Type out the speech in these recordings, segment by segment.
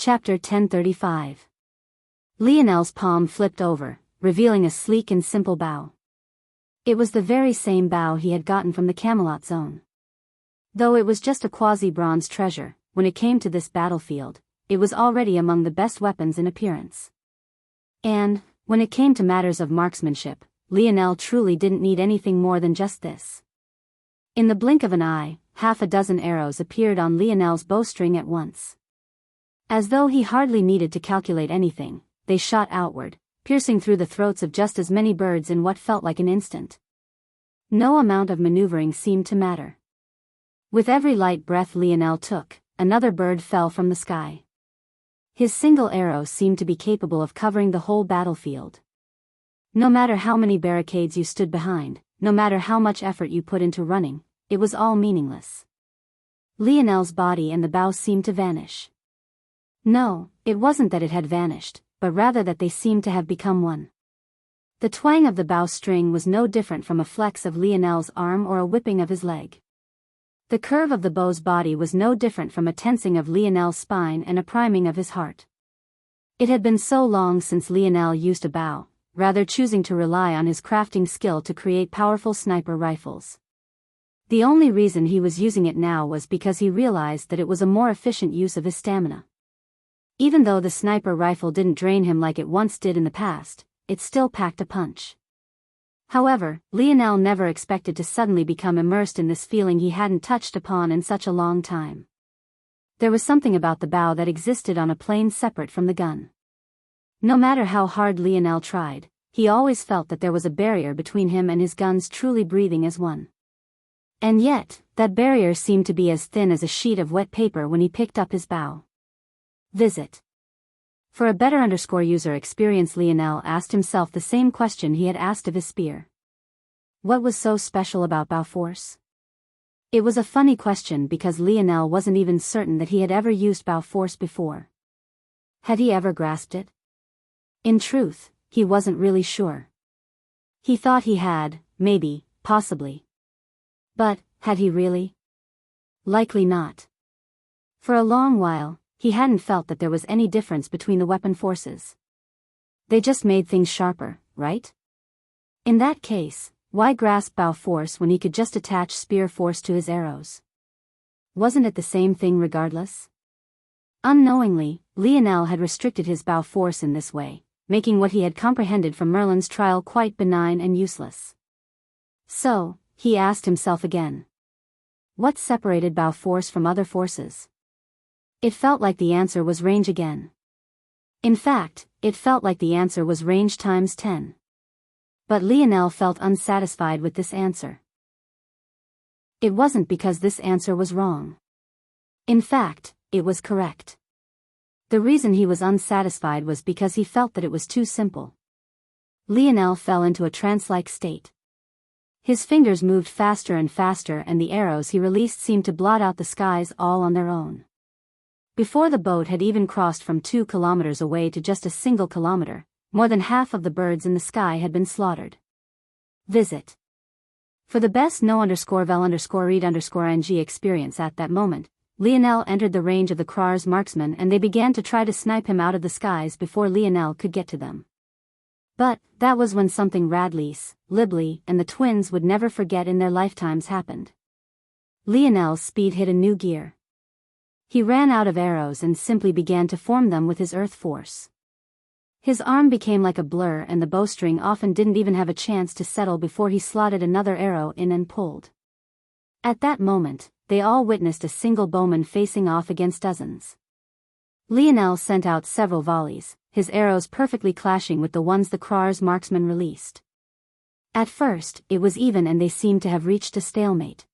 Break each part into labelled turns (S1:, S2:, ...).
S1: Chapter 1035. Lionel's palm flipped over, revealing a sleek and simple bow. It was the very same bow he had gotten from the Camelot zone. Though it was just a quasi-bronze treasure, when it came to this battlefield, it was already among the best weapons in appearance. And, when it came to matters of marksmanship, Lionel truly didn't need anything more than just this. In the blink of an eye, half a dozen arrows appeared on Lionel's bowstring at once. As though he hardly needed to calculate anything, they shot outward, piercing through the throats of just as many birds in what felt like an instant. No amount of maneuvering seemed to matter. With every light breath Lionel took, another bird fell from the sky. His single arrow seemed to be capable of covering the whole battlefield. No matter how many barricades you stood behind, no matter how much effort you put into running, it was all meaningless. Lionel's body and the bow seemed to vanish. No, it wasn't that it had vanished, but rather that they seemed to have become one. The twang of the bowstring was no different from a flex of Lionel's arm or a whipping of his leg. The curve of the bow's body was no different from a tensing of Lionel's spine and a priming of his heart. It had been so long since Lionel used a bow, rather choosing to rely on his crafting skill to create powerful sniper rifles. The only reason he was using it now was because he realized that it was a more efficient use of his stamina. Even though the sniper rifle didn't drain him like it once did in the past, it still packed a punch. However, Lionel never expected to suddenly become immersed in this feeling he hadn't touched upon in such a long time. There was something about the bow that existed on a plane separate from the gun. No matter how hard Lionel tried, he always felt that there was a barrier between him and his guns truly breathing as one. And yet, that barrier seemed to be as thin as a sheet of wet paper when he picked up his bow. Visit. For a better user experience, Lionel asked himself the same question he had asked of his spear. What was so special about bow force? It was a funny question because Lionel wasn't even certain that he had ever used bow force before. Had he ever grasped it? In truth, he wasn't really sure. He thought he had, maybe, possibly. But, had he really? Likely not. For a long while, he hadn't felt that there was any difference between the weapon forces. They just made things sharper, right? In that case, why grasp bow force when he could just attach spear force to his arrows? Wasn't it the same thing regardless? Unknowingly, Lionel had restricted his bow force in this way, making what he had comprehended from Merlin's trial quite benign and useless. So, he asked himself again. What separated bow force from other forces? It felt like the answer was range again. In fact, it felt like the answer was range times 10. But Lionel felt unsatisfied with this answer. It wasn't because this answer was wrong. In fact, it was correct. The reason he was unsatisfied was because he felt that it was too simple. Lionel fell into a trance-like state. His fingers moved faster and faster and the arrows he released seemed to blot out the skies all on their own. Before the boat had even crossed from 2 kilometers away to just a single kilometer, more than half of the birds in the sky had been slaughtered. Visit. For the best no_vel_read_ing experience at that moment, Lionel entered the range of the Krar's marksmen and they began to try to snipe him out of the skies before Lionel could get to them. But, that was when something Radlease, Libly, and the twins would never forget in their lifetimes happened. Lionel's speed hit a new gear. He ran out of arrows and simply began to form them with his earth force. His arm became like a blur and the bowstring often didn't even have a chance to settle before he slotted another arrow in and pulled. At that moment, they all witnessed a single bowman facing off against dozens. Lionel sent out several volleys, his arrows perfectly clashing with the ones the Krar's marksmen released. At first, it was even and they seemed to have reached a stalemate.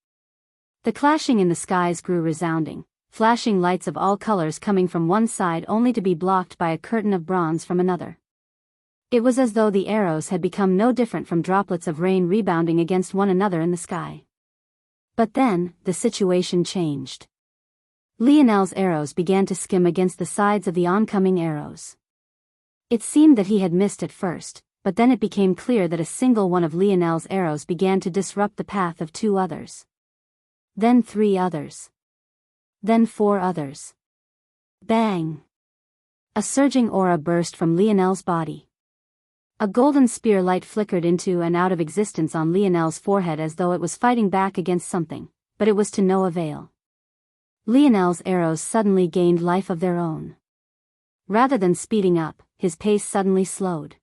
S1: The clashing in the skies grew resounding, flashing lights of all colors coming from one side only to be blocked by a curtain of bronze from another. It was as though the arrows had become no different from droplets of rain rebounding against one another in the sky. But then, the situation changed. Lionel's arrows began to skim against the sides of the oncoming arrows. It seemed that he had missed at first, but then it became clear that a single one of Lionel's arrows began to disrupt the path of 2 others. Then 3 others. Then 4 others. Bang! A surging aura burst from Lionel's body. A golden spear light flickered into and out of existence on Lionel's forehead as though it was fighting back against something, but it was to no avail. Lionel's arrows suddenly gained life of their own. Rather than speeding up, his pace suddenly slowed.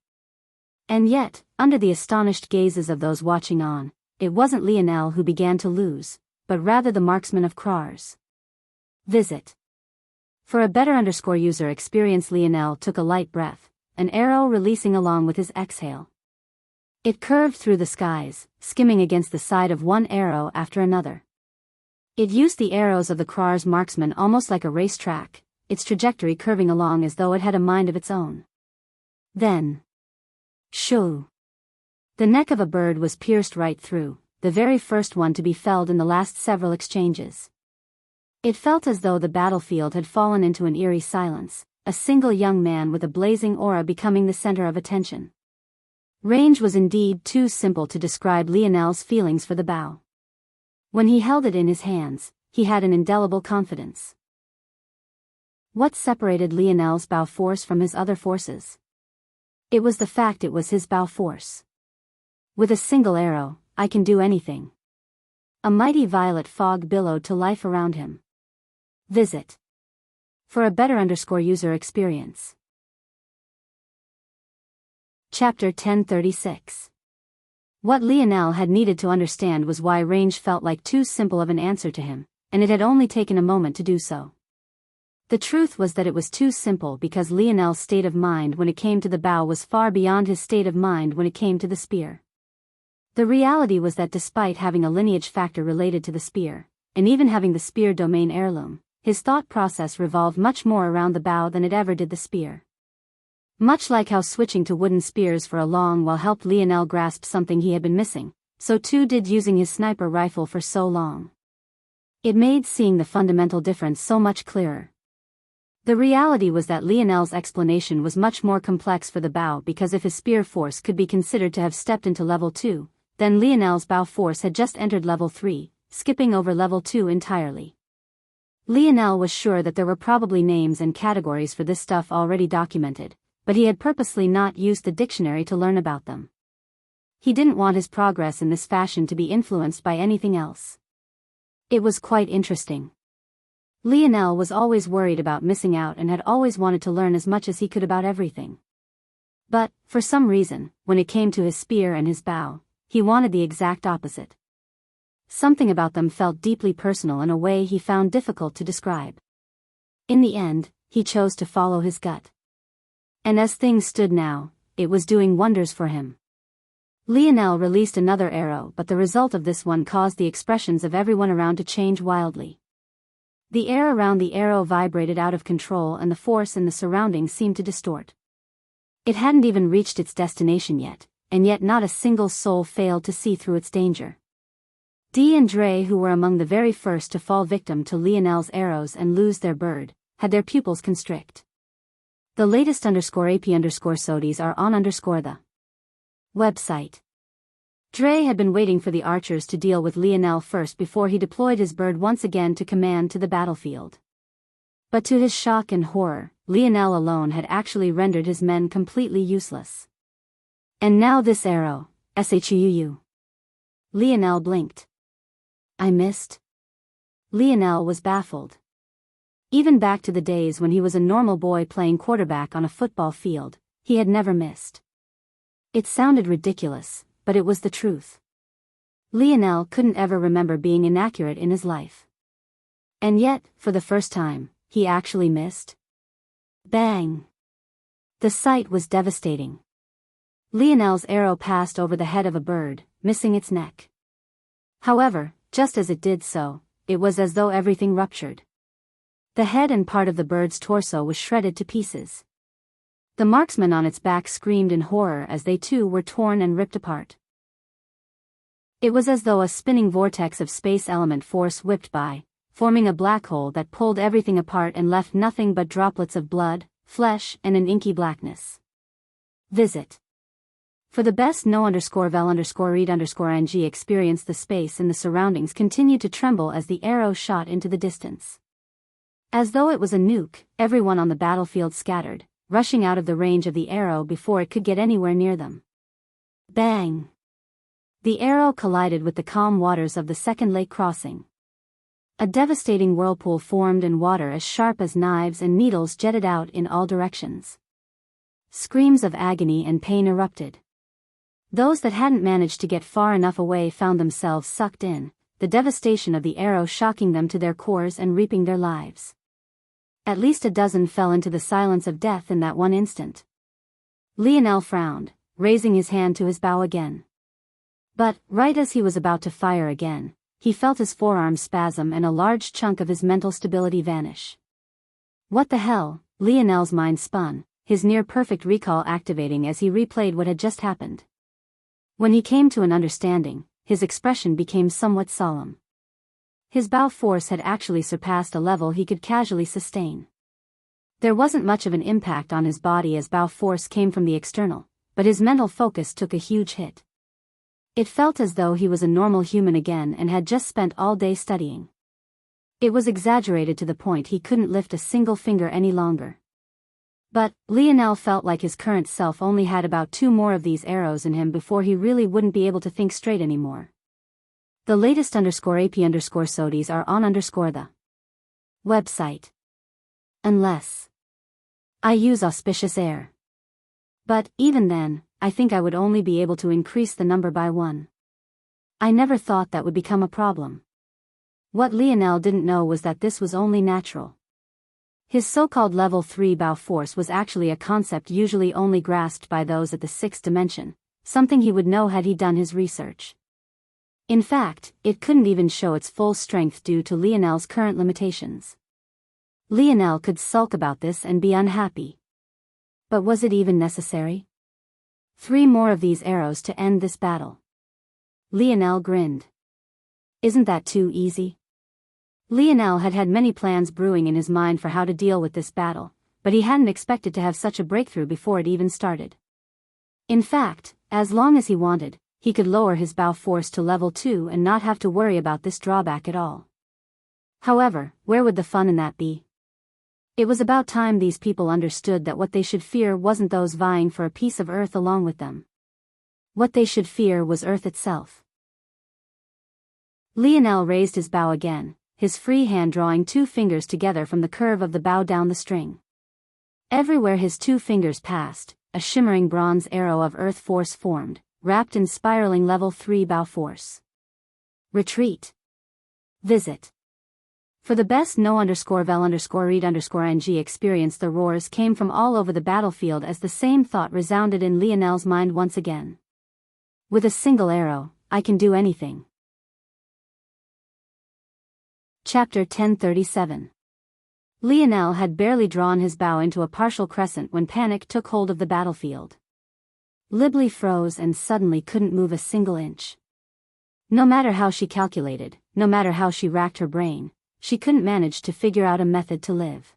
S1: And yet, under the astonished gazes of those watching on, it wasn't Lionel who began to lose, but rather the marksman of Krars. Visit. For a better user experience, Lionel took a light breath, an arrow releasing along with his exhale. It curved through the skies, skimming against the side of one arrow after another. It used the arrows of the Krars marksman almost like a racetrack, its trajectory curving along as though it had a mind of its own. Then, shoo! The neck of a bird was pierced right through, the very first one to be felled in the last several exchanges. It felt as though the battlefield had fallen into an eerie silence, a single young man with a blazing aura becoming the center of attention. Range was indeed too simple to describe Lionel's feelings for the bow. When he held it in his hands, he had an indelible confidence. What separated Lionel's bow force from his other forces? It was the fact it was his bow force. With a single arrow, I can do anything. A mighty violet fog billowed to life around him. Visit. For a better user experience. Chapter 1036. What Lionel had needed to understand was why range felt like too simple of an answer to him, and it had only taken a moment to do so. The truth was that it was too simple because Lionel's state of mind when it came to the bow was far beyond his state of mind when it came to the spear. The reality was that despite having a lineage factor related to the spear, and even having the spear domain heirloom, his thought process revolved much more around the bow than it ever did the spear. Much like how switching to wooden spears for a long while helped Lionel grasp something he had been missing, so too did using his sniper rifle for so long. It made seeing the fundamental difference so much clearer. The reality was that Lionel's explanation was much more complex for the bow because if his spear force could be considered to have stepped into level 2, then Lionel's bow force had just entered level 3, skipping over level 2 entirely. Lionel was sure that there were probably names and categories for this stuff already documented, but he had purposely not used the dictionary to learn about them. He didn't want his progress in this fashion to be influenced by anything else. It was quite interesting. Lionel was always worried about missing out and had always wanted to learn as much as he could about everything. But, for some reason, when it came to his spear and his bow, he wanted the exact opposite. Something about them felt deeply personal in a way he found difficult to describe. In the end, he chose to follow his gut. And as things stood now, it was doing wonders for him. Lionel released another arrow, but the result of this one caused the expressions of everyone around to change wildly. The air around the arrow vibrated out of control and the force in the surroundings seemed to distort. It hadn't even reached its destination yet, and yet not a single soul failed to see through its danger. Dee and Dre, who were among the very first to fall victim to Lionel's arrows and lose their bird, had their pupils constrict. The latest _AP_SODIs are on the website. Dre had been waiting for the archers to deal with Lionel first before he deployed his bird once again to command to the battlefield. But to his shock and horror, Lionel alone had actually rendered his men completely useless. And now this arrow, shuu. Lionel blinked. I missed? Lionel was baffled. Even back to the days when he was a normal boy playing quarterback on a football field, he had never missed. It sounded ridiculous, but it was the truth. Lionel couldn't ever remember being inaccurate in his life. And yet, for the first time, he actually missed. Bang! The sight was devastating. Lionel's arrow passed over the head of a bird, missing its neck. However, just as it did so, it was as though everything ruptured. The head and part of the bird's torso was shredded to pieces. The marksman on its back screamed in horror as they too were torn and ripped apart. It was as though a spinning vortex of space element force whipped by, forming a black hole that pulled everything apart and left nothing but droplets of blood, flesh, and an inky blackness. Visit. For the best no_vel_read_ing experience, the space in the surroundings continued to tremble as the arrow shot into the distance. As though it was a nuke, everyone on the battlefield scattered, rushing out of the range of the arrow before it could get anywhere near them. Bang! The arrow collided with the calm waters of the second lake crossing. A devastating whirlpool formed and water as sharp as knives and needles jetted out in all directions. Screams of agony and pain erupted. Those that hadn't managed to get far enough away found themselves sucked in, the devastation of the arrow shocking them to their cores and reaping their lives. At least a dozen fell into the silence of death in that one instant. Lionel frowned, raising his hand to his bow again. But, right as he was about to fire again, he felt his forearm spasm and a large chunk of his mental stability vanish. What the hell? Lionel's mind spun, his near-perfect recall activating as he replayed what had just happened. When he came to an understanding, his expression became somewhat solemn. His bow force had actually surpassed a level he could casually sustain. There wasn't much of an impact on his body as bow force came from the external, but his mental focus took a huge hit. It felt as though he was a normal human again and had just spent all day studying. It was exaggerated to the point he couldn't lift a single finger any longer. But, Lionel felt like his current self only had about 2 more of these arrows in him before he really wouldn't be able to think straight anymore. The latest _AP_SODIes are on the website. Unless I use auspicious air. But, even then, I think I would only be able to increase the number by 1. I never thought that would become a problem. What Lionel didn't know was that this was only natural. His so-called level 3 bow force was actually a concept usually only grasped by those at the 6th dimension, something he would know had he done his research. In fact, it couldn't even show its full strength due to Lionel's current limitations. Lionel could sulk about this and be unhappy. But was it even necessary? 3 more of these arrows to end this battle. Lionel grinned. Isn't that too easy? Lionel had had many plans brewing in his mind for how to deal with this battle, but he hadn't expected to have such a breakthrough before it even started. In fact, as long as he wanted, he could lower his bow force to level 2 and not have to worry about this drawback at all. However, where would the fun in that be? It was about time these people understood that what they should fear wasn't those vying for a piece of Earth along with them. What they should fear was Earth itself. Lionel raised his bow again, his free hand drawing 2 fingers together from the curve of the bow down the string. Everywhere his 2 fingers passed, a shimmering bronze arrow of earth force formed, wrapped in spiraling level 3 bow force. Retreat. Visit. For the best no_vel_read_ng experience, the roars came from all over the battlefield as the same thought resounded in Lionel's mind once again. With a single arrow, I can do anything. Chapter 1037. Lionel had barely drawn his bow into a partial crescent when panic took hold of the battlefield. Libly froze and suddenly couldn't move a single inch. No matter how she calculated, no matter how she racked her brain, she couldn't manage to figure out a method to live.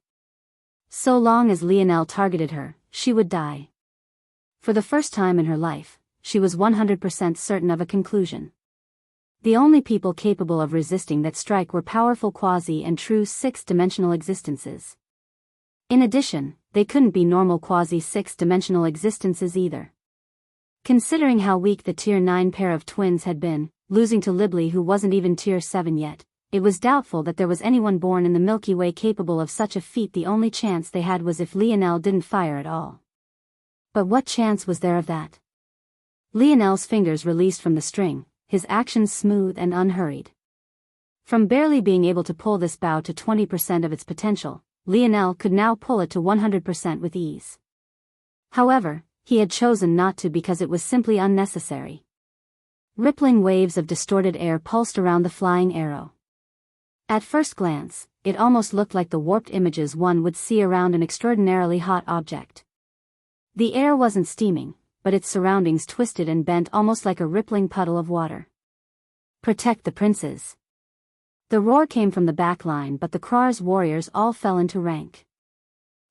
S1: So long as Lionel targeted her, she would die. For the first time in her life, she was 100% certain of a conclusion. The only people capable of resisting that strike were powerful quasi and true 6th-dimensional existences. In addition, they couldn't be normal quasi 6th-dimensional existences either. Considering how weak the Tier 9 pair of twins had been, losing to Libly who wasn't even Tier 7 yet, it was doubtful that there was anyone born in the Milky Way capable of such a feat. The only chance they had was if Lionel didn't fire at all. But what chance was there of that? Lionel's fingers released from the string, his actions smooth and unhurried. From barely being able to pull this bow to 20% of its potential, Lionel could now pull it to 100% with ease. However, he had chosen not to because it was simply unnecessary. Rippling waves of distorted air pulsed around the flying arrow. At first glance, it almost looked like the warped images one would see around an extraordinarily hot object. The air wasn't steaming, but its surroundings twisted and bent almost like a rippling puddle of water. Protect the princes. The roar came from the back line, but the Krar's warriors all fell into rank.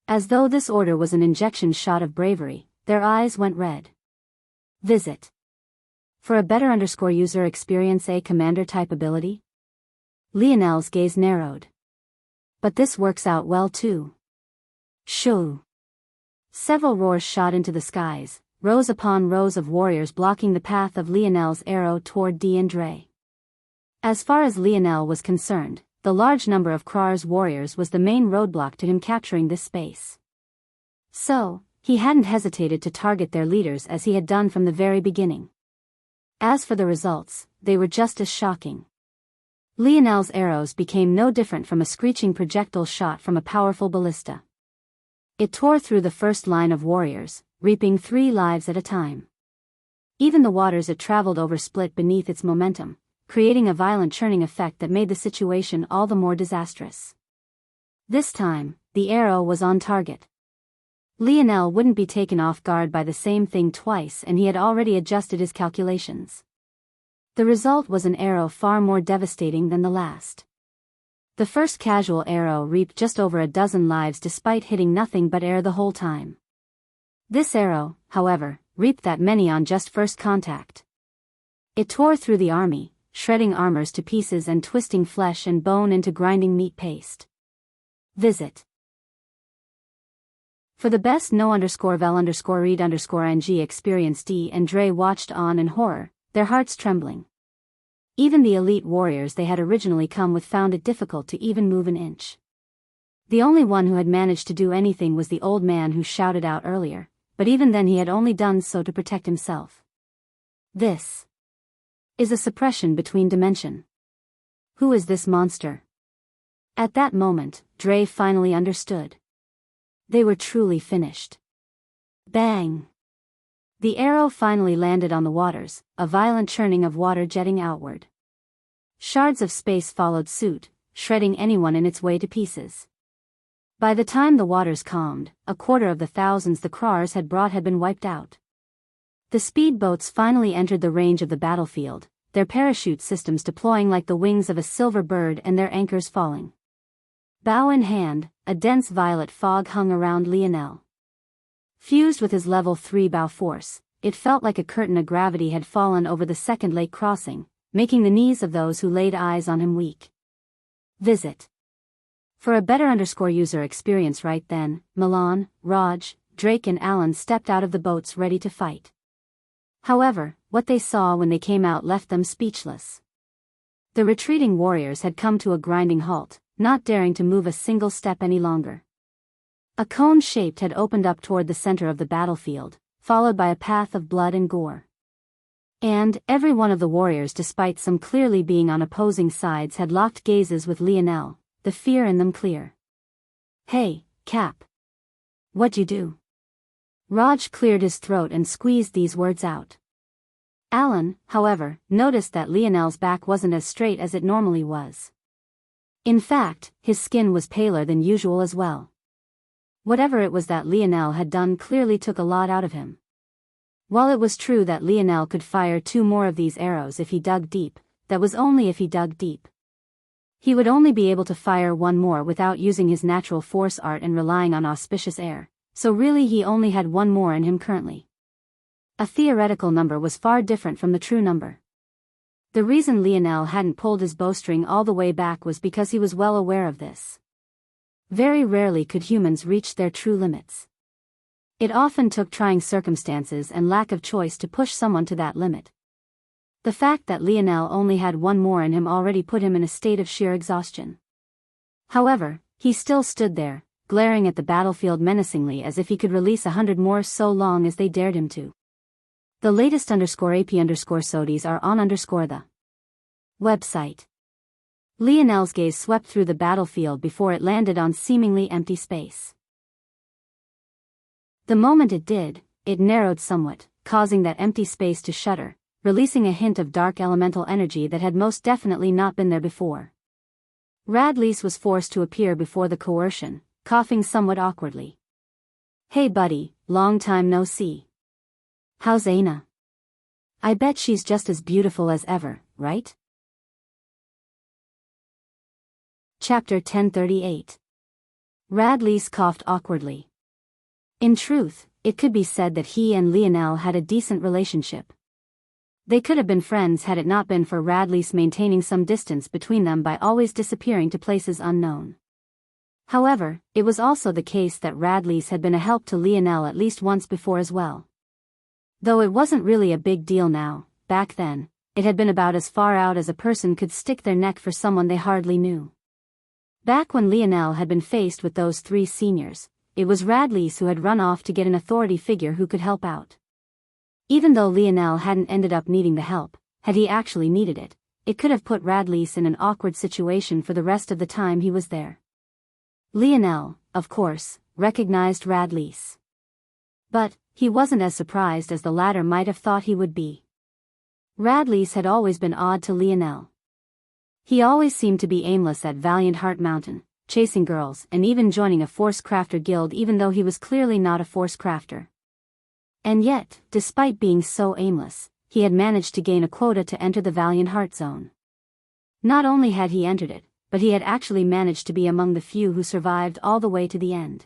S1: As though this order was an injection shot of bravery, their eyes went red. Visit. For a better _user experience, a commander type ability? Lionel's gaze narrowed. But this works out well too. Shoo! Several roars shot into the skies, rows upon rows of warriors blocking the path of Lionel's arrow toward D and Dre. As far as Lionel was concerned, the large number of Krar's warriors was the main roadblock to him capturing this space. So, he hadn't hesitated to target their leaders as he had done from the very beginning. As for the results, they were just as shocking. Lionel's arrows became no different from a screeching projectile shot from a powerful ballista. It tore through the first line of warriors, reaping 3 lives at a time. Even the waters it traveled over split beneath its momentum, creating a violent churning effect that made the situation all the more disastrous. This time, the arrow was on target. Lionel wouldn't be taken off guard by the same thing twice, and he had already adjusted his calculations. The result was an arrow far more devastating than the last. The first casual arrow reaped just over a dozen lives despite hitting nothing but air the whole time. This arrow, however, reaped that many on just first contact. It tore through the army, shredding armors to pieces and twisting flesh and bone into grinding meat paste. Visit. For the best no_vel_read_ng experience. D and Dre watched on in horror, their hearts trembling. Even the elite warriors they had originally come with found it difficult to even move an inch. The only one who had managed to do anything was the old man who shouted out earlier, but even then he had only done so to protect himself. This is a suppression between dimension. Who is this monster? At that moment, Dre finally understood. They were truly finished. Bang! The arrow finally landed on the waters, a violent churning of water jetting outward. Shards of space followed suit, shredding anyone in its way to pieces. By the time the waters calmed, 1/4 of the thousands the Krars had brought had been wiped out. The speedboats finally entered the range of the battlefield, their parachute systems deploying like the wings of a silver bird and their anchors falling. Bow in hand, a dense violet fog hung around Lionel. Fused with his level 3 bow force, it felt like a curtain of gravity had fallen over the second lake crossing, making the knees of those who laid eyes on him weak. Visit. For a better user experience right then, Milan, Raj, Drake and Alan stepped out of the boats ready to fight. However, what they saw when they came out left them speechless. The retreating warriors had come to a grinding halt, not daring to move a single step any longer. A cone-shaped had opened up toward the center of the battlefield, followed by a path of blood and gore. And every one of the warriors, despite some clearly being on opposing sides, had locked gazes with Lionel, the fear in them clear. "Hey, Cap. What'd you do?" Raj cleared his throat and squeezed these words out. Alan, however, noticed that Lionel's back wasn't as straight as it normally was. In fact, his skin was paler than usual as well. Whatever it was that Lionel had done clearly took a lot out of him. While it was true that Lionel could fire 2 more of these arrows if he dug deep, that was only if he dug deep. He would only be able to fire 1 more without using his natural force art and relying on auspicious air, so really he only had 1 more in him currently. A theoretical number was far different from the true number. The reason Lionel hadn't pulled his bowstring all the way back was because he was well aware of this. Very rarely could humans reach their true limits. It often took trying circumstances and lack of choice to push someone to that limit. The fact that Lionel only had 1 more in him already put him in a state of sheer exhaustion. However, he still stood there, glaring at the battlefield menacingly as if he could release 100 more so long as they dared him to. The latest _AP_SODIes are on the website. Lionel's gaze swept through the battlefield before it landed on seemingly empty space. The moment it did, it narrowed somewhat, causing that empty space to shudder, releasing a hint of dark elemental energy that had most definitely not been there before. Radlease was forced to appear before the coercion, coughing somewhat awkwardly. "Hey buddy, long time no see. How's Aina? I bet she's just as beautiful as ever, right?" Chapter 1038. Radlease coughed awkwardly. In truth, it could be said that he and Lionel had a decent relationship. They could have been friends had it not been for Radlease maintaining some distance between them by always disappearing to places unknown. However, it was also the case that Radley's had been a help to Lionel at least once before as well. Though it wasn't really a big deal now, back then, it had been about as far out as a person could stick their neck for someone they hardly knew. Back when Lionel had been faced with those three seniors, it was Radley's who had run off to get an authority figure who could help out. Even though Lionel hadn't ended up needing the help, had he actually needed it, it could have put Radley's in an awkward situation for the rest of the time he was there. Lionel, of course, recognized Radley's. But he wasn't as surprised as the latter might have thought he would be. Radley's had always been odd to Lionel. He always seemed to be aimless at Valiant Heart Mountain, chasing girls and even joining a Force Crafter guild even though he was clearly not a Force Crafter. And yet, despite being so aimless, he had managed to gain a quota to enter the Valiant Heart Zone. Not only had he entered it, but he had actually managed to be among the few who survived all the way to the end.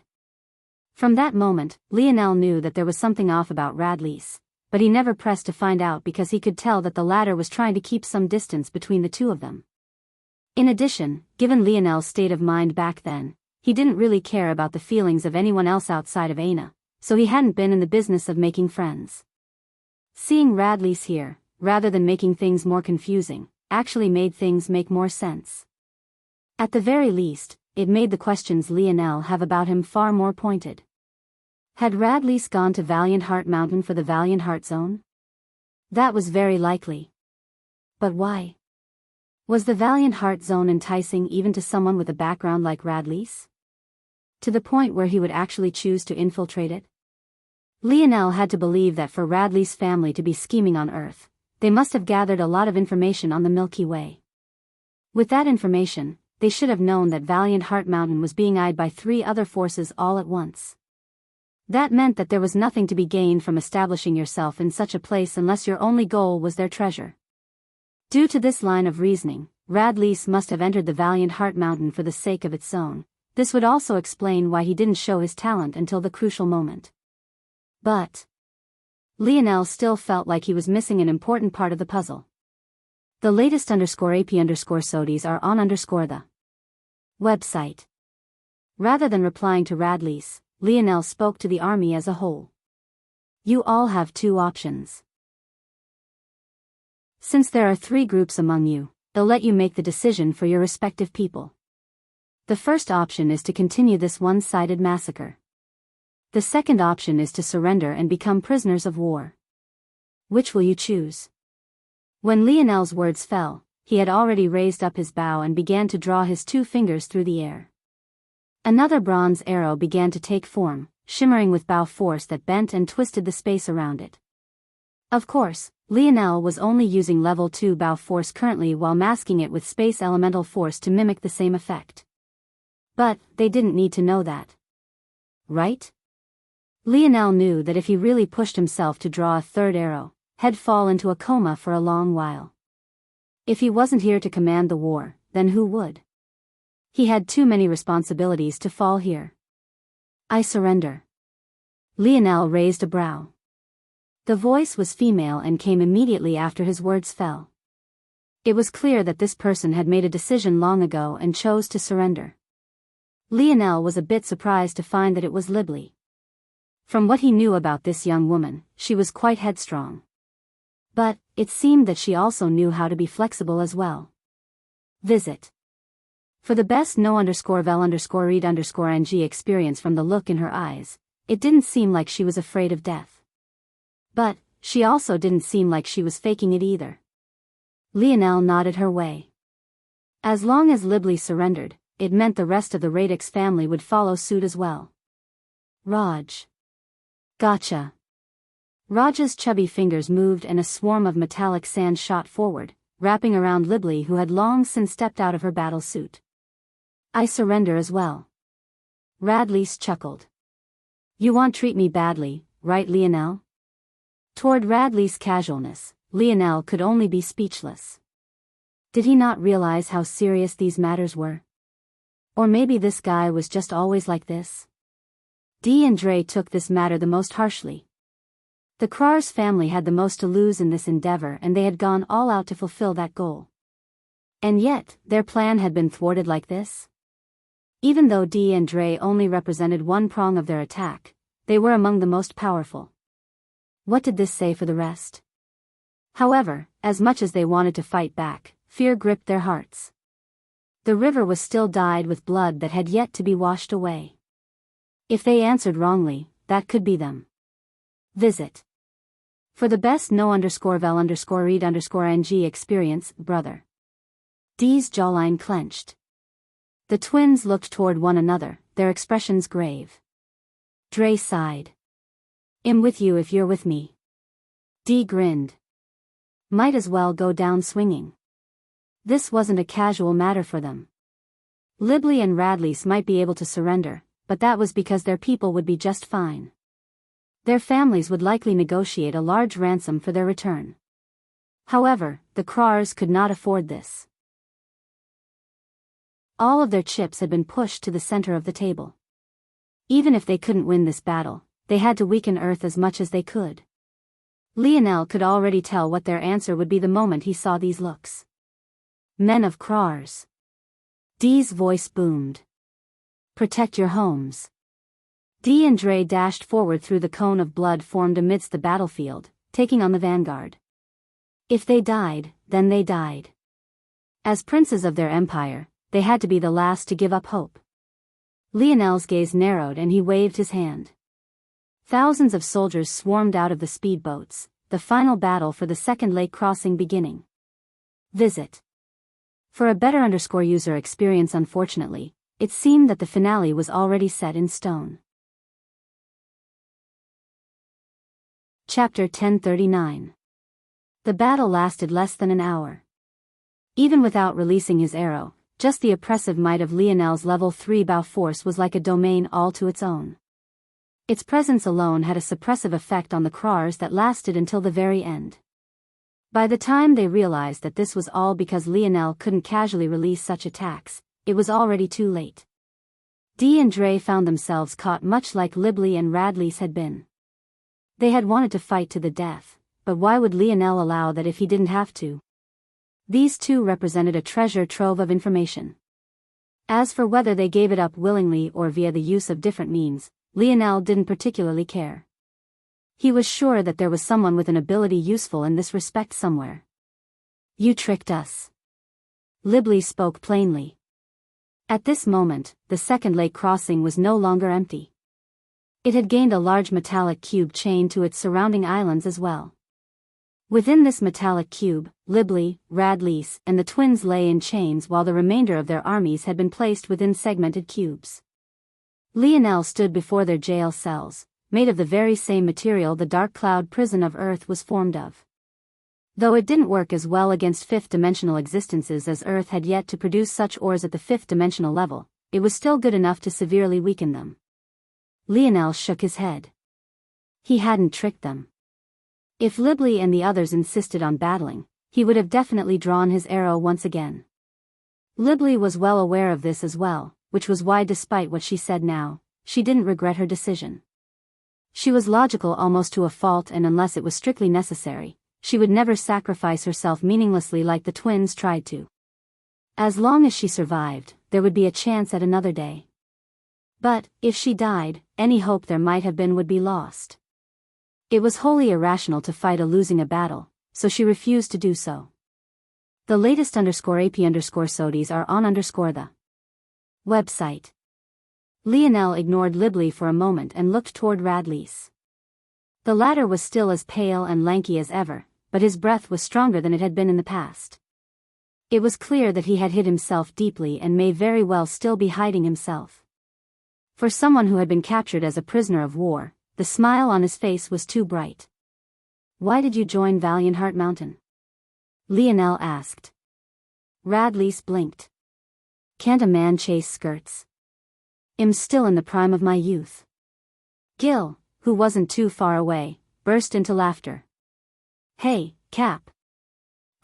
S1: From that moment, Lionel knew that there was something off about Radley's, but he never pressed to find out because he could tell that the latter was trying to keep some distance between the two of them. In addition, given Lionel's state of mind back then, he didn't really care about the feelings of anyone else outside of Aina, so he hadn't been in the business of making friends. Seeing Radley's here, rather than making things more confusing, actually made things make more sense. At the very least, it made the questions Lionel have about him far more pointed. Had Radley's gone to Valiant Heart Mountain for the Valiant Heart Zone? That was very likely. But why? Was the Valiant Heart Zone enticing even to someone with a background like Radley's? To the point where he would actually choose to infiltrate it? Lionel had to believe that for Radley's family to be scheming on Earth, they must have gathered a lot of information on the Milky Way. With that information, they should have known that Valiant Heart Mountain was being eyed by 3 other forces all at once. That meant that there was nothing to be gained from establishing yourself in such a place unless your only goal was their treasure. Due to this line of reasoning, Radley's must have entered the Valiant Heart Mountain for the sake of its own. This would also explain why he didn't show his talent until the crucial moment. But Lionel still felt like he was missing an important part of the puzzle. The latest _AP_SODIs are on the website. Rather than replying to Radley's, Lionel spoke to the army as a whole. You all have 2 options. Since there are 3 groups among you, they'll let you make the decision for your respective people. The first option is to continue this one-sided massacre. The second option is to surrender and become prisoners of war. Which will you choose? When Lionel's words fell, he had already raised up his bow and began to draw his 2 fingers through the air. Another bronze arrow began to take form, shimmering with bow force that bent and twisted the space around it. Of course, Lionel was only using level 2 bow force currently while masking it with space elemental force to mimic the same effect. But they didn't need to know that. Right? Lionel knew that if he really pushed himself to draw a 3rd arrow, he'd fall into a coma for a long while. If he wasn't here to command the war, then who would? He had too many responsibilities to fall here. I surrender. Lionel raised a brow. The voice was female and came immediately after his words fell. It was clear that this person had made a decision long ago and chose to surrender. Lionel was a bit surprised to find that it was Libly. From what he knew about this young woman, she was quite headstrong. But it seemed that she also knew how to be flexible as well. Visit. For the best no_vel_read_ng experience from the look in her eyes, it didn't seem like she was afraid of death. But she also didn't seem like she was faking it either. Lionel nodded her way. As long as Libly surrendered, it meant the rest of the Radix family would follow suit as well. Raj. Gotcha. Raj's chubby fingers moved and a swarm of metallic sand shot forward, wrapping around Libly who had long since stepped out of her battle suit. I surrender as well. Radley's chuckled. You won't treat me badly, right Lionel? Toward Radley's casualness, Lionel could only be speechless. Did he not realize how serious these matters were? Or maybe this guy was just always like this? Dee and Dre took this matter the most harshly. The Krar's family had the most to lose in this endeavor and they had gone all out to fulfill that goal. And yet, their plan had been thwarted like this? Even though Di and Dre only represented one prong of their attack, they were among the most powerful. What did this say for the rest? However, as much as they wanted to fight back, fear gripped their hearts. The river was still dyed with blood that had yet to be washed away. If they answered wrongly, that could be them. Visit. For the best no_vel_read_ng experience, brother. Dee's jawline clenched. The twins looked toward one another, their expressions grave. Dre sighed. I'm with you if you're with me. Dee grinned. Might as well go down swinging. This wasn't a casual matter for them. Libley and Radleys might be able to surrender, but that was because their people would be just fine. Their families would likely negotiate a large ransom for their return. However, the Krars could not afford this. All of their chips had been pushed to the center of the table. Even if they couldn't win this battle, they had to weaken Earth as much as they could. Lionel could already tell what their answer would be the moment he saw these looks. Men of Krars. Dee's voice boomed. Protect your homes. Dee and Dre dashed forward through the cone of blood formed amidst the battlefield, taking on the vanguard. If they died, then they died. As princes of their empire, they had to be the last to give up hope. Lionel's gaze narrowed and he waved his hand. Thousands of soldiers swarmed out of the speedboats, the final battle for the second lake crossing beginning. Visit. For a better user experience, unfortunately, it seemed that the finale was already set in stone. Chapter 1039. The battle lasted less than an hour. Even without releasing his arrow, just the oppressive might of Lionel's level 3 bow force was like a domain all to its own. Its presence alone had a suppressive effect on the Krars that lasted until the very end. By the time they realized that this was all because Lionel couldn't casually release such attacks, it was already too late. Dee and Dre found themselves caught much like Libley and Radleys had been. They had wanted to fight to the death, but why would Lionel allow that if he didn't have to? These two represented a treasure trove of information. As for whether they gave it up willingly or via the use of different means, Lionel didn't particularly care. He was sure that there was someone with an ability useful in this respect somewhere. You tricked us. Libley spoke plainly. At this moment, the second lake crossing was no longer empty. It had gained a large metallic cube chained to its surrounding islands as well. Within this metallic cube, Libley, Radleys, and the twins lay in chains while the remainder of their armies had been placed within segmented cubes. Lionel stood before their jail cells, made of the very same material the dark cloud prison of Earth was formed of. Though it didn't work as well against fifth-dimensional existences as Earth had yet to produce such ores at the fifth-dimensional level, it was still good enough to severely weaken them. Lionel shook his head. He hadn't tricked them. If Libley and the others insisted on battling, he would have definitely drawn his arrow once again. Libley was well aware of this as well, which was why despite what she said now, she didn't regret her decision. She was logical almost to a fault, and unless it was strictly necessary, she would never sacrifice herself meaninglessly like the twins tried to. As long as she survived, there would be a chance at another day. But, if she died, any hope there might have been would be lost. It was wholly irrational to fight losing a battle, so she refused to do so. The latest _AP_SODIES are on _the website. Lionel ignored Libley for a moment and looked toward Radleys. The latter was still as pale and lanky as ever, but his breath was stronger than it had been in the past. It was clear that he had hid himself deeply and may very well still be hiding himself. For someone who had been captured as a prisoner of war, the smile on his face was too bright. Why did you join Valiant Heart Mountain? Lionel asked. Radleys blinked. Can't a man chase skirts? I'm still in the prime of my youth. Gil, who wasn't too far away, burst into laughter. Hey, Cap.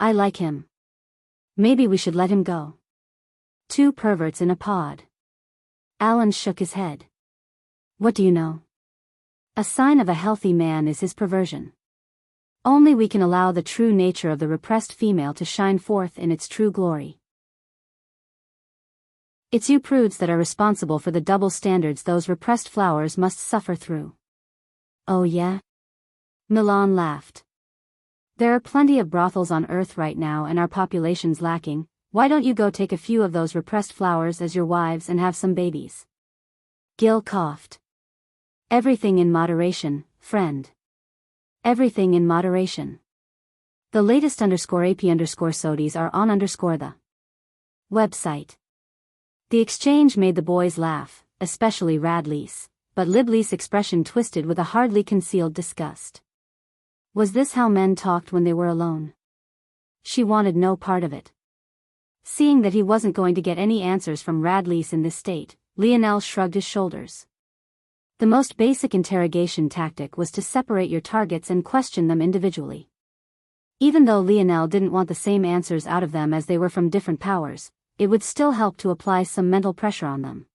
S1: I like him. Maybe we should let him go. Two perverts in a pod. Alan shook his head. What do you know? A sign of a healthy man is his perversion. Only we can allow the true nature of the repressed female to shine forth in its true glory. It's you prudes that are responsible for the double standards those repressed flowers must suffer through. Oh yeah? Milan laughed. There are plenty of brothels on Earth right now and our population's lacking. Why don't you go take a few of those repressed flowers as your wives and have some babies? Gil coughed. Everything in moderation, friend. Everything in moderation. The latest _AP_SODIs are on the website. The exchange made the boys laugh, especially Radley's, but Libley's expression twisted with a hardly concealed disgust. Was this how men talked when they were alone? She wanted no part of it. Seeing that he wasn't going to get any answers from Radley's in this state, Lionel shrugged his shoulders. The most basic interrogation tactic was to separate your targets and question them individually. Even though Lionel didn't want the same answers out of them as they were from different powers, it would still help to apply some mental pressure on them.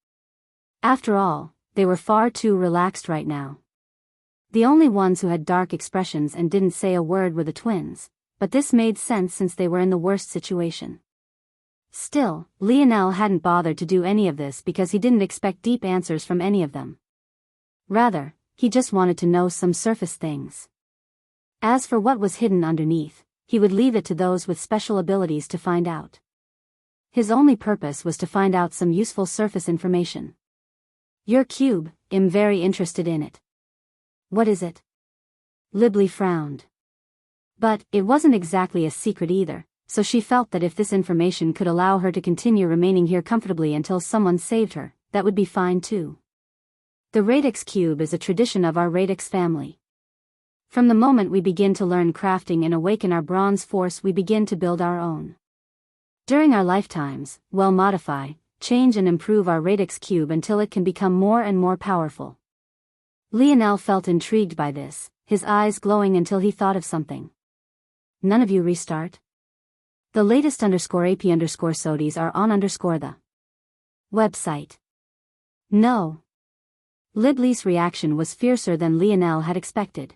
S1: After all, they were far too relaxed right now. The only ones who had dark expressions and didn't say a word were the twins, but this made sense since they were in the worst situation. Still, Lionel hadn't bothered to do any of this because he didn't expect deep answers from any of them. Rather, he just wanted to know some surface things. As for what was hidden underneath, he would leave it to those with special abilities to find out. His only purpose was to find out some useful surface information. Your cube, I'm very interested in it. What is it? Libley frowned. But it wasn't exactly a secret either, so she felt that if this information could allow her to continue remaining here comfortably until someone saved her, that would be fine too. The radix cube is a tradition of our radix family. From the moment we begin to learn crafting and awaken our bronze force, we begin to build our own. During our lifetimes, we'll modify, change and improve our radix cube until it can become more and more powerful. Lionel felt intrigued by this, his eyes glowing until he thought of something. None of you restart? The latest _AP_SODIs are on the website. No. Libley's reaction was fiercer than Lionel had expected.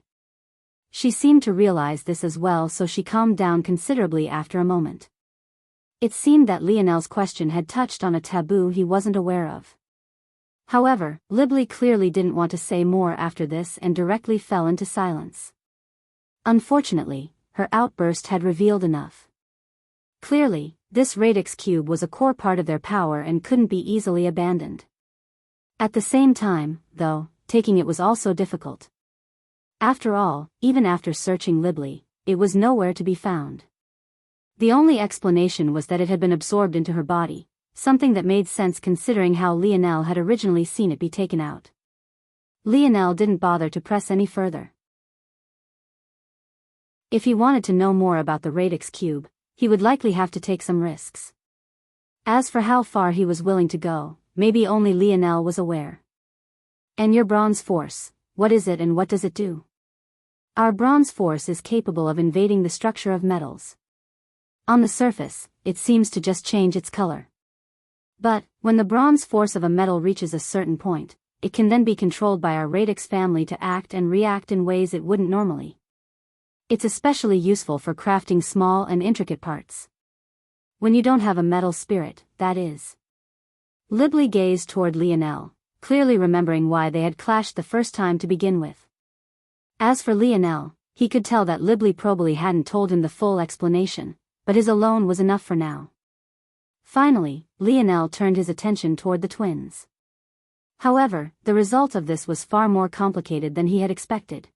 S1: She seemed to realize this as well, so she calmed down considerably after a moment. It seemed that Lionel's question had touched on a taboo he wasn't aware of. However, Libley clearly didn't want to say more after this and directly fell into silence. Unfortunately, her outburst had revealed enough. Clearly, this radix cube was a core part of their power and couldn't be easily abandoned. At the same time, though, taking it was also difficult. After all, even after searching Libley, it was nowhere to be found. The only explanation was that it had been absorbed into her body, something that made sense considering how Lionel had originally seen it be taken out. Lionel didn't bother to press any further. If he wanted to know more about the radix cube, he would likely have to take some risks. As for how far he was willing to go, maybe only Lionel was aware. And your bronze force, what is it and what does it do? Our bronze force is capable of invading the structure of metals. On the surface, it seems to just change its color. But, when the bronze force of a metal reaches a certain point, it can then be controlled by our radix family to act and react in ways it wouldn't normally. It's especially useful for crafting small and intricate parts. When you don't have a metal spirit, that is. Libley gazed toward Lionel, clearly remembering why they had clashed the first time to begin with. As for Lionel, he could tell that Libley probably hadn't told him the full explanation, but his alone was enough for now. Finally, Lionel turned his attention toward the twins. However, the result of this was far more complicated than he had expected.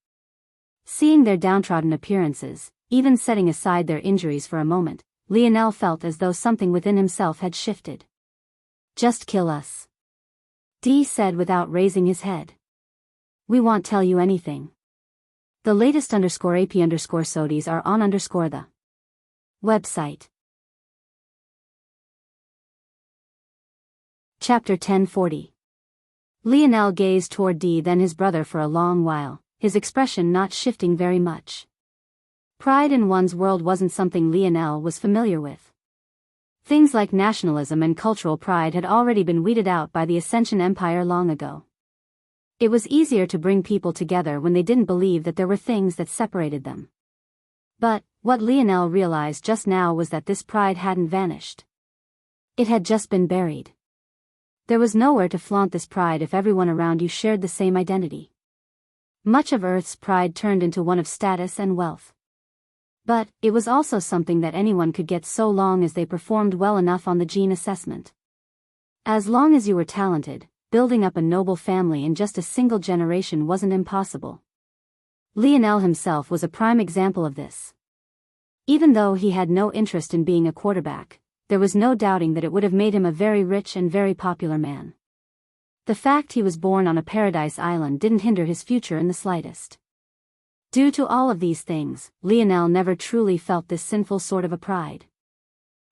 S1: Seeing their downtrodden appearances, even setting aside their injuries for a moment, Lionel felt as though something within himself had shifted. Just kill us. Dee said without raising his head. We won't tell you anything. The latest _AP_SODIs are on the website. Chapter 1040. Lionel gazed toward Dee then his brother for a long while, his expression not shifting very much. Pride in one's world wasn't something Lionel was familiar with. Things like nationalism and cultural pride had already been weeded out by the Ascension Empire long ago. It was easier to bring people together when they didn't believe that there were things that separated them. But, what Lionel realized just now was that this pride hadn't vanished. It had just been buried. There was nowhere to flaunt this pride if everyone around you shared the same identity. Much of Earth's pride turned into one of status and wealth. But it was also something that anyone could get so long as they performed well enough on the gene assessment. As long as you were talented, building up a noble family in just a single generation wasn't impossible. Lionel himself was a prime example of this. Even though he had no interest in being a quarterback, there was no doubting that it would have made him a very rich and very popular man. The fact he was born on a paradise island didn't hinder his future in the slightest. Due to all of these things, Lionel never truly felt this sinful sort of a pride.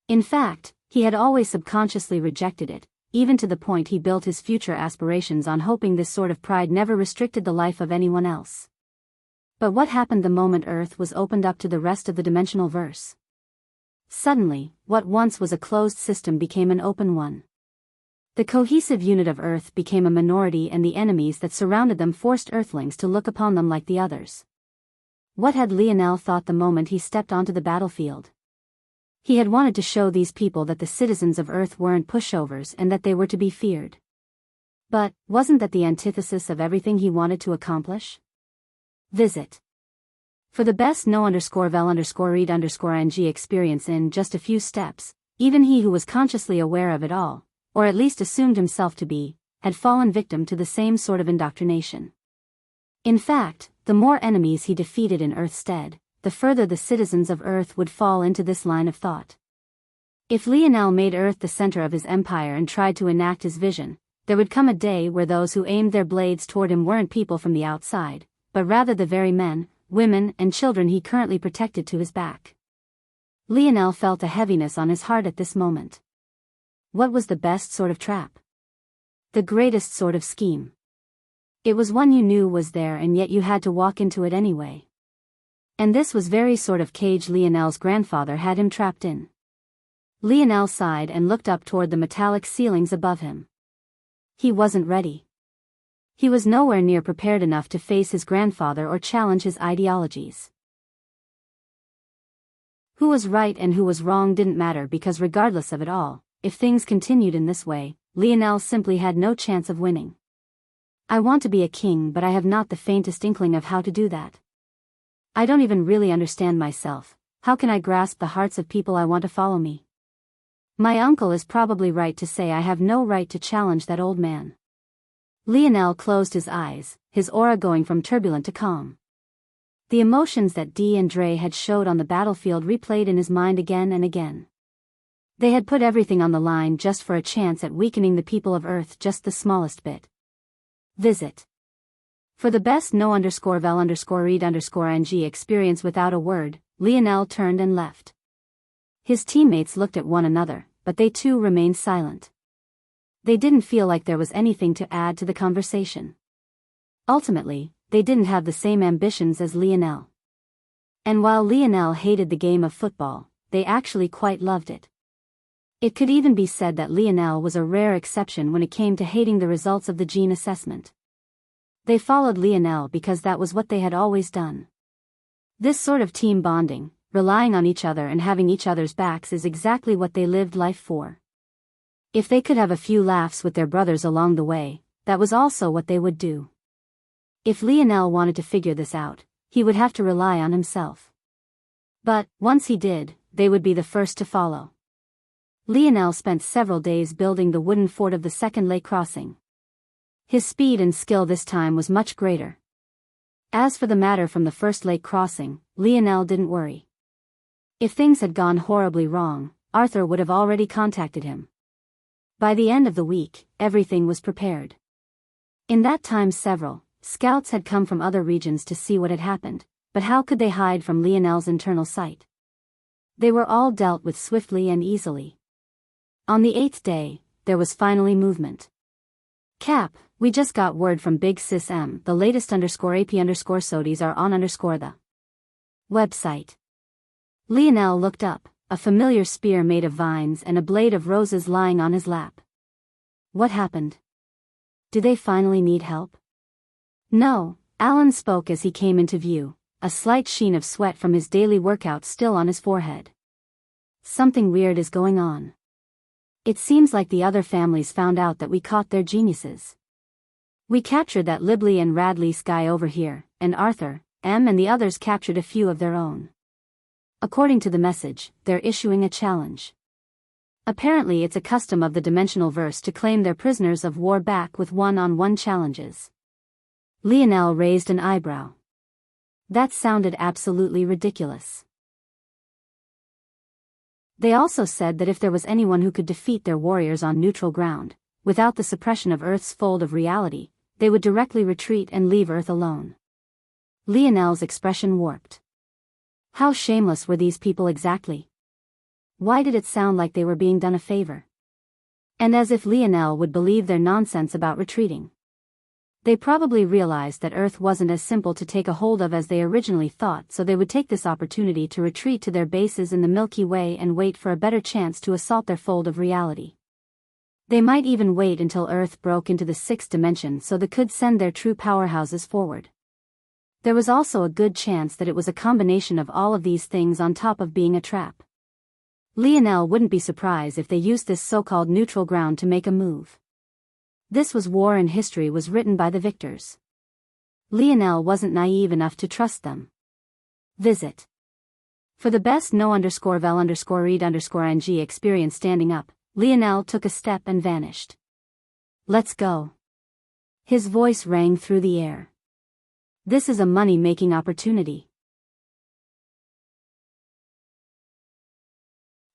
S1: In fact, he had always subconsciously rejected it, even to the point he built his future aspirations on hoping this sort of pride never restricted the life of anyone else. But what happened the moment Earth was opened up to the rest of the dimensional verse? Suddenly, what once was a closed system became an open one. The cohesive unit of Earth became a minority, and the enemies that surrounded them forced Earthlings to look upon them like the others. What had Lionel thought the moment he stepped onto the battlefield? He had wanted to show these people that the citizens of Earth weren't pushovers and that they were to be feared. But, wasn't that the antithesis of everything he wanted to accomplish? Visit. For the best know_vel_read_ing experience in just a few steps, even he who was consciously aware of it all, or at least assumed himself to be, had fallen victim to the same sort of indoctrination. In fact, the more enemies he defeated in Earth's stead, the further the citizens of Earth would fall into this line of thought. If Lionel made Earth the center of his empire and tried to enact his vision, there would come a day where those who aimed their blades toward him weren't people from the outside, but rather the very men, women, and children he currently protected to his back. Lionel felt a heaviness on his heart at this moment. What was the best sort of trap? The greatest sort of scheme. It was one you knew was there and yet you had to walk into it anyway. And this was very sort of cage Lionel's grandfather had him trapped in. Lionel sighed and looked up toward the metallic ceilings above him. He wasn't ready. He was nowhere near prepared enough to face his grandfather or challenge his ideologies. Who was right and who was wrong didn't matter, because regardless of it all, if things continued in this way, Lionel simply had no chance of winning. I want to be a king, but I have not the faintest inkling of how to do that. I don't even really understand myself. How can I grasp the hearts of people I want to follow me? My uncle is probably right to say I have no right to challenge that old man. Lionel closed his eyes, his aura going from turbulent to calm. The emotions that Dee and Dre had showed on the battlefield replayed in his mind again and again. They had put everything on the line just for a chance at weakening the people of Earth just the smallest bit. Visit. For the best know_vel_read_ing experience without a word, Lionel turned and left. His teammates looked at one another, but they too remained silent. They didn't feel like there was anything to add to the conversation. Ultimately, they didn't have the same ambitions as Lionel. And while Lionel hated the game of football, they actually quite loved it. It could even be said that Lionel was a rare exception when it came to hating the results of the gene assessment. They followed Lionel because that was what they had always done. This sort of team bonding, relying on each other and having each other's backs, is exactly what they lived life for. If they could have a few laughs with their brothers along the way, that was also what they would do. If Lionel wanted to figure this out, he would have to rely on himself. But, once he did, they would be the first to follow. Lionel spent several days building the wooden fort of the second lake crossing. His speed and skill this time was much greater. As for the matter from the first lake crossing, Lionel didn't worry. If things had gone horribly wrong, Arthur would have already contacted him. By the end of the week, everything was prepared. In that time several scouts had come from other regions to see what had happened, but how could they hide from Lionel's internal sight? They were all dealt with swiftly and easily. On the 8th day, there was finally movement. Cap, we just got word from Big Sis M, the latest _AP_SODIs are on the website. Lionel looked up, a familiar spear made of vines and a blade of roses lying on his lap. What happened? Do they finally need help? No, Alan spoke as he came into view, a slight sheen of sweat from his daily workout still on his forehead. Something weird is going on. It seems like the other families found out that we caught their geniuses. We captured that Libley and Radley's guy over here, and Arthur, M. and the others captured a few of their own. According to the message, they're issuing a challenge. Apparently it's a custom of the dimensional verse to claim their prisoners of war back with one-on-one challenges. Lionel raised an eyebrow. That sounded absolutely ridiculous. They also said that if there was anyone who could defeat their warriors on neutral ground, without the suppression of Earth's fold of reality, they would directly retreat and leave Earth alone. Lionel's expression warped. How shameless were these people exactly? Why did it sound like they were being done a favor? And as if Lionel would believe their nonsense about retreating. They probably realized that Earth wasn't as simple to take a hold of as they originally thought, so they would take this opportunity to retreat to their bases in the Milky Way and wait for a better chance to assault their fold of reality. They might even wait until Earth broke into the sixth dimension so they could send their true powerhouses forward. There was also a good chance that it was a combination of all of these things on top of being a trap. Lionel wouldn't be surprised if they used this so-called neutral ground to make a move. This was war and history was written by the victors. Lionel wasn't naive enough to trust them. Visit. For the best no_vel_read_ng experience standing up, Lionel took a step and vanished. Let's go. His voice rang through the air. This is a money-making opportunity.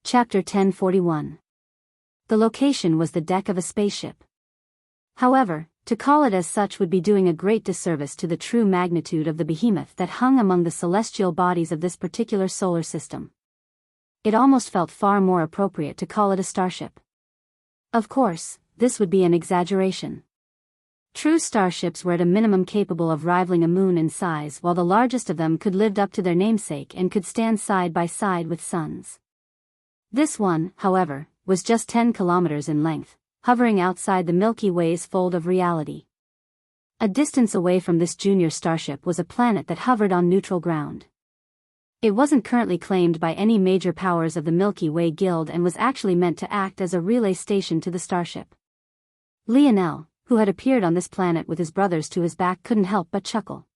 S1: Chapter 1041. The location was the deck of a spaceship. However, to call it as such would be doing a great disservice to the true magnitude of the behemoth that hung among the celestial bodies of this particular solar system. It almost felt far more appropriate to call it a starship. Of course, this would be an exaggeration. True starships were at a minimum capable of rivaling a moon in size, while the largest of them could live up to their namesake and could stand side by side with suns. This one, however, was just 10 kilometers in length, hovering outside the Milky Way's fold of reality. A distance away from this junior starship was a planet that hovered on neutral ground. It wasn't currently claimed by any major powers of the Milky Way Guild and was actually meant to act as a relay station to the starship. Lionel, who had appeared on this planet with his brothers to his back, couldn't help but chuckle.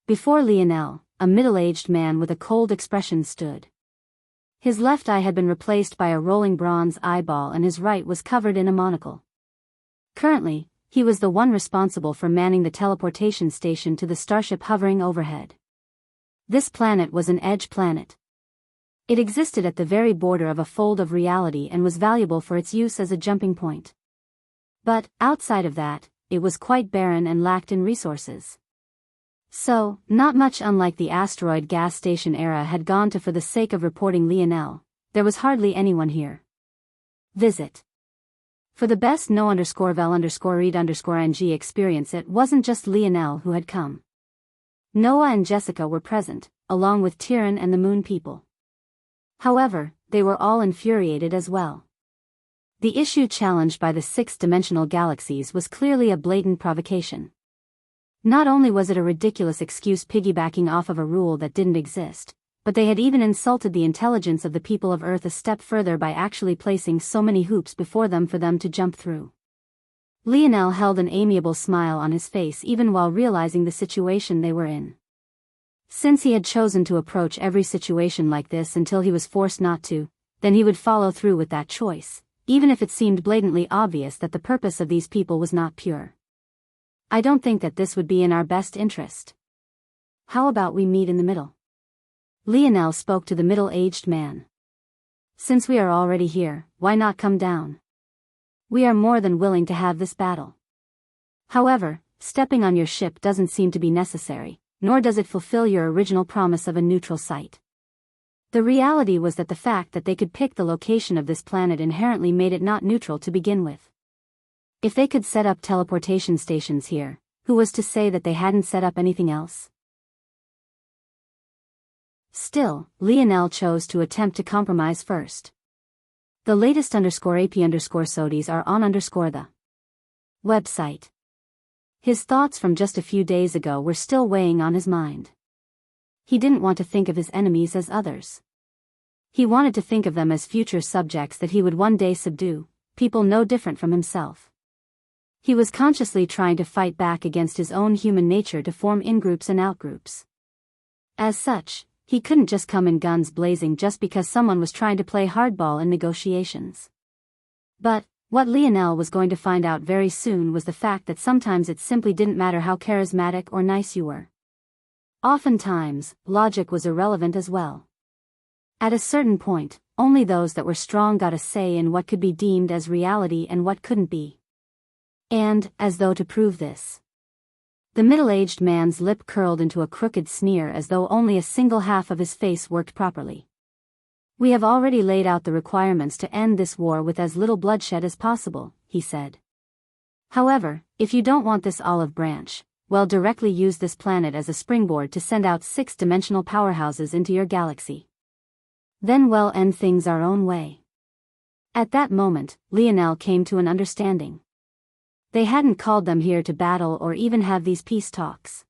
S1: Before Lionel, a middle-aged man with a cold expression stood. His left eye had been replaced by a rolling bronze eyeball and his right was covered in a monocle. Currently, he was the one responsible for manning the teleportation station to the starship hovering overhead. This planet was an edge planet. It existed at the very border of a fold of reality and was valuable for its use as a jumping point. But, outside of that, it was quite barren and lacked in resources. So, not much unlike the asteroid gas station era had gone to for the sake of reporting Lionel, there was hardly anyone here. Visit. For the best no_vel_read_ng experience, it wasn't just Lionel who had come. Noah and Jessica were present, along with Tyrion and the Moon People. However, they were all infuriated as well. The issue challenged by the sixth-dimensional galaxies was clearly a blatant provocation. Not only was it a ridiculous excuse piggybacking off of a rule that didn't exist, but they had even insulted the intelligence of the people of Earth a step further by actually placing so many hoops before them for them to jump through. Lionel held an amiable smile on his face even while realizing the situation they were in. Since he had chosen to approach every situation like this until he was forced not to, then he would follow through with that choice, even if it seemed blatantly obvious that the purpose of these people was not pure. I don't think that this would be in our best interest. How about we meet in the middle? Lionel spoke to the middle-aged man. Since we are already here, why not come down? We are more than willing to have this battle. However, stepping on your ship doesn't seem to be necessary, nor does it fulfill your original promise of a neutral site. The reality was that the fact that they could pick the location of this planet inherently made it not neutral to begin with. If they could set up teleportation stations here, who was to say that they hadn't set up anything else? Still, Lionel chose to attempt to compromise first. The latest _AP_SODIs are on the website. His thoughts from just a few days ago were still weighing on his mind. He didn't want to think of his enemies as others. He wanted to think of them as future subjects that he would one day subdue, people no different from himself. He was consciously trying to fight back against his own human nature to form in-groups and out-groups. As such, he couldn't just come in guns blazing just because someone was trying to play hardball in negotiations. But what Lionel was going to find out very soon was the fact that sometimes it simply didn't matter how charismatic or nice you were. Oftentimes, logic was irrelevant as well. At a certain point, only those that were strong got a say in what could be deemed as reality and what couldn't be. And, as though to prove this, the middle-aged man's lip curled into a crooked sneer as though only a single half of his face worked properly. "We have already laid out the requirements to end this war with as little bloodshed as possible," he said. "However, if you don't want this olive branch, well, directly use this planet as a springboard to send out 6-dimensional powerhouses into your galaxy. Then we'll end things our own way." At that moment, Lionel came to an understanding. They hadn't called them here to battle or even have these peace talks.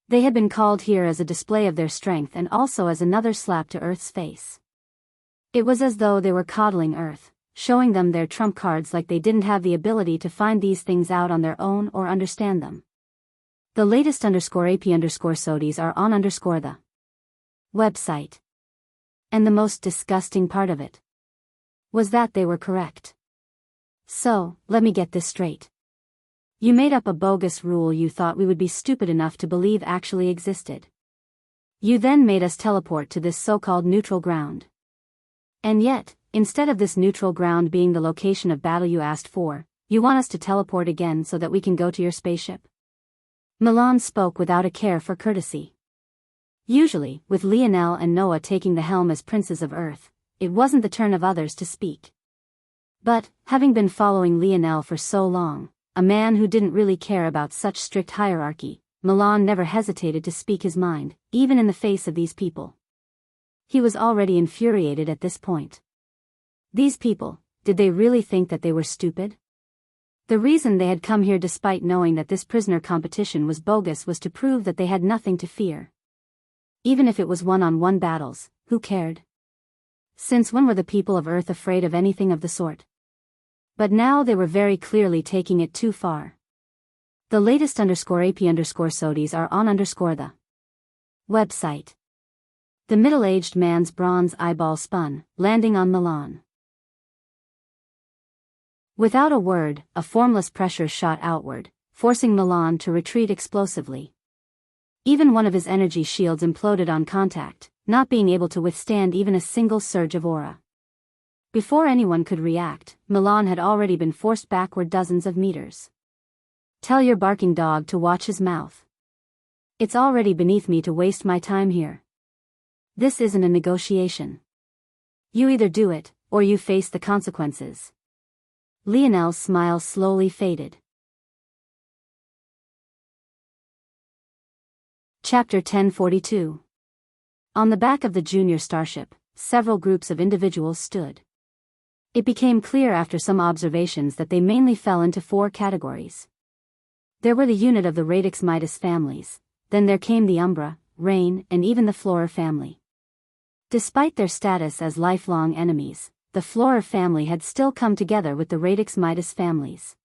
S1: They had been called here as a display of their strength and also as another slap to Earth's face. It was as though they were coddling Earth, showing them their trump cards like they didn't have the ability to find these things out on their own or understand them. The latest _AP_SODIs are on the website. And the most disgusting part of it was that they were correct. So, let me get this straight. You made up a bogus rule you thought we would be stupid enough to believe actually existed. You then made us teleport to this so-called neutral ground. And yet, instead of this neutral ground being the location of battle you asked for, you want us to teleport again so that we can go to your spaceship? Milan spoke without a care for courtesy. Usually, with Lionel and Noah taking the helm as princes of Earth, it wasn't the turn of others to speak. But, having been following Lionel for so long, a man who didn't really care about such strict hierarchy, Milan never hesitated to speak his mind, even in the face of these people. He was already infuriated at this point. These people, did they really think that they were stupid? The reason they had come here despite knowing that this prisoner competition was bogus was to prove that they had nothing to fear. Even if it was one-on-one battles, who cared? Since when were the people of Earth afraid of anything of the sort? But now they were very clearly taking it too far. The latest _AP_SODIs are on the website. The middle-aged man's bronze eyeball spun, landing on Milan. Without a word, a formless pressure shot outward, forcing Milan to retreat explosively. Even one of his energy shields imploded on contact, not being able to withstand even a single surge of aura. Before anyone could react, Milan had already been forced backward dozens of meters. "Tell your barking dog to watch his mouth. It's already beneath me to waste my time here. This isn't a negotiation. You either do it, or you face the consequences." Lionel's smile slowly faded. Chapter 1042. On the back of the junior starship, several groups of individuals stood. It became clear after some observations that they mainly fell into 4 categories. There were the unit of the Radix Midas families, then there came the Umbra, Rain, and even the Flora family. Despite their status as lifelong enemies, the Flora family had still come together with the Radix Midas families.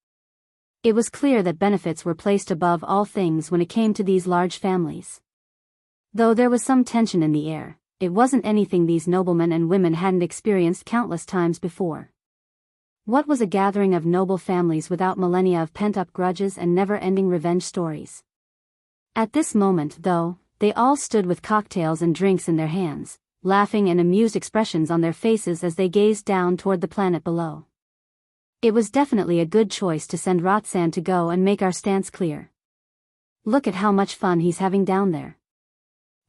S1: It was clear that benefits were placed above all things when it came to these large families. Though there was some tension in the air, it wasn't anything these noblemen and women hadn't experienced countless times before. What was a gathering of noble families without millennia of pent-up grudges and never-ending revenge stories? At this moment, though, they all stood with cocktails and drinks in their hands, laughing and amused expressions on their faces as they gazed down toward the planet below. It was definitely a good choice to send Roxanne to go and make our stance clear. Look at how much fun he's having down there.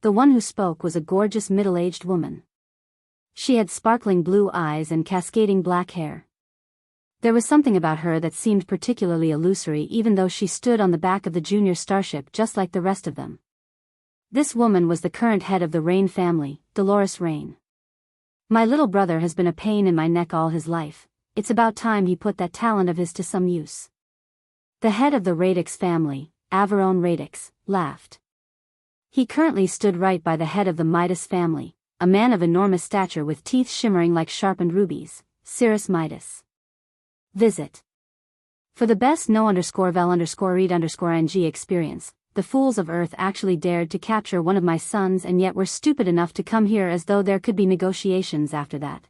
S1: The one who spoke was a gorgeous middle-aged woman. She had sparkling blue eyes and cascading black hair. There was something about her that seemed particularly illusory even though she stood on the back of the junior starship just like the rest of them. This woman was the current head of the Rain family, Dolores Rain. "My little brother has been a pain in my neck all his life. It's about time he put that talent of his to some use." The head of the Radix family, Averone Radix, laughed. He currently stood right by the head of the Midas family, a man of enormous stature with teeth shimmering like sharpened rubies, Cirrus Midas. Visit. For the best no_vel_read_ng experience, the fools of Earth actually dared to capture one of my sons and yet were stupid enough to come here as though there could be negotiations after that.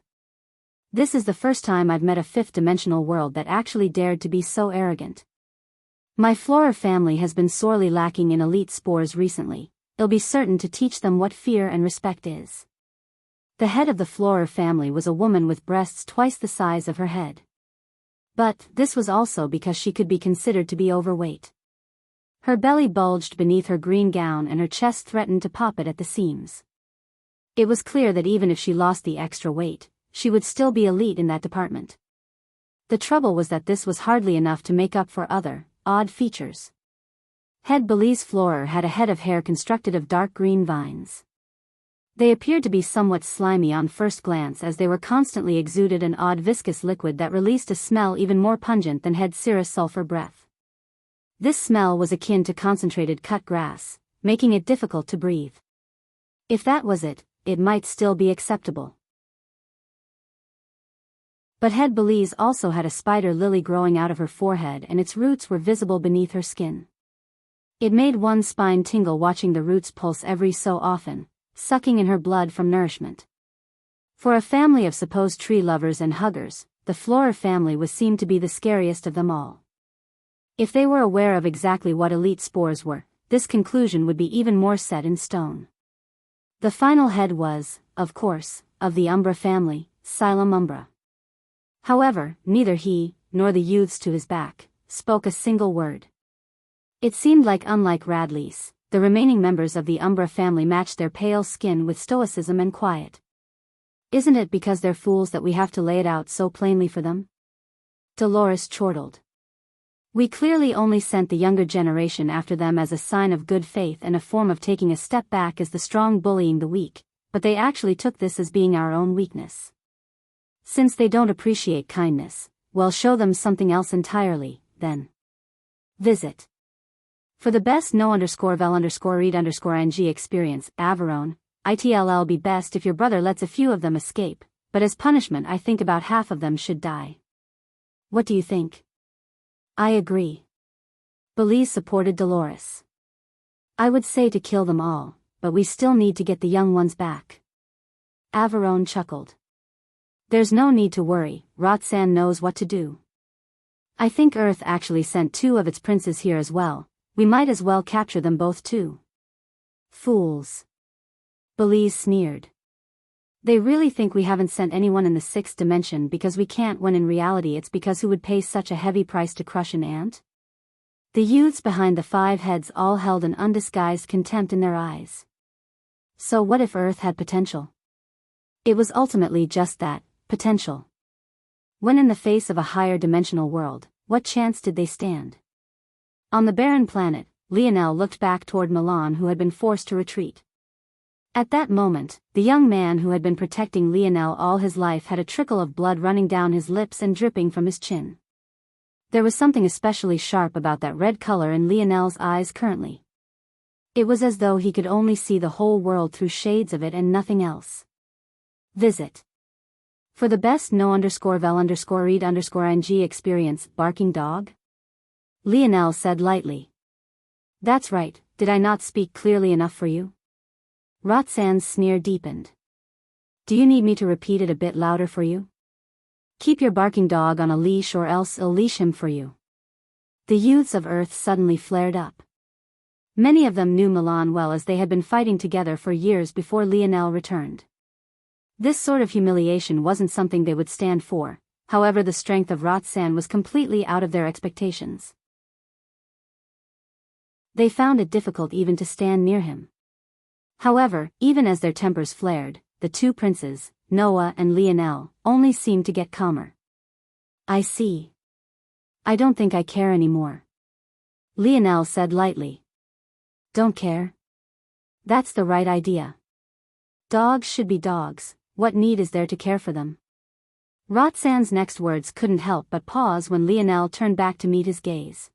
S1: This is the first time I've met a fifth-dimensional world that actually dared to be so arrogant. My Flora family has been sorely lacking in elite spores recently. It'll be certain to teach them what fear and respect is. The head of the Flora family was a woman with breasts twice the size of her head. But this was also because she could be considered to be overweight. Her belly bulged beneath her green gown and her chest threatened to pop it at the seams. It was clear that even if she lost the extra weight, she would still be elite in that department. The trouble was that this was hardly enough to make up for other, odd features. Head Belize Florer had a head of hair constructed of dark green vines. They appeared to be somewhat slimy on first glance as they were constantly exuded an odd viscous liquid that released a smell even more pungent than Head Cirrus sulfur breath. This smell was akin to concentrated cut grass, making it difficult to breathe. If that was it, it might still be acceptable. But Head Belize also had a spider lily growing out of her forehead and its roots were visible beneath her skin. It made one's spine tingle watching the roots pulse every so often, sucking in her blood from nourishment. For a family of supposed tree lovers and huggers, the Flora family was seen to be the scariest of them all. If they were aware of exactly what elite spores were, this conclusion would be even more set in stone. The final head was, of course, of the Umbra family, Xylem Umbra. However, neither he, nor the youths to his back, spoke a single word. It seemed like unlike Radley's, the remaining members of the Umbra family matched their pale skin with stoicism and quiet. Isn't it because they're fools that we have to lay it out so plainly for them? Dolores chortled. We clearly only sent the younger generation after them as a sign of good faith and a form of taking a step back as the strong bullying the weak, but they actually took this as being our own weakness. Since they don't appreciate kindness, well, show them something else entirely, then. Visit. For the best no_vel_read_ng experience, Averone, it'll be best if your brother lets a few of them escape, but as punishment I think about half of them should die. What do you think? I agree. Belize supported Dolores. I would say to kill them all, but we still need to get the young ones back. Averone chuckled. There's no need to worry, Roxanne knows what to do. I think Earth actually sent 2 of its princes here as well, we might as well capture them both too. Fools. Belize sneered. They really think we haven't sent anyone in the 6th dimension because we can't, when in reality it's because who would pay such a heavy price to crush an ant? The youths behind the 5 heads all held an undisguised contempt in their eyes. So what if Earth had potential? It was ultimately just that, potential. When in the face of a higher dimensional world, what chance did they stand? On the barren planet, Lionel looked back toward Milan who had been forced to retreat. At that moment, the young man who had been protecting Lionel all his life had a trickle of blood running down his lips and dripping from his chin. There was something especially sharp about that red color in Lionel's eyes currently. It was as though he could only see the whole world through shades of it and nothing else. Visit. For the best no_vel_read_ng experience, barking dog? Lionel said lightly. That's right, did I not speak clearly enough for you? Roxanne's sneer deepened. Do you need me to repeat it a bit louder for you? Keep your barking dog on a leash or else I'll leash him for you. The youths of Earth suddenly flared up. Many of them knew Milan well as they had been fighting together for years before Lionel returned. This sort of humiliation wasn't something they would stand for, however the strength of Roxanne was completely out of their expectations. They found it difficult even to stand near him. However, even as their tempers flared, the 2 princes, Noah and Lionel, only seemed to get calmer. I see. I don't think I care anymore. Lionel said lightly. Don't care? That's the right idea. Dogs should be dogs, what need is there to care for them? Roxanne's next words couldn't help but pause when Lionel turned back to meet his gaze.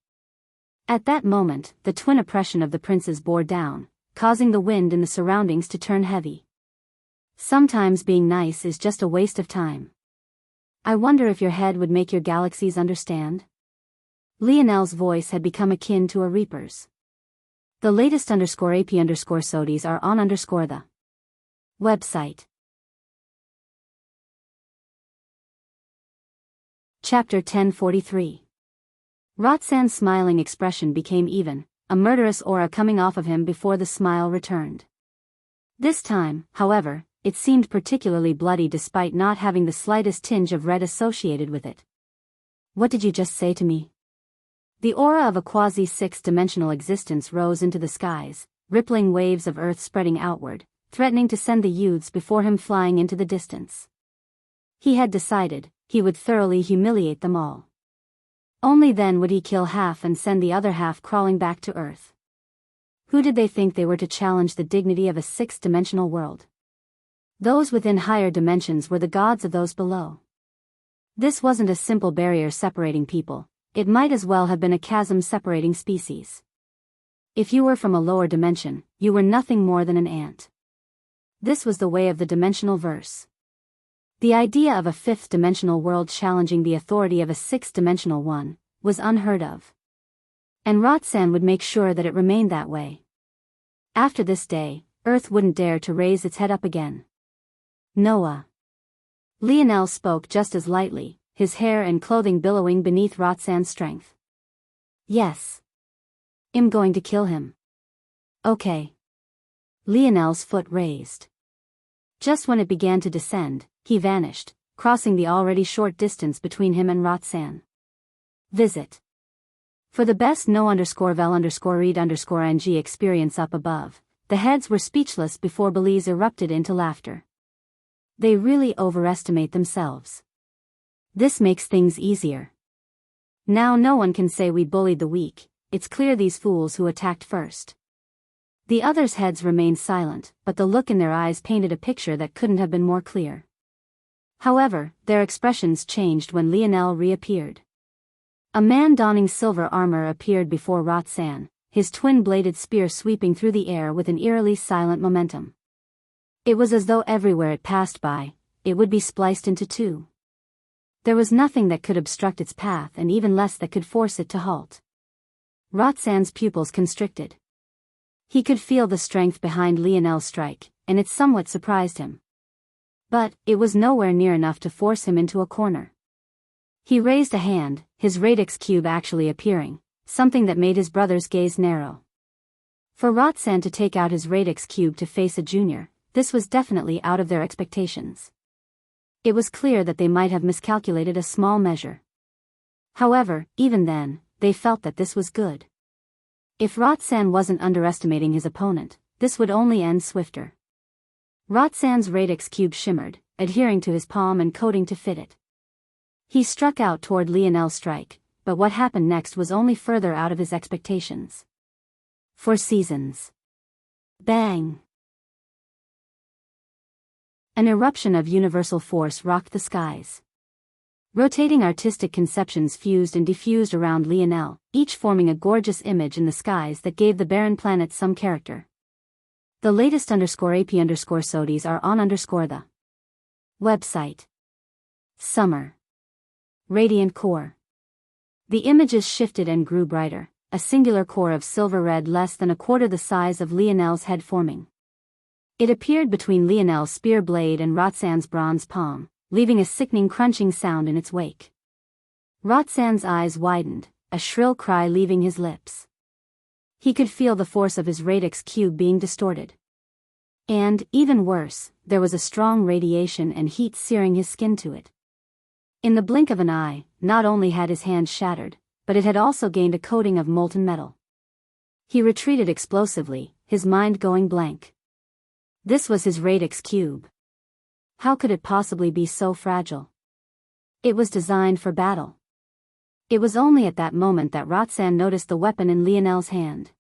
S1: At that moment, the twin oppression of the princes bore down, causing the wind in the surroundings to turn heavy. Sometimes being nice is just a waste of time. I wonder if your head would make your galaxies understand? Lionel's voice had become akin to a reaper's. The latest _AP_SODIES are on the website. Chapter 1043. Rotsan's smiling expression became even, a murderous aura coming off of him before the smile returned. This time, however, it seemed particularly bloody despite not having the slightest tinge of red associated with it. What did you just say to me? The aura of a quasi-six-dimensional existence rose into the skies, rippling waves of earth spreading outward, threatening to send the youths before him flying into the distance. He had decided he would thoroughly humiliate them all. Only then would he kill half and send the other half crawling back to Earth. Who did they think they were to challenge the dignity of a six-dimensional world? Those within higher dimensions were the gods of those below. This wasn't a simple barrier separating people, it might as well have been a chasm separating species. If you were from a lower dimension, you were nothing more than an ant. This was the way of the dimensional verse. The idea of a fifth-dimensional world challenging the authority of a sixth-dimensional one was unheard of. And Rotsan would make sure that it remained that way. After this day, Earth wouldn't dare to raise its head up again. Noah. Lionel spoke just as lightly, his hair and clothing billowing beneath Rotsan's strength. Yes. I'm going to kill him. Okay. Lionel's foot raised. Just when it began to descend, he vanished, crossing the already short distance between him and Rotsan. Visit. For the best no_vel_read_ng experience up above, the heads were speechless before Belize erupted into laughter. They really overestimate themselves. This makes things easier. Now no one can say we bullied the weak, it's clear these fools who attacked first. The others' heads remained silent, but the look in their eyes painted a picture that couldn't have been more clear. However, their expressions changed when Lionel reappeared. A man donning silver armor appeared before Rotsan, his twin-bladed spear sweeping through the air with an eerily silent momentum. It was as though everywhere it passed by, it would be spliced into two. There was nothing that could obstruct its path and even less that could force it to halt. Rotsan's pupils constricted. He could feel the strength behind Lionel's strike, and it somewhat surprised him. But it was nowhere near enough to force him into a corner. He raised a hand, his radix cube actually appearing, something that made his brother's gaze narrow. For Rotsan to take out his radix cube to face a junior, this was definitely out of their expectations. It was clear that they might have miscalculated a small measure. However, even then, they felt that this was good. If Rotsan wasn't underestimating his opponent, this would only end swifter. Rotsan's radix cube shimmered, adhering to his palm and coating to fit it. He struck out toward Lionel's strike, but what happened next was only further out of his expectations. For seasons. Bang! An eruption of universal force rocked the skies. Rotating artistic conceptions fused and diffused around Lionel, each forming a gorgeous image in the skies that gave the barren planet some character. The latest _AP_SODIES are on the website. Summer. Radiant core. The images shifted and grew brighter, a singular core of silver red less than a quarter the size of Lionel's head forming. It appeared between Lionel's spear blade and Rotsan's bronze palm, leaving a sickening crunching sound in its wake. Rotsan's eyes widened, a shrill cry leaving his lips. He could feel the force of his radix cube being distorted. And, even worse, there was a strong radiation and heat searing his skin to it. In the blink of an eye, not only had his hand shattered, but it had also gained a coating of molten metal. He retreated explosively, his mind going blank. This was his radix cube. How could it possibly be so fragile? It was designed for battle. It was only at that moment that Rotsan noticed the weapon in Lionel's hand.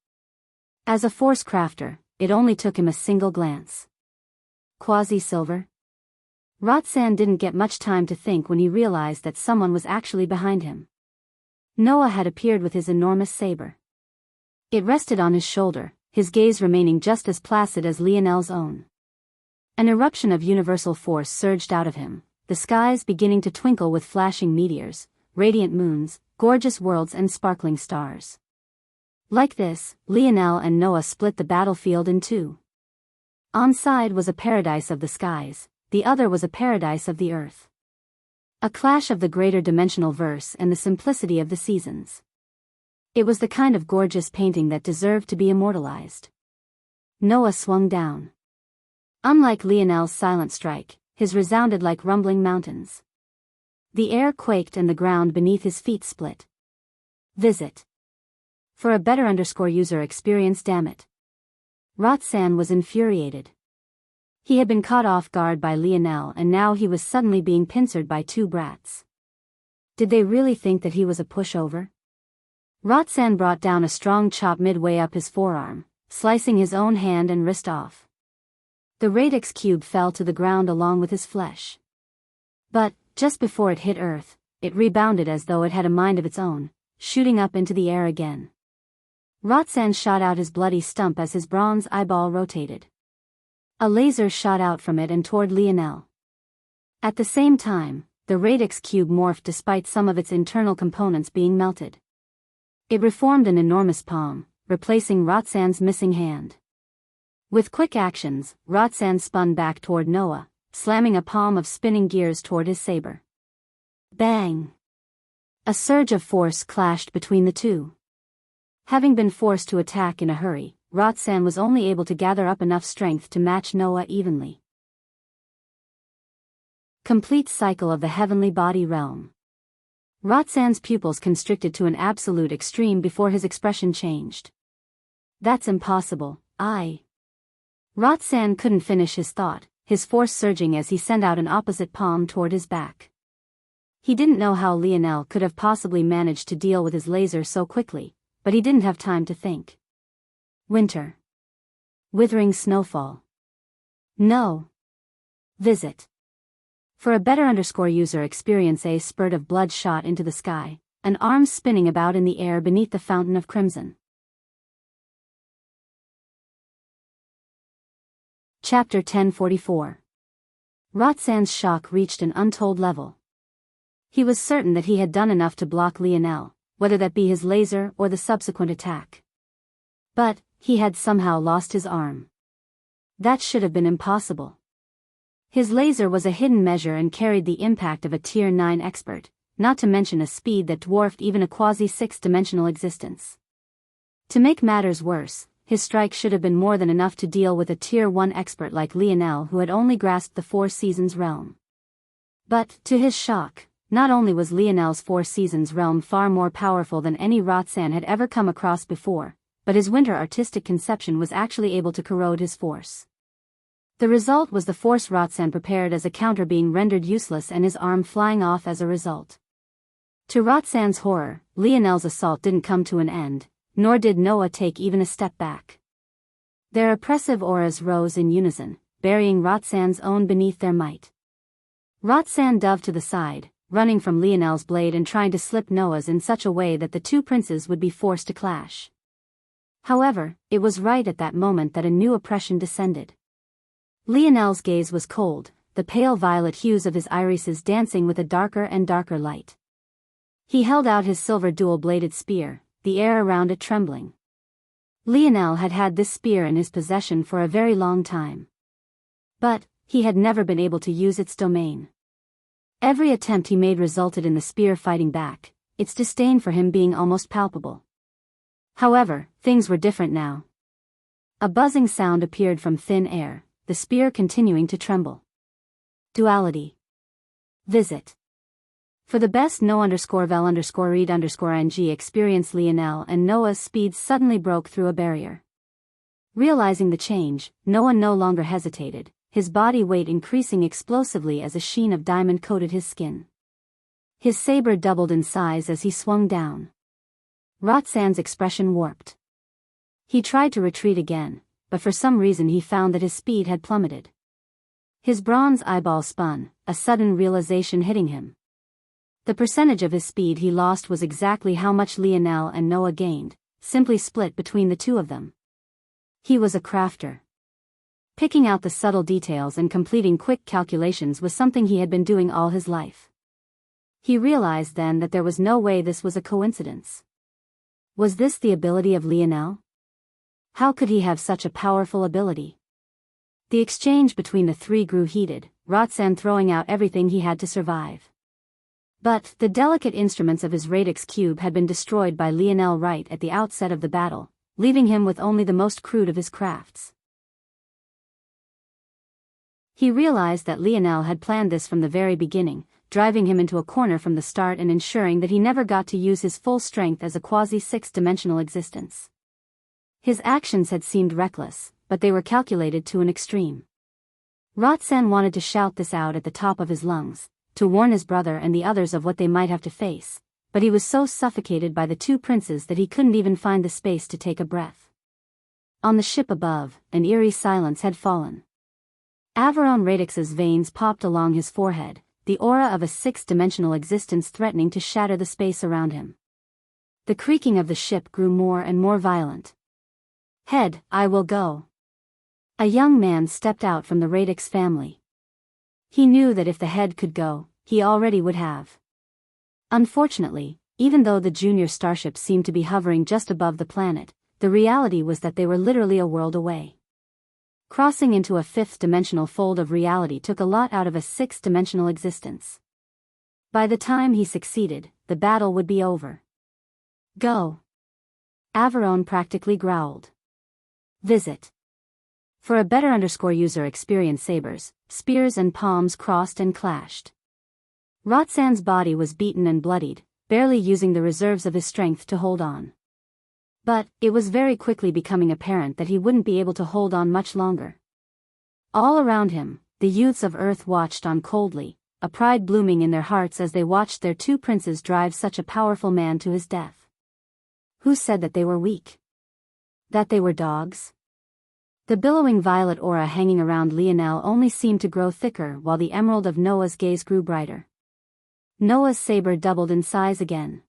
S1: As a force crafter, it only took him a single glance. Quasi-silver? Rotsan didn't get much time to think when he realized that someone was actually behind him. Noah had appeared with his enormous saber. It rested on his shoulder, his gaze remaining just as placid as Lionel's own. An eruption of universal force surged out of him, the skies beginning to twinkle with flashing meteors, radiant moons, gorgeous worlds and sparkling stars. Like this, Lionel and Noah split the battlefield in two. On side was a paradise of the skies, the other was a paradise of the earth. A clash of the greater dimensional verse and the simplicity of the seasons. It was the kind of gorgeous painting that deserved to be immortalized. Noah swung down. Unlike Lionel's silent strike, his resounded like rumbling mountains. The air quaked and the ground beneath his feet split. Visit. For a better user experience, damn it. Roxanne was infuriated. He had been caught off guard by Lionel and now he was suddenly being pincered by two brats. Did they really think that he was a pushover? Roxanne brought down a strong chop midway up his forearm, slicing his own hand and wrist off. The radix cube fell to the ground along with his flesh. But, just before it hit Earth, it rebounded as though it had a mind of its own, shooting up into the air again. Roxanne shot out his bloody stump as his bronze eyeball rotated. A laser shot out from it and toward Lionel. At the same time, the radix cube morphed despite some of its internal components being melted. It reformed an enormous palm, replacing Roxanne's missing hand. With quick actions, Roxanne spun back toward Noah, slamming a palm of spinning gears toward his saber. Bang! A surge of force clashed between the two. Having been forced to attack in a hurry, Roxanne was only able to gather up enough strength to match Noah evenly. Complete cycle of the heavenly body realm. Roxanne's pupils constricted to an absolute extreme before his expression changed. That's impossible, Roxanne couldn't finish his thought, his force surging as he sent out an opposite palm toward his back. He didn't know how Lionel could have possibly managed to deal with his laser so quickly, but he didn't have time to think. Winter. Withering snowfall. No. Visit. For a better user experience, a spurt of blood shot into the sky, an arm spinning about in the air beneath the fountain of crimson. Chapter 1044. Roxanne's shock reached an untold level. He was certain that he had done enough to block Lionel, whether that be his laser or the subsequent attack. But, he had somehow lost his arm. That should have been impossible. His laser was a hidden measure and carried the impact of a Tier 9 expert, not to mention a speed that dwarfed even a quasi-6-dimensional existence. To make matters worse, his strike should have been more than enough to deal with a Tier 1 expert like Lionel who had only grasped the Four Seasons realm. But, to his shock, not only was Lionel's Four Seasons realm far more powerful than any Roxanne had ever come across before, but his winter artistic conception was actually able to corrode his force. The result was the force Roxanne prepared as a counter being rendered useless and his arm flying off as a result. To Roxanne's horror, Lionel's assault didn't come to an end, nor did Noah take even a step back. Their oppressive auras rose in unison, burying Roxanne's own beneath their might. Roxanne dove to the side, running from Lionel's blade and trying to slip Noah's in such a way that the two princes would be forced to clash. However, it was right at that moment that a new oppression descended. Lionel's gaze was cold, the pale violet hues of his irises dancing with a darker and darker light. He held out his silver dual-bladed spear, the air around it trembling. Lionel had had this spear in his possession for a very long time. But, he had never been able to use its domain. Every attempt he made resulted in the spear fighting back, its disdain for him being almost palpable. However, things were different now. A buzzing sound appeared from thin air, the spear continuing to tremble. Duality. Visit. For the best no_vel_read_ing experience, Lionel and Noah's speed suddenly broke through a barrier. Realizing the change, Noah no longer hesitated, his body weight increasing explosively as a sheen of diamond coated his skin. His saber doubled in size as he swung down. Roxanne's expression warped. He tried to retreat again, but for some reason he found that his speed had plummeted. His bronze eyeball spun, a sudden realization hitting him. The percentage of his speed he lost was exactly how much Lionel and Noah gained, simply split between the two of them. He was a crafter. Picking out the subtle details and completing quick calculations was something he had been doing all his life. He realized then that there was no way this was a coincidence. Was this the ability of Lionel? How could he have such a powerful ability? The exchange between the three grew heated, Roxanne throwing out everything he had to survive. But the delicate instruments of his radix cube had been destroyed by Lionel right at the outset of the battle, leaving him with only the most crude of his crafts. He realized that Lionel had planned this from the very beginning, driving him into a corner from the start and ensuring that he never got to use his full strength as a quasi-six-dimensional existence. His actions had seemed reckless, but they were calculated to an extreme. Roxanne wanted to shout this out at the top of his lungs, to warn his brother and the others of what they might have to face, but he was so suffocated by the two princes that he couldn't even find the space to take a breath. On the ship above, an eerie silence had fallen. Averon Radix's veins popped along his forehead, the aura of a six-dimensional existence threatening to shatter the space around him. The creaking of the ship grew more and more violent. "Head, I will go." A young man stepped out from the Radix family. He knew that if the head could go, he already would have. Unfortunately, even though the junior starship seemed to be hovering just above the planet, the reality was that they were literally a world away. Crossing into a fifth-dimensional fold of reality took a lot out of a six-dimensional existence. By the time he succeeded, the battle would be over. "Go." Averon practically growled. Visit. For a better user experience sabers, spears and palms crossed and clashed. Roxanne's body was beaten and bloodied, barely using the reserves of his strength to hold on. But it was very quickly becoming apparent that he wouldn't be able to hold on much longer. All around him, the youths of Earth watched on coldly, a pride blooming in their hearts as they watched their two princes drive such a powerful man to his death. Who said that they were weak? That they were dogs? The billowing violet aura hanging around Lionel only seemed to grow thicker while the emerald of Noah's gaze grew brighter. Noah's saber doubled in size again.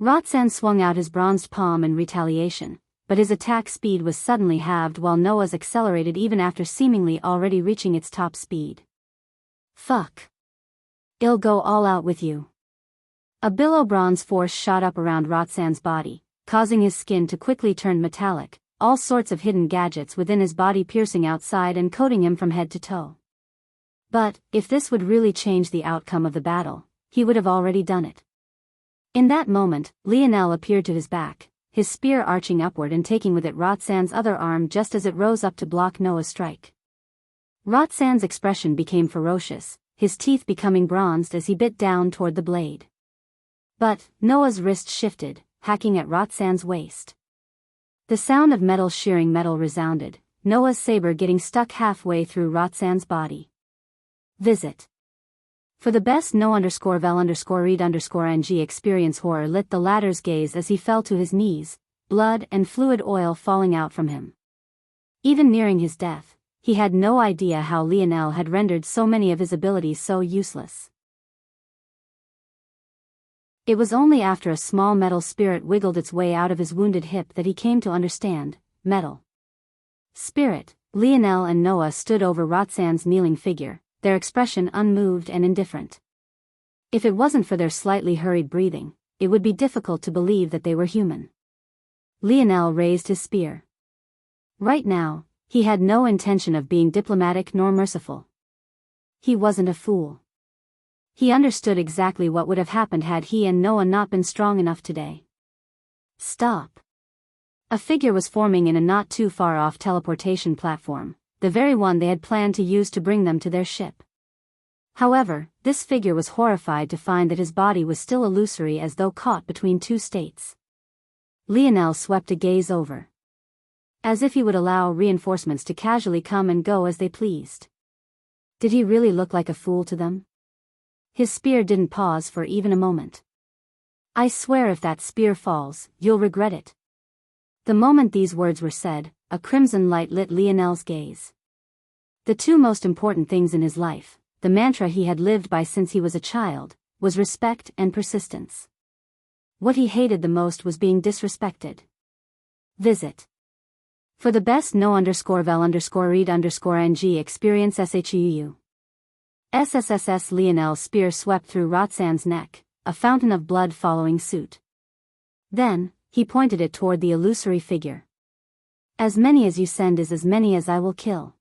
S1: Roxanne swung out his bronzed palm in retaliation, but his attack speed was suddenly halved while Noah's accelerated even after seemingly already reaching its top speed. "Fuck. I'll go all out with you." A billow bronze force shot up around Roxanne's body, causing his skin to quickly turn metallic, all sorts of hidden gadgets within his body piercing outside and coating him from head to toe. But, if this would really change the outcome of the battle, he would have already done it. In that moment, Lionel appeared to his back, his spear arching upward and taking with it Roxanne's other arm just as it rose up to block Noah's strike. Roxanne's expression became ferocious, his teeth becoming bronzed as he bit down toward the blade. But, Noah's wrist shifted, hacking at Roxanne's waist. The sound of metal shearing metal resounded, Noah's saber getting stuck halfway through Roxanne's body. Visit. For the best no_vel_read_ng experience horror lit the latter's gaze as he fell to his knees, blood and fluid oil falling out from him. Even nearing his death, he had no idea how Lionel had rendered so many of his abilities so useless. It was only after a small metal spirit wiggled its way out of his wounded hip that he came to understand. Metal spirit. Lionel and Noah stood over Roxanne's kneeling figure, their expression unmoved and indifferent. If it wasn't for their slightly hurried breathing, it would be difficult to believe that they were human. Lionel raised his spear. Right now, he had no intention of being diplomatic nor merciful. He wasn't a fool. He understood exactly what would have happened had he and Noah not been strong enough today. Stop. A figure was forming in a not too far off teleportation platform, the very one they had planned to use to bring them to their ship. However, this figure was horrified to find that his body was still illusory as though caught between two states. Lionel swept a gaze over. As if he would allow reinforcements to casually come and go as they pleased. Did he really look like a fool to them? His spear didn't pause for even a moment. "I swear if that spear falls, you'll regret it." The moment these words were said, a crimson light lit Lionel's gaze. The two most important things in his life, the mantra he had lived by since he was a child, was respect and persistence. What he hated the most was being disrespected. Visit. For the best no_vel_read_ng experience SHUU. SSSS Lionel's spear swept through Roxanne's neck, a fountain of blood following suit. Then, he pointed it toward the illusory figure. As many as you send is as many as I will kill.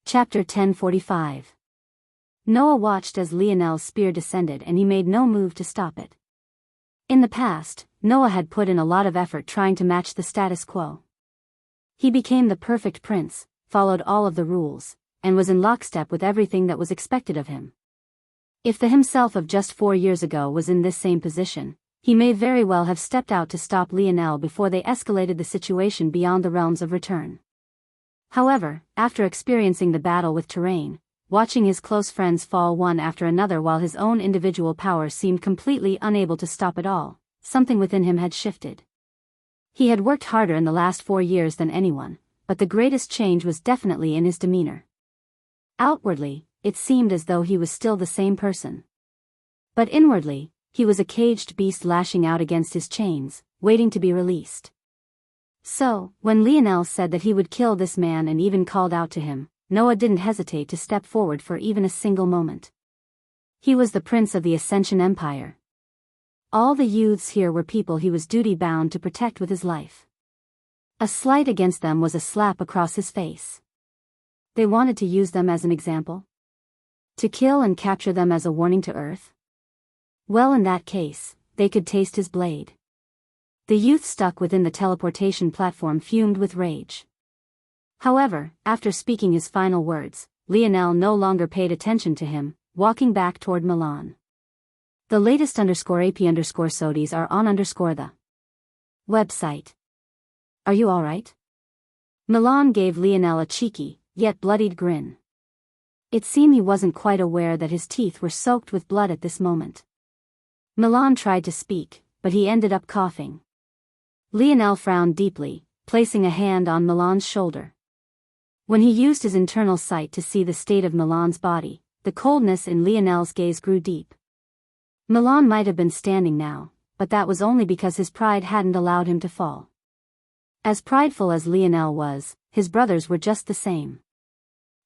S1: Chapter 1045. Noah watched as Lionel's spear descended and he made no move to stop it. In the past, Noah had put in a lot of effort trying to match the status quo. He became the perfect prince, followed all of the rules, and was in lockstep with everything that was expected of him. If the himself of just 4 years ago was in this same position, he may very well have stepped out to stop Lionel before they escalated the situation beyond the realms of return. However, after experiencing the battle with Terrain, watching his close friends fall one after another while his own individual power seemed completely unable to stop it all, something within him had shifted. He had worked harder in the last 4 years than anyone, but the greatest change was definitely in his demeanor. Outwardly, it seemed as though he was still the same person. But inwardly, he was a caged beast lashing out against his chains, waiting to be released. So, when Lionel said that he would kill this man and even called out to him, Noah didn't hesitate to step forward for even a single moment. He was the prince of the Ascension Empire. All the youths here were people he was duty-bound to protect with his life. A slight against them was a slap across his face. They wanted to use them as an example? To kill and capture them as a warning to Earth? Well, in that case, they could taste his blade. The youth stuck within the teleportation platform fumed with rage. However, after speaking his final words, Lionel no longer paid attention to him, walking back toward Milan. The latest _AP_SODIs are on the website. Are you alright? Milan gave Lionel a cheeky, yet bloodied grin. It seemed he wasn't quite aware that his teeth were soaked with blood at this moment. Milan tried to speak, but he ended up coughing. Lionel frowned deeply, placing a hand on Milan's shoulder. When he used his internal sight to see the state of Milan's body, the coldness in Lionel's gaze grew deep. Milan might have been standing now, but that was only because his pride hadn't allowed him to fall. As prideful as Lionel was, his brothers were just the same.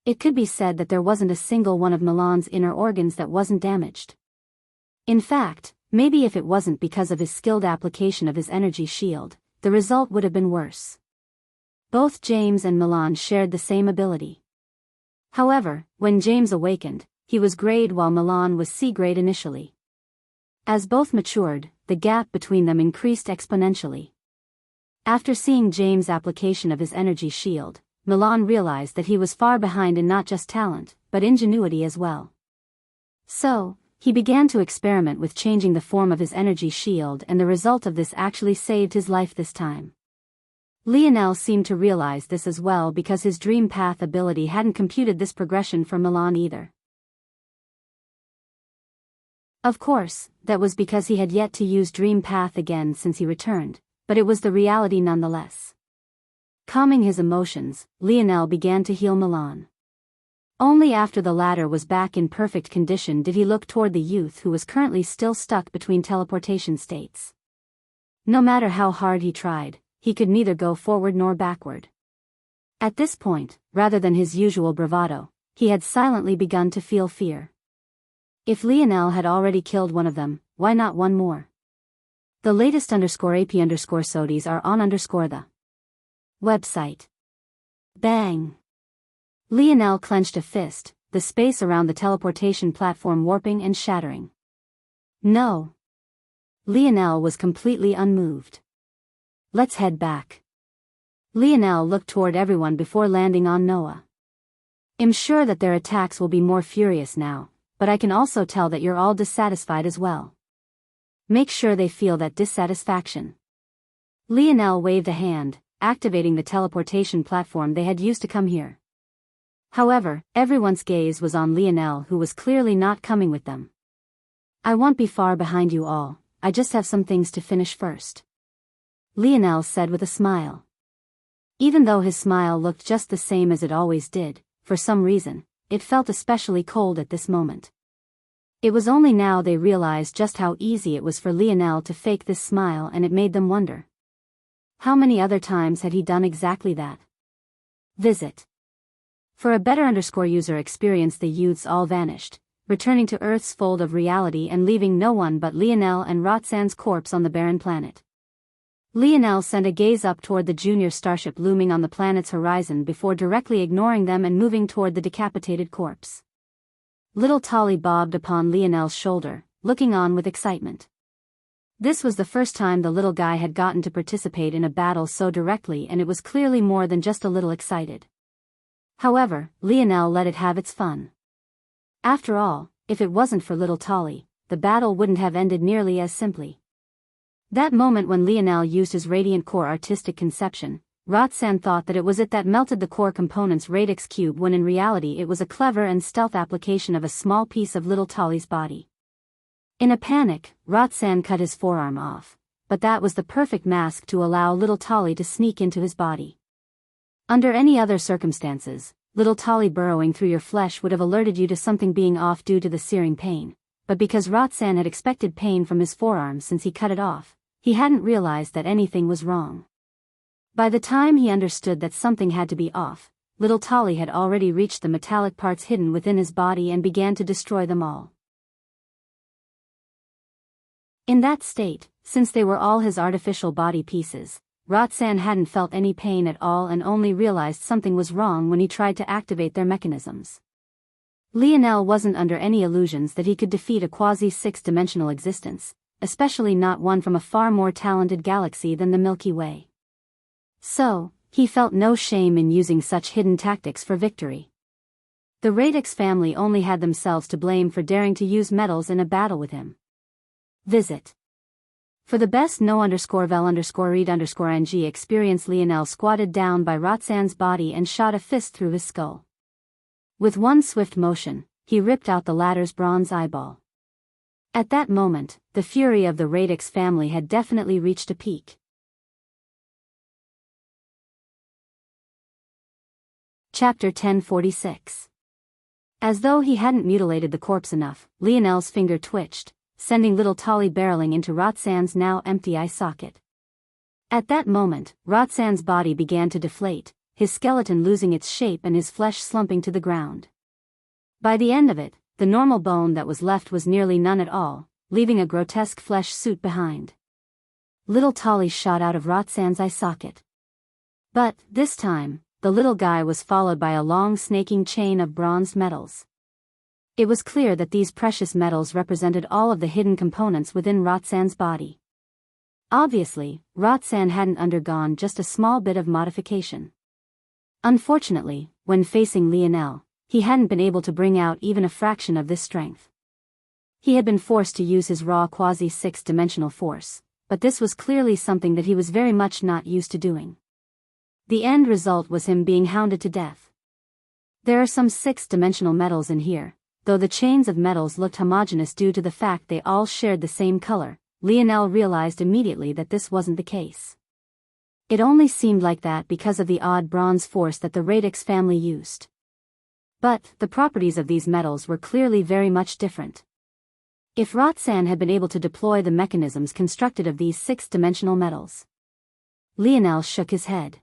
S1: It could be said that there wasn't a single one of Milan's inner organs that wasn't damaged. In fact, maybe if it wasn't because of his skilled application of his energy shield, the result would have been worse. Both James and Milan shared the same ability. However, when James awakened, he was grade while Milan was C-grade initially. As both matured, the gap between them increased exponentially. After seeing James' application of his energy shield, Milan realized that he was far behind in not just talent, but ingenuity as well. So, he began to experiment with changing the form of his energy shield, and the result of this actually saved his life this time. Lionel seemed to realize this as well because his Dream Path ability hadn't computed this progression for Milan either. Of course, that was because he had yet to use Dream Path again since he returned, but it was the reality nonetheless. Calming his emotions, Lionel began to heal Milan. Only after the latter was back in perfect condition did he look toward the youth who was currently still stuck between teleportation states. No matter how hard he tried, he could neither go forward nor backward. At this point, rather than his usual bravado, he had silently begun to feel fear. If Lionel had already killed one of them, why not one more? The latest _AP_SODIs are on the website. Bang! Lionel clenched a fist, the space around the teleportation platform warping and shattering. No. Lionel was completely unmoved. Let's head back. Lionel looked toward everyone before landing on Noah. I'm sure that their attacks will be more furious now, but I can also tell that you're all dissatisfied as well. Make sure they feel that dissatisfaction. Lionel waved a hand, activating the teleportation platform they had used to come here. However, everyone's gaze was on Lionel, who was clearly not coming with them. I won't be far behind you all, I just have some things to finish first. Lionel said with a smile. Even though his smile looked just the same as it always did, for some reason, it felt especially cold at this moment. It was only now they realized just how easy it was for Lionel to fake this smile, and it made them wonder. How many other times had he done exactly that? Visit. For a better user experience, the youths all vanished, returning to Earth's fold of reality and leaving no one but Lionel and Roxanne's corpse on the barren planet. Lionel sent a gaze up toward the junior starship looming on the planet's horizon before directly ignoring them and moving toward the decapitated corpse. Little Tolly bobbed upon Lionel's shoulder, looking on with excitement. This was the first time the little guy had gotten to participate in a battle so directly, and it was clearly more than just a little excited. However, Lionel let it have its fun. After all, if it wasn't for little Tolly, the battle wouldn't have ended nearly as simply. That moment when Lionel used his radiant core artistic conception, Roxanne thought that it was it that melted the core component's radix cube, when in reality it was a clever and stealth application of a small piece of little Tolly's body. In a panic, Roxanne cut his forearm off, but that was the perfect mask to allow little Tolly to sneak into his body. Under any other circumstances, little Tolly burrowing through your flesh would have alerted you to something being off due to the searing pain, but because Roxanne had expected pain from his forearm since he cut it off, he hadn't realized that anything was wrong. By the time he understood that something had to be off, little Tolly had already reached the metallic parts hidden within his body and began to destroy them all. In that state, since they were all his artificial body pieces, Roxanne hadn't felt any pain at all and only realized something was wrong when he tried to activate their mechanisms. Lionel wasn't under any illusions that he could defeat a quasi-six-dimensional existence, especially not one from a far more talented galaxy than the Milky Way. So, he felt no shame in using such hidden tactics for victory. The Radix family only had themselves to blame for daring to use metals in a battle with him. Visit. For the best no_vel_read_ng experience, Lionel squatted down by Roxanne's body and shot a fist through his skull. With one swift motion, he ripped out the latter's bronze eyeball. At that moment, the fury of the Radix family had definitely reached a peak. Chapter 1046. As though he hadn't mutilated the corpse enough, Lionel's finger twitched, sending little Tolly barreling into Roxanne's now empty eye socket. At that moment, Roxanne's body began to deflate, his skeleton losing its shape and his flesh slumping to the ground. By the end of it, the normal bone that was left was nearly none at all, leaving a grotesque flesh suit behind. Little Tolly shot out of Roxanne's eye socket. But, this time, the little guy was followed by a long snaking chain of bronzed metals. It was clear that these precious metals represented all of the hidden components within Roxanne's body. Obviously, Roxanne hadn't undergone just a small bit of modification. Unfortunately, when facing Lionel, he hadn't been able to bring out even a fraction of this strength. He had been forced to use his raw quasi-six-dimensional force, but this was clearly something that he was very much not used to doing. The end result was him being hounded to death. There are some six-dimensional metals in here, though the chains of metals looked homogeneous due to the fact they all shared the same color. Lionel realized immediately that this wasn't the case. It only seemed like that because of the odd bronze force that the Radix family used. But, the properties of these metals were clearly very much different. If Roxanne had been able to deploy the mechanisms constructed of these six-dimensional metals. Lionel shook his head.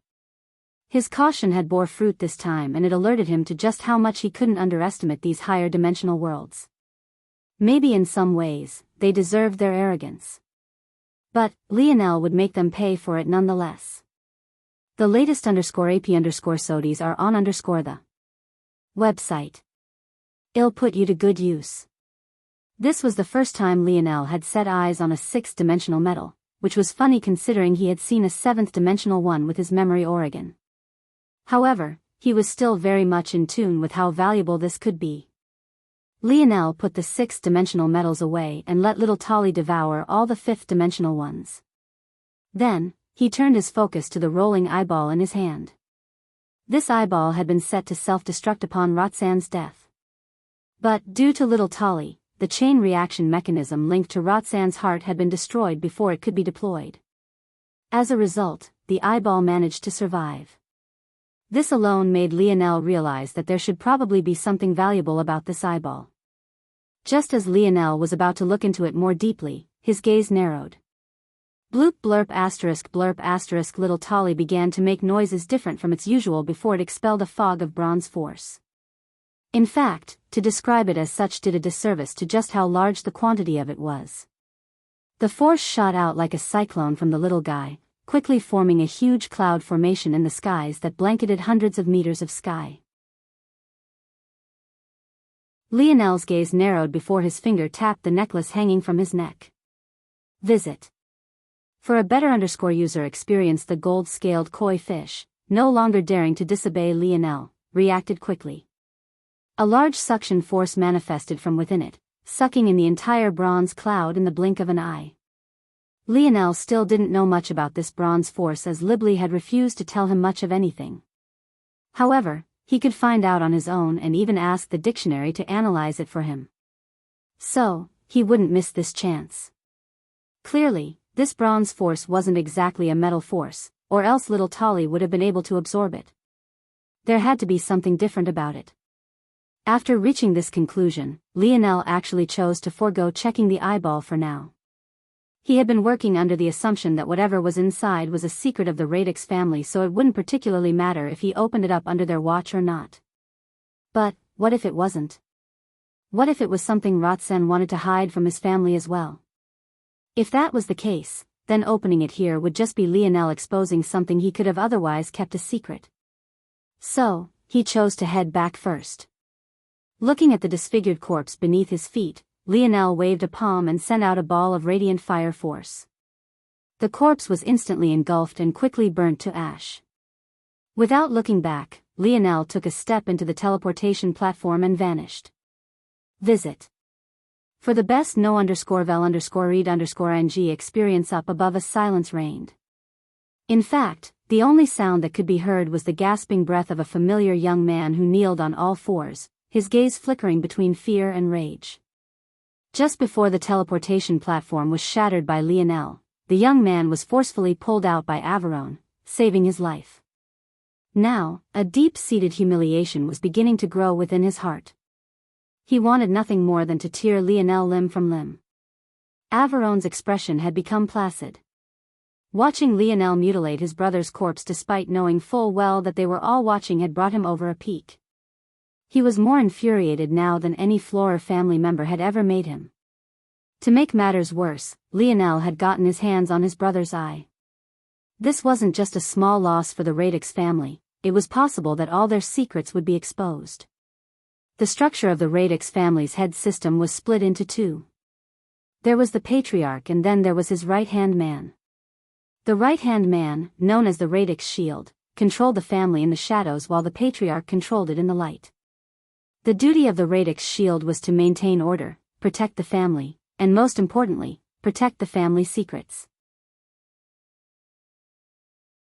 S1: His caution had bore fruit this time, and it alerted him to just how much he couldn't underestimate these higher dimensional worlds. Maybe in some ways, they deserved their arrogance. But, Lionel would make them pay for it nonetheless. The latest _AP_SODIs are on _the website. It'll put you to good use. This was the first time Lionel had set eyes on a six-dimensional metal, which was funny considering he had seen a seventh-dimensional one with his memory organ. However, he was still very much in tune with how valuable this could be. Lionel put the six-dimensional metals away and let little Tolly devour all the fifth-dimensional ones. Then, he turned his focus to the rolling eyeball in his hand. This eyeball had been set to self-destruct upon Roxanne's death. But, due to little Tolly, the chain reaction mechanism linked to Roxanne's heart had been destroyed before it could be deployed. As a result, the eyeball managed to survive. This alone made Lionel realize that there should probably be something valuable about this eyeball. Just as Lionel was about to look into it more deeply, his gaze narrowed. Bloop blurp asterisk little Tolly began to make noises different from its usual before it expelled a fog of bronze force. In fact, to describe it as such did a disservice to just how large the quantity of it was. The force shot out like a cyclone from the little guy, quickly forming a huge cloud formation in the skies that blanketed hundreds of meters of sky. Lionel's gaze narrowed before his finger tapped the necklace hanging from his neck. Visit. For a better user experience, the gold-scaled koi fish, no longer daring to disobey Lionel, reacted quickly. A large suction force manifested from within it, sucking in the entire bronze cloud in the blink of an eye. Lionel still didn't know much about this bronze force, as Libly had refused to tell him much of anything. However, he could find out on his own and even ask the dictionary to analyze it for him. So, he wouldn't miss this chance. Clearly, this bronze force wasn't exactly a metal force, or else little Tolly would have been able to absorb it. There had to be something different about it. After reaching this conclusion, Lionel actually chose to forego checking the eyeball for now. He had been working under the assumption that whatever was inside was a secret of the Radix family, so it wouldn't particularly matter if he opened it up under their watch or not. But, what if it wasn't? What if it was something Roxanne wanted to hide from his family as well? If that was the case, then opening it here would just be Lionel exposing something he could have otherwise kept a secret. So, he chose to head back first. Looking at the disfigured corpse beneath his feet, Lionel waved a palm and sent out a ball of radiant fire force. The corpse was instantly engulfed and quickly burnt to ash. Without looking back, Lionel took a step into the teleportation platform and vanished. Visit. For the best no_vel_read_ing experience, up above a silence reigned. In fact, the only sound that could be heard was the gasping breath of a familiar young man who kneeled on all fours, his gaze flickering between fear and rage. Just before the teleportation platform was shattered by Lionel, the young man was forcefully pulled out by Averone, saving his life. Now, a deep-seated humiliation was beginning to grow within his heart. He wanted nothing more than to tear Lionel limb from limb. Averone's expression had become placid. Watching Lionel mutilate his brother's corpse despite knowing full well that they were all watching had brought him over a peak. He was more infuriated now than any Flora family member had ever made him. To make matters worse, Lionel had gotten his hands on his brother's eye. This wasn't just a small loss for the Radix family, it was possible that all their secrets would be exposed. The structure of the Radix family's head system was split into two. There was the patriarch and then there was his right-hand man. The right-hand man, known as the Radix Shield, controlled the family in the shadows while the patriarch controlled it in the light. The duty of the Radix Shield was to maintain order, protect the family, and most importantly, protect the family secrets.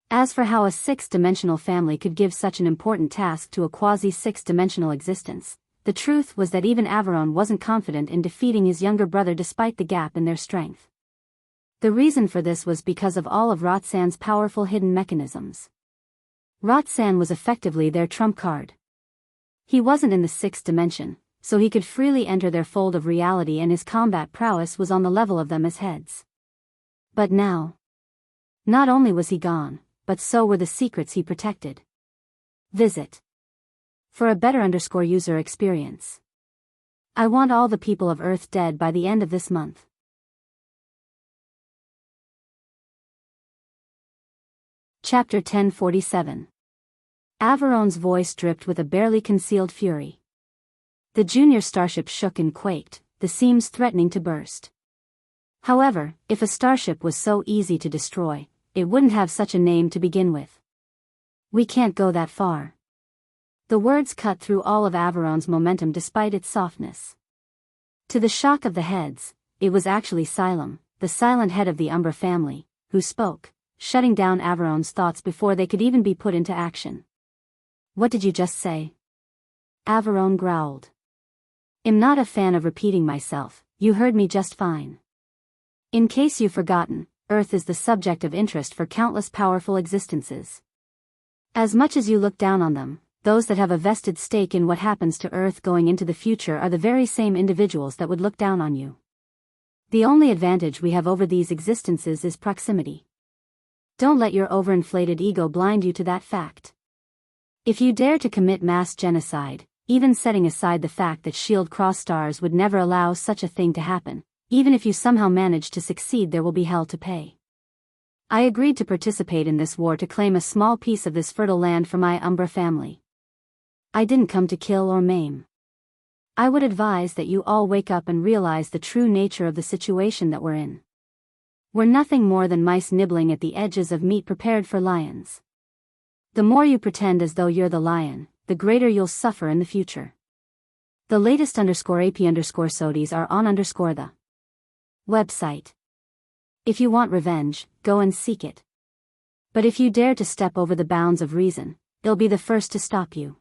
S1: As for how a six-dimensional family could give such an important task to a quasi-six-dimensional existence, the truth was that even Averone wasn't confident in defeating his younger brother despite the gap in their strength. The reason for this was because of all of Roxanne's powerful hidden mechanisms. Roxanne was effectively their trump card. He wasn't in the sixth dimension, so he could freely enter their fold of reality, and his combat prowess was on the level of them as heads. But now, not only was he gone, but so were the secrets he protected. Visit. For a better user experience. I want all the people of Earth dead by the end of this month. Chapter 1047. Averone's voice dripped with a barely concealed fury. The junior starship shook and quaked, the seams threatening to burst. However, if a starship was so easy to destroy, it wouldn't have such a name to begin with. We can't go that far. The words cut through all of Averone's momentum despite its softness. To the shock of the heads, it was actually Xylem, the silent head of the Umbra family, who spoke, shutting down Averone's thoughts before they could even be put into action. What did you just say? Averone growled. I'm not a fan of repeating myself, you heard me just fine. In case you've forgotten, Earth is the subject of interest for countless powerful existences. As much as you look down on them, those that have a vested stake in what happens to Earth going into the future are the very same individuals that would look down on you. The only advantage we have over these existences is proximity. Don't let your overinflated ego blind you to that fact. If you dare to commit mass genocide, even setting aside the fact that Shield Cross stars would never allow such a thing to happen, even if you somehow manage to succeed, there will be hell to pay. I agreed to participate in this war to claim a small piece of this fertile land for my Umbra family. I didn't come to kill or maim. I would advise that you all wake up and realize the true nature of the situation that we're in. We're nothing more than mice nibbling at the edges of meat prepared for lions. The more you pretend as though you're the lion, the greater you'll suffer in the future. The latest _AP_SODIs are on the website. If you want revenge, go and seek it. But if you dare to step over the bounds of reason, it'll be the first to stop you.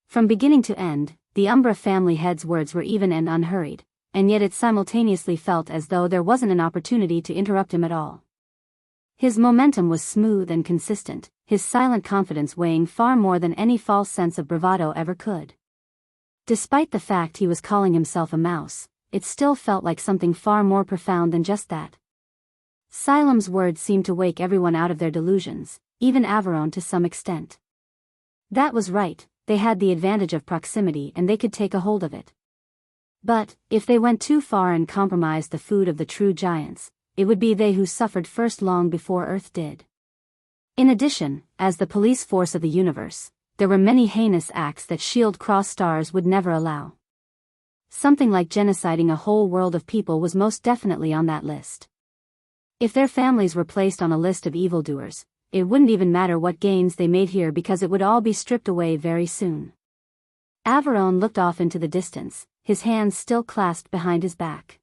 S1: From beginning to end, the Umbra family head's words were even and unhurried, and yet it simultaneously felt as though there wasn't an opportunity to interrupt him at all. His momentum was smooth and consistent, his silent confidence weighing far more than any false sense of bravado ever could. Despite the fact he was calling himself a mouse, it still felt like something far more profound than just that. Silem's words seemed to wake everyone out of their delusions, even Averon to some extent. That was right, they had the advantage of proximity and they could take a hold of it. But, if they went too far and compromised the food of the true giants, it would be they who suffered first long before Earth did. In addition, as the police force of the universe, there were many heinous acts that Shield Cross stars would never allow. Something like genociding a whole world of people was most definitely on that list. If their families were placed on a list of evildoers, it wouldn't even matter what gains they made here because it would all be stripped away very soon. Averon looked off into the distance, his hands still clasped behind his back.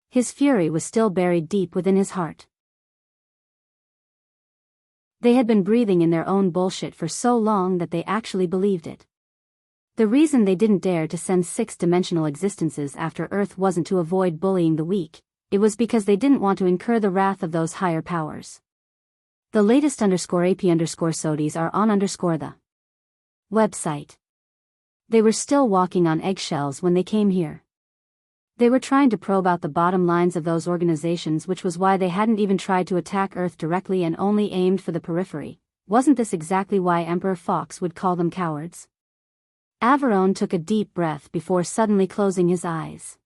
S1: His fury was still buried deep within his heart. They had been breathing in their own bullshit for so long that they actually believed it. The reason they didn't dare to send six-dimensional existences after Earth wasn't to avoid bullying the weak, it was because they didn't want to incur the wrath of those higher powers. The latest _AP_SODIs are on the website. They were still walking on eggshells when they came here. They were trying to probe out the bottom lines of those organizations, which was why they hadn't even tried to attack Earth directly and only aimed for the periphery. Wasn't this exactly why Emperor Fox would call them cowards? Averon took a deep breath before suddenly closing his eyes.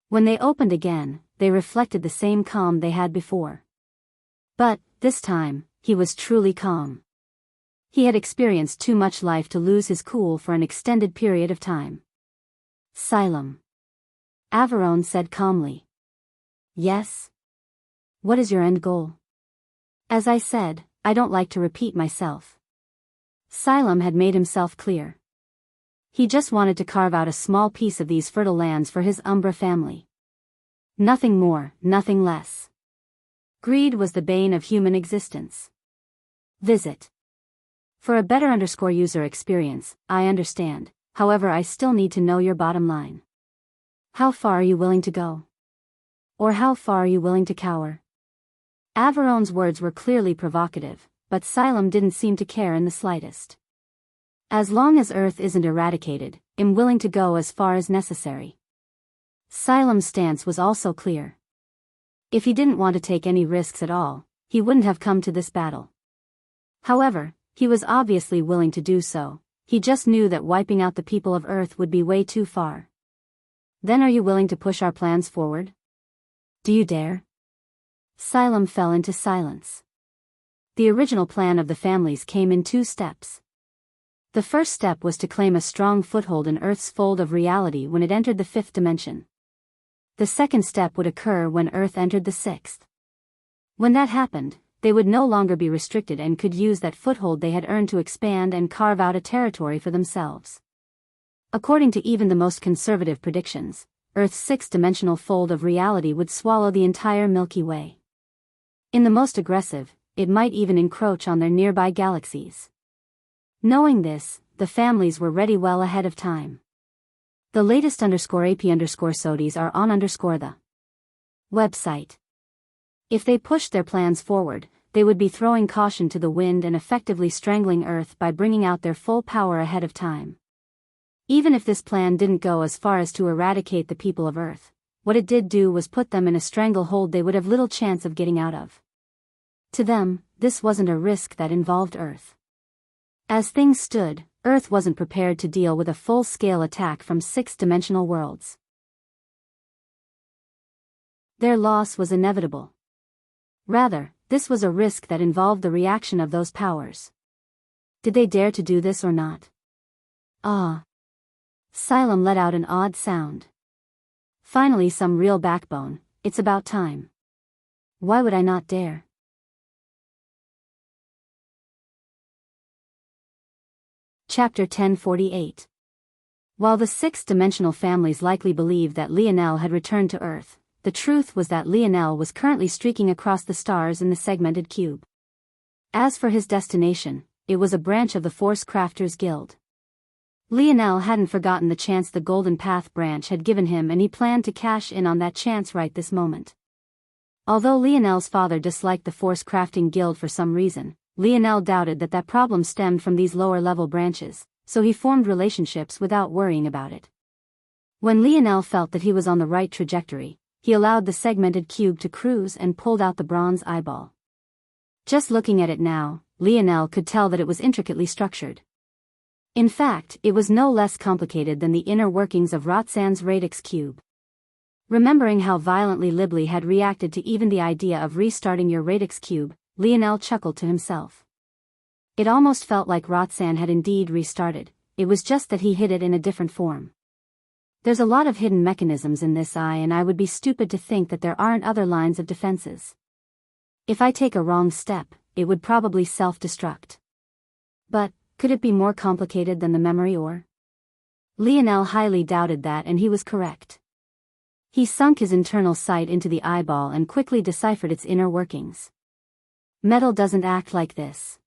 S1: When they opened again, they reflected the same calm they had before. But, this time, he was truly calm. He had experienced too much life to lose his cool for an extended period of time. Silem. Averon said calmly. Yes? What is your end goal? As I said, I don't like to repeat myself. Silem had made himself clear. He just wanted to carve out a small piece of these fertile lands for his Umbra family. Nothing more, nothing less. Greed was the bane of human existence. Visit. For a better user experience, I understand, however I still need to know your bottom line. How far are you willing to go? Or how far are you willing to cower? Averon's words were clearly provocative, but Silem didn't seem to care in the slightest. As long as Earth isn't eradicated, I'm willing to go as far as necessary. Silem's stance was also clear. If he didn't want to take any risks at all, he wouldn't have come to this battle. However, he was obviously willing to do so, he just knew that wiping out the people of Earth would be way too far. Then are you willing to push our plans forward? Do you dare? Silem fell into silence. The original plan of the families came in 2 steps. The first step was to claim a strong foothold in Earth's fold of reality when it entered the 5th dimension. The second step would occur when Earth entered the 6th. When that happened, they would no longer be restricted and could use that foothold they had earned to expand and carve out a territory for themselves. According to even the most conservative predictions, Earth's 6th-dimensional fold of reality would swallow the entire Milky Way. In the most aggressive, it might even encroach on their nearby galaxies. Knowing this, the families were ready well ahead of time. The latest _AP_SODIs are on the website. If they pushed their plans forward, they would be throwing caution to the wind and effectively strangling Earth by bringing out their full power ahead of time. Even if this plan didn't go as far as to eradicate the people of Earth, what it did do was put them in a stranglehold they would have little chance of getting out of. To them, this wasn't a risk that involved Earth. As things stood, Earth wasn't prepared to deal with a full-scale attack from six-dimensional worlds. Their loss was inevitable. Rather, this was a risk that involved the reaction of those powers. Did they dare to do this or not? Ah. Xylem let out an odd sound. Finally, some real backbone. It's about time. Why would I not dare? Chapter 1048. While the six-dimensional families likely believed that Lionel had returned to Earth, the truth was that Lionel was currently streaking across the stars in the segmented cube. As for his destination, it was a branch of the Force Crafters Guild. Lionel hadn't forgotten the chance the Golden Path branch had given him, and he planned to cash in on that chance right this moment. Although Lionel's father disliked the Force Crafting Guild for some reason, Lionel doubted that problem stemmed from these lower-level branches, so he formed relationships without worrying about it. When Lionel felt that he was on the right trajectory, he allowed the segmented cube to cruise and pulled out the bronze eyeball. Just looking at it now, Lionel could tell that it was intricately structured. In fact, it was no less complicated than the inner workings of Roxanne's radix cube. Remembering how violently Libly had reacted to even the idea of restarting your radix cube, Lionel chuckled to himself. It almost felt like Roxanne had indeed restarted, it was just that he hid it in a different form. There's a lot of hidden mechanisms in this eye, and I would be stupid to think that there aren't other lines of defenses. If I take a wrong step, it would probably self-destruct. But, could it be more complicated than the memory ore? Lionel highly doubted that, and he was correct. He sunk his internal sight into the eyeball and quickly deciphered its inner workings. Metal doesn't act like this.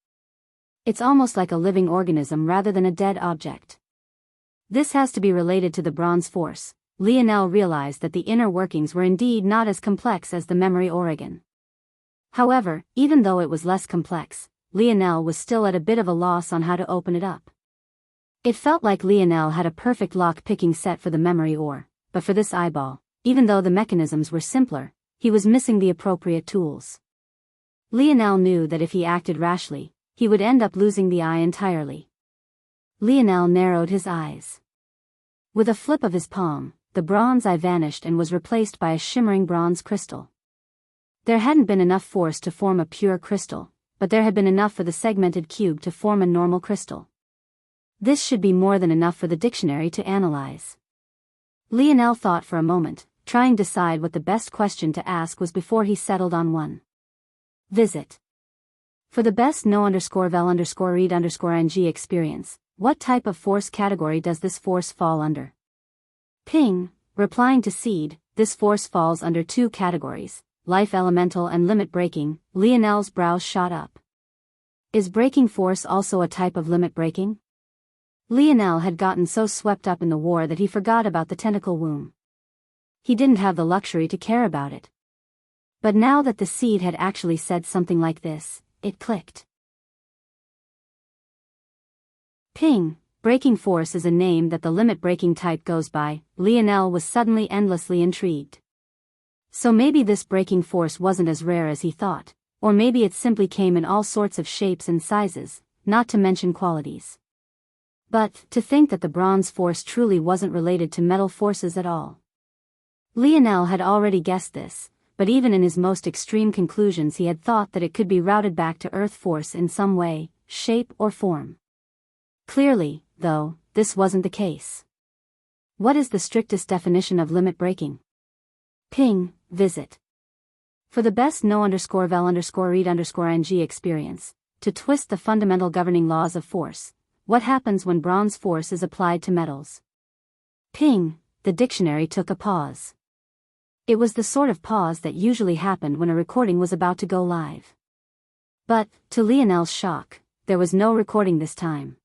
S1: It's almost like a living organism rather than a dead object. This has to be related to the bronze force. Lionel realized that the inner workings were indeed not as complex as the memory organ. However, even though it was less complex, Lionel was still at a bit of a loss on how to open it up. It felt like Lionel had a perfect lock-picking set for the memory ore, but for this eyeball, even though the mechanisms were simpler, he was missing the appropriate tools. Lionel knew that if he acted rashly, he would end up losing the eye entirely. Lionel narrowed his eyes. With a flip of his palm, the bronze eye vanished and was replaced by a shimmering bronze crystal. There hadn't been enough force to form a pure crystal, but there had been enough for the segmented cube to form a normal crystal. This should be more than enough for the dictionary to analyze. Lionel thought for a moment, trying to decide what the best question to ask was before he settled on one. Visit. For the best no_vel_read_ng experience, what type of force category does this force fall under? Ping, replying to seed, this force falls under two categories, life elemental and limit breaking. Lionel's brows shot up. Is breaking force also a type of limit breaking? Lionel had gotten so swept up in the war that he forgot about the tentacle womb. He didn't have the luxury to care about it. But now that the seed had actually said something like this, it clicked. Ping, breaking force is a name that the limit breaking type goes by. Lionel was suddenly endlessly intrigued. So maybe this breaking force wasn't as rare as he thought, or maybe it simply came in all sorts of shapes and sizes, not to mention qualities. But, to think that the bronze force truly wasn't related to metal forces at all. Lionel had already guessed this, but even in his most extreme conclusions he had thought that it could be routed back to Earth force in some way, shape or form. Clearly, though, this wasn't the case. What is the strictest definition of limit breaking? Ping, visit. For the best no_vel_read_ng experience, to twist the fundamental governing laws of force, what happens when bronze force is applied to metals? Ping, the dictionary took a pause. It was the sort of pause that usually happened when a recording was about to go live. But, to Lionel's shock, there was no recording this time.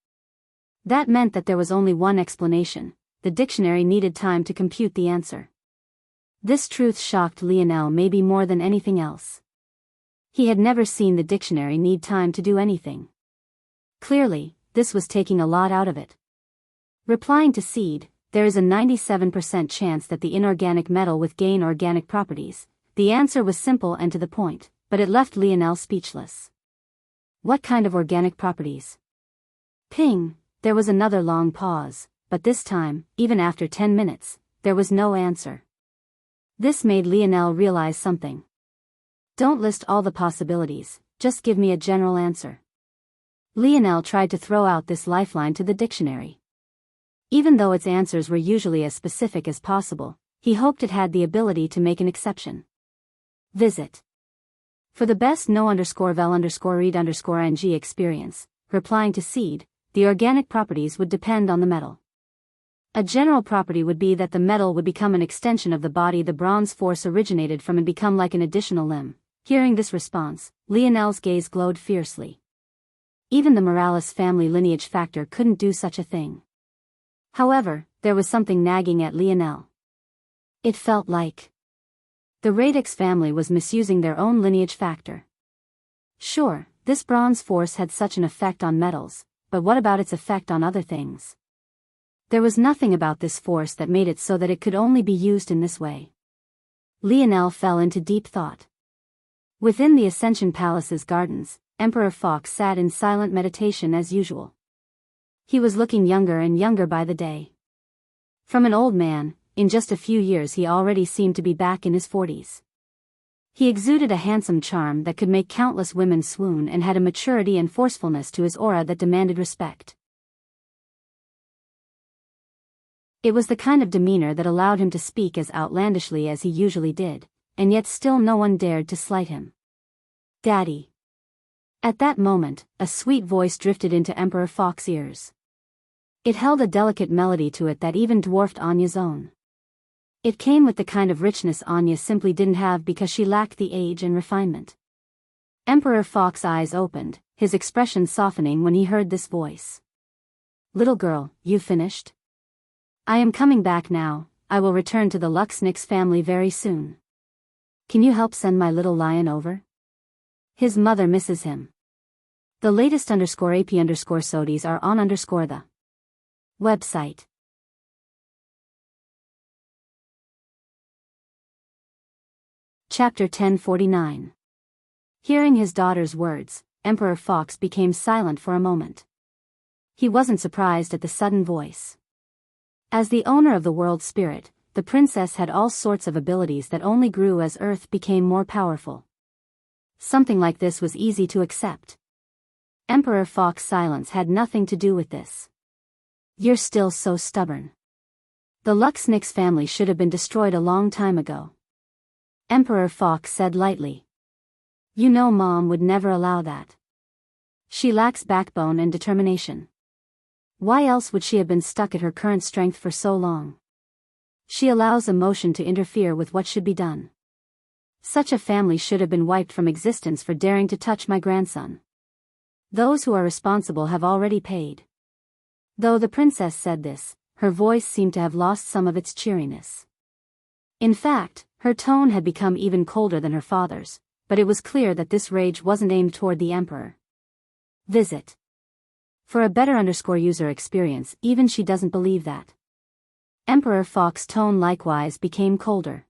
S1: That meant that there was only one explanation: the dictionary needed time to compute the answer. This truth shocked Lionel maybe more than anything else. He had never seen the dictionary need time to do anything. Clearly, this was taking a lot out of it. Replying to seed, there is a 97% chance that the inorganic metal would gain organic properties. The answer was simple and to the point, but it left Lionel speechless. What kind of organic properties? Ping, there was another long pause, but this time, even after 10 minutes, there was no answer. This made Lionel realize something. Don't list all the possibilities, just give me a general answer. Lionel tried to throw out this lifeline to the dictionary. Even though its answers were usually as specific as possible, he hoped it had the ability to make an exception. Visit. For the best no_vel_read_ng experience, replying to seed, the organic properties would depend on the metal. A general property would be that the metal would become an extension of the body the bronze force originated from and become like an additional limb. Hearing this response, Lionel's gaze glowed fiercely. Even the Morales family lineage factor couldn't do such a thing. However, there was something nagging at Lionel. It felt like the Radix family was misusing their own lineage factor. Sure, this bronze force had such an effect on metals, but what about its effect on other things? There was nothing about this force that made it so that it could only be used in this way. Lionel fell into deep thought. Within the Ascension Palace's gardens, Emperor Fox sat in silent meditation as usual. He was looking younger and younger by the day. From an old man, in just a few years he already seemed to be back in his 40s. He exuded a handsome charm that could make countless women swoon and had a maturity and forcefulness to his aura that demanded respect. It was the kind of demeanor that allowed him to speak as outlandishly as he usually did, and yet still no one dared to slight him. Daddy. At that moment, a sweet voice drifted into Emperor Fox's ears. It held a delicate melody to it that even dwarfed Anya's own. It came with the kind of richness Anya simply didn't have because she lacked the age and refinement. Emperor Fox's eyes opened, his expression softening when he heard this voice. Little girl, you finished? I am coming back now. I will return to the Luxnix family very soon. Can you help send my little lion over? His mother misses him. The latest _AP_SODIes are on _the website. Chapter 1049. Hearing his daughter's words, Emperor Fox became silent for a moment. He wasn't surprised at the sudden voice. As the owner of the world spirit, the princess had all sorts of abilities that only grew as Earth became more powerful. Something like this was easy to accept. Emperor Fox's silence had nothing to do with this. You're still so stubborn. The Luxnix family should have been destroyed a long time ago. Emperor Fox said lightly. You know Mom would never allow that. She lacks backbone and determination. Why else would she have been stuck at her current strength for so long? She allows emotion to interfere with what should be done. Such a family should have been wiped from existence for daring to touch my grandson. Those who are responsible have already paid. Though the princess said this, her voice seemed to have lost some of its cheeriness. In fact, her tone had become even colder than her father's, but it was clear that this rage wasn't aimed toward the emperor. Visit. For a better user experience, even she doesn't believe that. Emperor Fox's tone likewise became colder.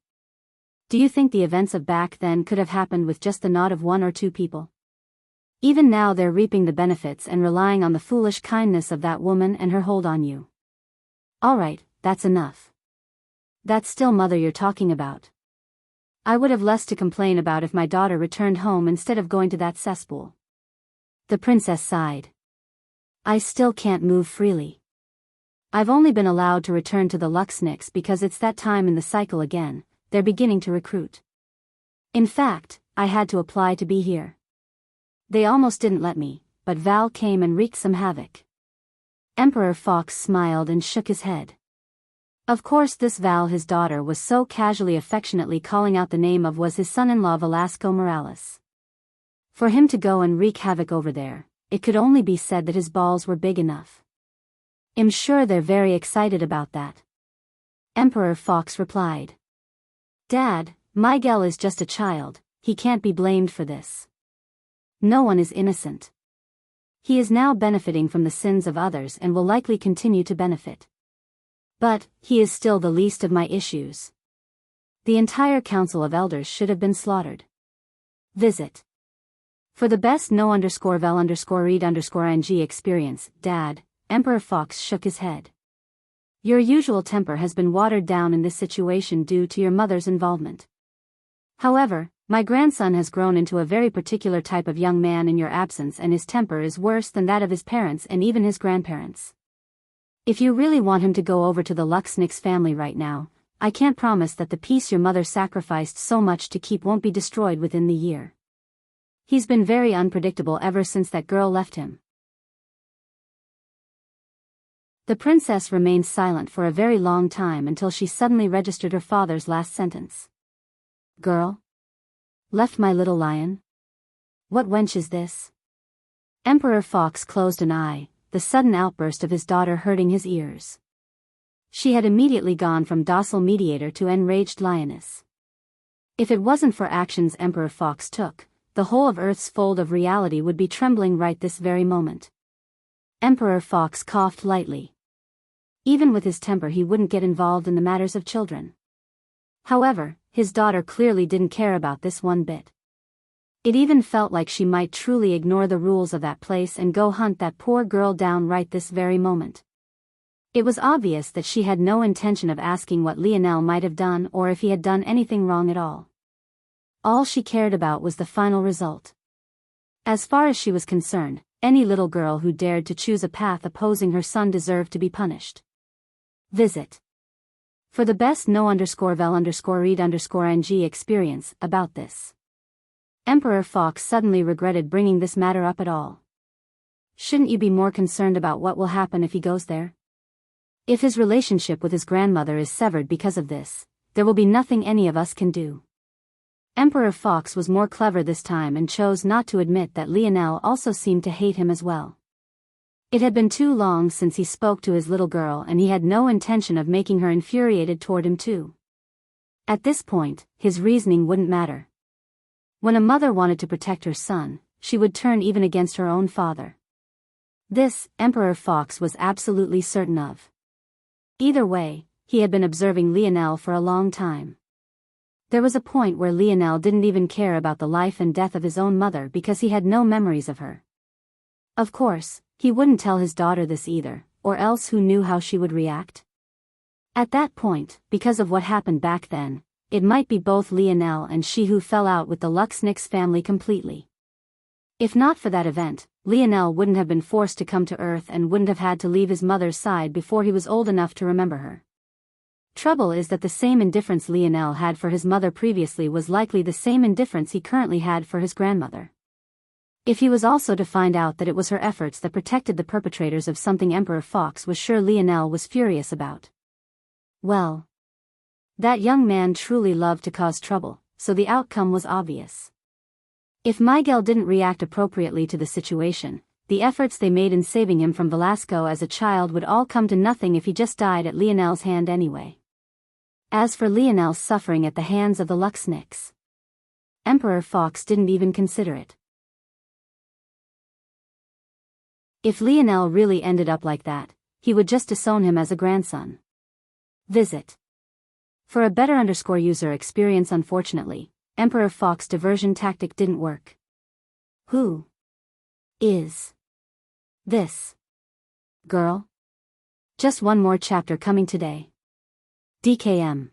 S1: Do you think the events of back then could have happened with just the nod of one or two people? Even now they're reaping the benefits and relying on the foolish kindness of that woman and her hold on you. Alright, that's enough. That's still mother you're talking about. I would have less to complain about if my daughter returned home instead of going to that cesspool. The princess sighed. I still can't move freely. I've only been allowed to return to the Luxnix because it's that time in the cycle again. They're beginning to recruit. In fact, I had to apply to be here. They almost didn't let me, but Val came and wreaked some havoc. Emperor Fox smiled and shook his head. Of course this Val his daughter was so casually affectionately calling out the name of was his son-in-law Velasco Morales. For him to go and wreak havoc over there, it could only be said that his balls were big enough. I'm sure they're very excited about that. Emperor Fox replied. Dad, Miguel is just a child, he can't be blamed for this. No one is innocent. He is now benefiting from the sins of others and will likely continue to benefit. But, he is still the least of my issues. The entire council of elders should have been slaughtered. Visit. For the best no_vel_read_ing experience, Dad, Emperor Fox shook his head. Your usual temper has been watered down in this situation due to your mother's involvement. However, my grandson has grown into a very particular type of young man in your absence, and his temper is worse than that of his parents and even his grandparents. If you really want him to go over to the Luxnix family right now, I can't promise that the peace your mother sacrificed so much to keep won't be destroyed within the year. He's been very unpredictable ever since that girl left him. The princess remained silent for a very long time until she suddenly registered her father's last sentence. Girl? Left my little lion? What wench is this? Emperor Fox closed an eye, the sudden outburst of his daughter hurting his ears. She had immediately gone from docile mediator to enraged lioness. If it wasn't for actions Emperor Fox took, the whole of Earth's fold of reality would be trembling right this very moment. Emperor Fox coughed lightly. Even with his temper he wouldn't get involved in the matters of children. However, his daughter clearly didn't care about this one bit. It even felt like she might truly ignore the rules of that place and go hunt that poor girl down right this very moment. It was obvious that she had no intention of asking what Lionel might have done or if he had done anything wrong at all. All she cared about was the final result. As far as she was concerned, any little girl who dared to choose a path opposing her son deserved to be punished. Visit. For the best no_vel_read_ing experience about this. Emperor Fox suddenly regretted bringing this matter up at all. Shouldn't you be more concerned about what will happen if he goes there? If his relationship with his grandmother is severed because of this, there will be nothing any of us can do. Emperor Fox was more clever this time and chose not to admit that Lionel also seemed to hate him as well. It had been too long since he spoke to his little girl and he had no intention of making her infuriated toward him too. At this point, his reasoning wouldn't matter. When a mother wanted to protect her son, she would turn even against her own father. This, Emperor Fox was absolutely certain of. Either way, he had been observing Lionel for a long time. There was a point where Lionel didn't even care about the life and death of his own mother because he had no memories of her. Of course, he wouldn't tell his daughter this either, or else who knew how she would react? At that point, because of what happened back then, it might be both Lionel and she who fell out with the Luxnix family completely. If not for that event, Lionel wouldn't have been forced to come to Earth and wouldn't have had to leave his mother's side before he was old enough to remember her. Trouble is that the same indifference Lionel had for his mother previously was likely the same indifference he currently had for his grandmother. If he was also to find out that it was her efforts that protected the perpetrators of something Emperor Fox was sure Lionel was furious about. Well, that young man truly loved to cause trouble, so the outcome was obvious. If Miguel didn't react appropriately to the situation, the efforts they made in saving him from Velasco as a child would all come to nothing if he just died at Lionel's hand anyway. As for Lionel's suffering at the hands of the Luxnix, Emperor Fox didn't even consider it. If Lionel really ended up like that, he would just disown him as a grandson. Visit. For a better _user experience, unfortunately, Emperor Fox diversion tactic didn't work. Who is this girl? Just one more chapter coming today. DKM.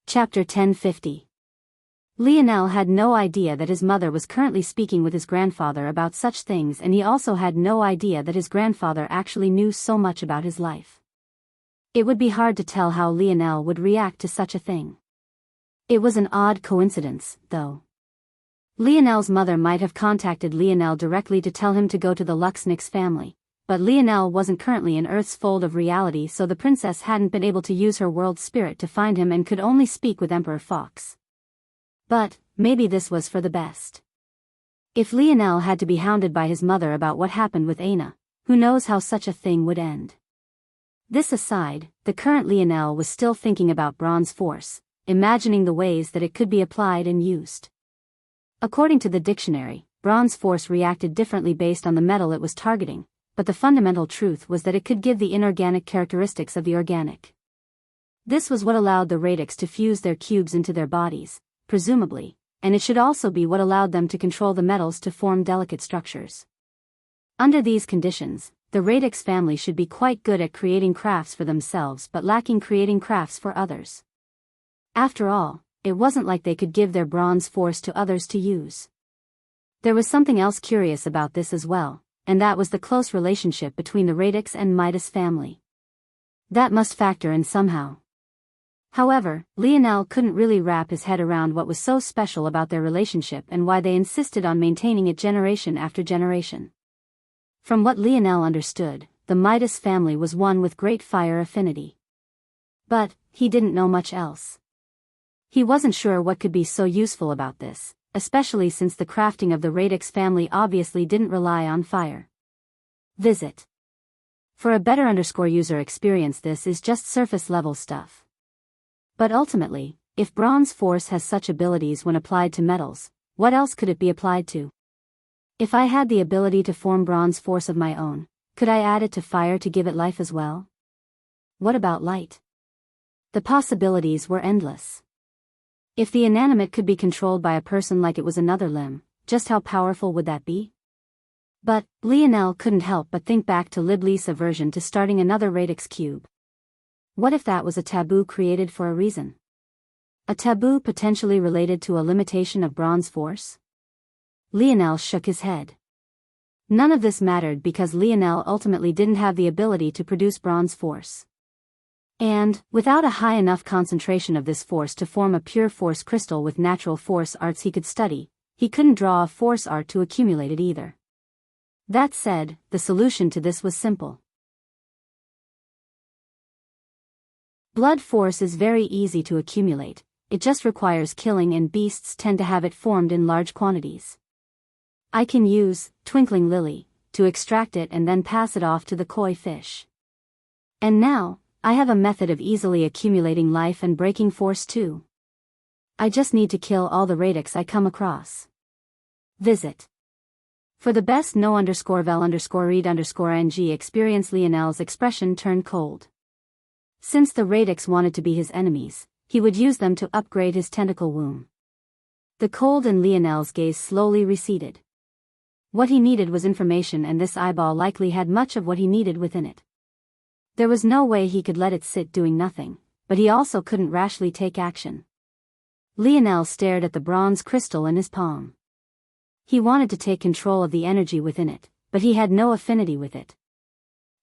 S1: Chapter 1050. Lionel had no idea that his mother was currently speaking with his grandfather about such things, and he also had no idea that his grandfather actually knew so much about his life. It would be hard to tell how Lionel would react to such a thing. It was an odd coincidence, though. Lionel's mother might have contacted Lionel directly to tell him to go to the Luxnix family, but Lionel wasn't currently in Earth's fold of reality, so the princess hadn't been able to use her world spirit to find him and could only speak with Emperor Fox. But, maybe this was for the best. If Lionel had to be hounded by his mother about what happened with Aina, who knows how such a thing would end. This aside, the current Lionel was still thinking about Bronze Force. imagining the ways that it could be applied and used. According to the dictionary, bronze force reacted differently based on the metal it was targeting, but the fundamental truth was that it could give the inorganic characteristics of the organic. This was what allowed the radix to fuse their cubes into their bodies, presumably, and it should also be what allowed them to control the metals to form delicate structures. Under these conditions, the radix family should be quite good at creating crafts for themselves but lacking creating crafts for others. After all, it wasn't like they could give their bronze force to others to use. There was something else curious about this as well, and that was the close relationship between the radix and Midas family. That must factor in somehow. However, Lionel couldn't really wrap his head around what was so special about their relationship and why they insisted on maintaining it generation after generation. From what Lionel understood, the Midas family was one with great fire affinity. But he didn't know much else. He wasn't sure what could be so useful about this, especially since the crafting of the radix family obviously didn't rely on fire. Visit. For a better user experience, this is just surface level stuff. But ultimately, if bronze force has such abilities when applied to metals, what else could it be applied to? If I had the ability to form bronze force of my own, could I add it to fire to give it life as well? What about light? The possibilities were endless. If the inanimate could be controlled by a person like it was another limb, just how powerful would that be? But Lionel couldn't help but think back to Libley's aversion to starting another radix cube. What if that was a taboo created for a reason? A taboo potentially related to a limitation of bronze force? Lionel shook his head. None of this mattered because Lionel ultimately didn't have the ability to produce bronze force. And, without a high enough concentration of this force to form a pure force crystal with natural force arts he could study, he couldn't draw a force art to accumulate it either. That said, the solution to this was simple. Blood force is very easy to accumulate, it just requires killing, and beasts tend to have it formed in large quantities. I can use Twinkling Lily to extract it and then pass it off to the koi fish. And now, I have a method of easily accumulating life and breaking force too. I just need to kill all the radix I come across. Visit. For the best no_vel_read_ng experience, Lionel's expression turned cold. Since the radix wanted to be his enemies, he would use them to upgrade his tentacle womb. The cold in Lionel's gaze slowly receded. What he needed was information, and this eyeball likely had much of what he needed within it. There was no way he could let it sit doing nothing, but he also couldn't rashly take action. Lionel stared at the bronze crystal in his palm. He wanted to take control of the energy within it, but he had no affinity with it.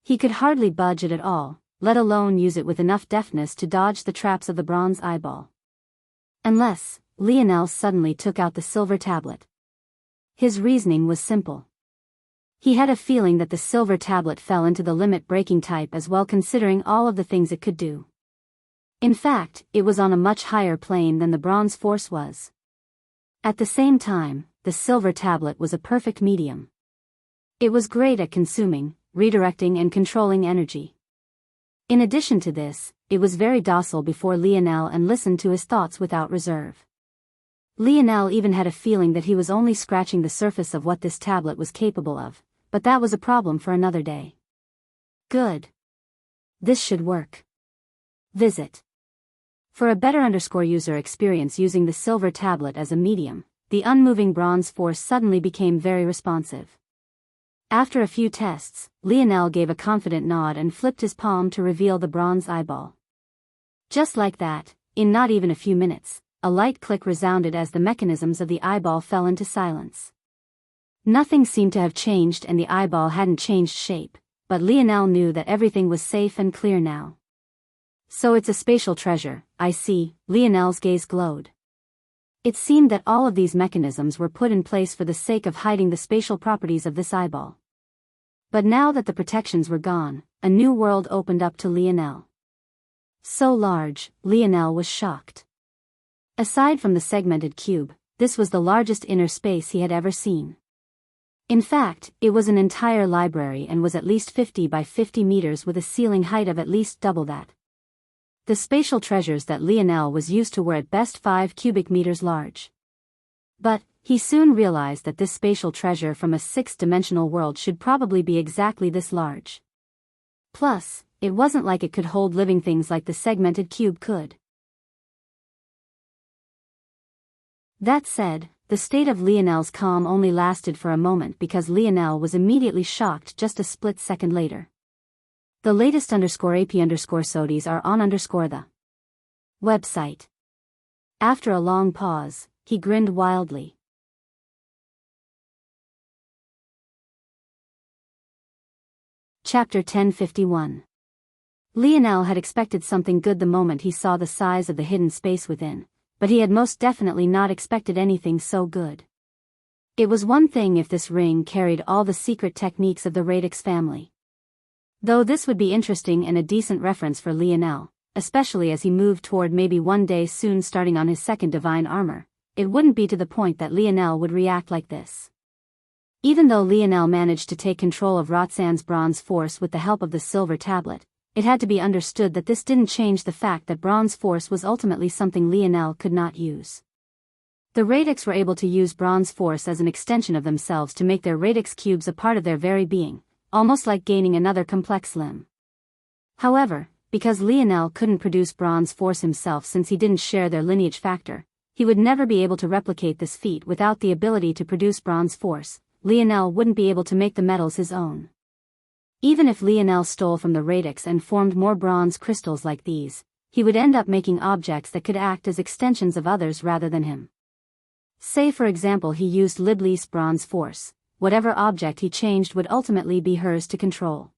S1: He could hardly budge it at all, let alone use it with enough deftness to dodge the traps of the bronze eyeball. Unless Lionel suddenly took out the silver tablet. His reasoning was simple. He had a feeling that the silver tablet fell into the limit-breaking type as well, considering all of the things it could do. In fact, it was on a much higher plane than the bronze force was. At the same time, the silver tablet was a perfect medium. It was great at consuming, redirecting, and controlling energy. In addition to this, it was very docile before Lionel and listened to his thoughts without reserve. Lionel even had a feeling that he was only scratching the surface of what this tablet was capable of, but that was a problem for another day. Good. This should work. Visit. For a better user experience using the silver tablet as a medium, the unmoving bronze force suddenly became very responsive. After a few tests, Lionel gave a confident nod and flipped his palm to reveal the bronze eyeball. Just like that, in not even a few minutes, a light click resounded as the mechanisms of the eyeball fell into silence. Nothing seemed to have changed, and the eyeball hadn't changed shape, but Lionel knew that everything was safe and clear now. So it's a spatial treasure, I see, Lionel's gaze glowed. It seemed that all of these mechanisms were put in place for the sake of hiding the spatial properties of this eyeball. But now that the protections were gone, a new world opened up to Lionel. So large, Lionel was shocked. Aside from the segmented cube, this was the largest inner space he had ever seen. In fact, it was an entire library and was at least 50 by 50 meters with a ceiling height of at least double that. The spatial treasures that Lionel was used to were at best 5 cubic meters large. But he soon realized that this spatial treasure from a 6-dimensional world should probably be exactly this large. Plus, it wasn't like it could hold living things like the segmented cube could. That said, the state of Lionel's calm only lasted for a moment because Lionel was immediately shocked just a split second later. The latest _AP_SODIES are on the website. After a long pause, he grinned wildly. Chapter 1051. Lionel had expected something good the moment he saw the size of the hidden space within, but he had most definitely not expected anything so good. It was one thing if this ring carried all the secret techniques of the radix family. Though this would be interesting and a decent reference for Lionel, especially as he moved toward maybe one day soon starting on his second divine armor, it wouldn't be to the point that Lionel would react like this. Even though Lionel managed to take control of Roxanne's bronze force with the help of the silver tablet, it had to be understood that this didn't change the fact that bronze force was ultimately something Lionel could not use. The radix were able to use bronze force as an extension of themselves to make their radix cubes a part of their very being, almost like gaining another complex limb. However, because Lionel couldn't produce bronze force himself since he didn't share their lineage factor, he would never be able to replicate this feat without the ability to produce bronze force. Lionel wouldn't be able to make the metals his own. Even if Lionel stole from the radix and formed more bronze crystals like these, he would end up making objects that could act as extensions of others rather than him. Say for example he used Libli's bronze force, whatever object he changed would ultimately be hers to control.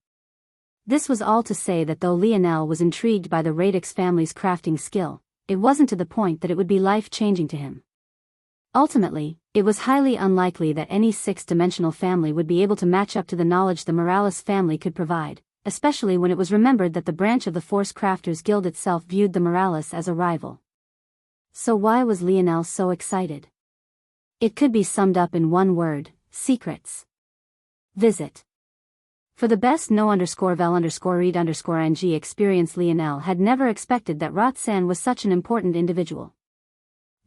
S1: This was all to say that though Lionel was intrigued by the radix family's crafting skill, it wasn't to the point that it would be life-changing to him. Ultimately, it was highly unlikely that any 6-dimensional family would be able to match up to the knowledge the Morales family could provide, especially when it was remembered that the branch of the Force Crafters Guild itself viewed the Morales as a rival. So why was Lionel so excited? It could be summed up in one word: secrets. Visit. For the best no_vel_read_ing experience, Lionel had never expected that Roxanne was such an important individual.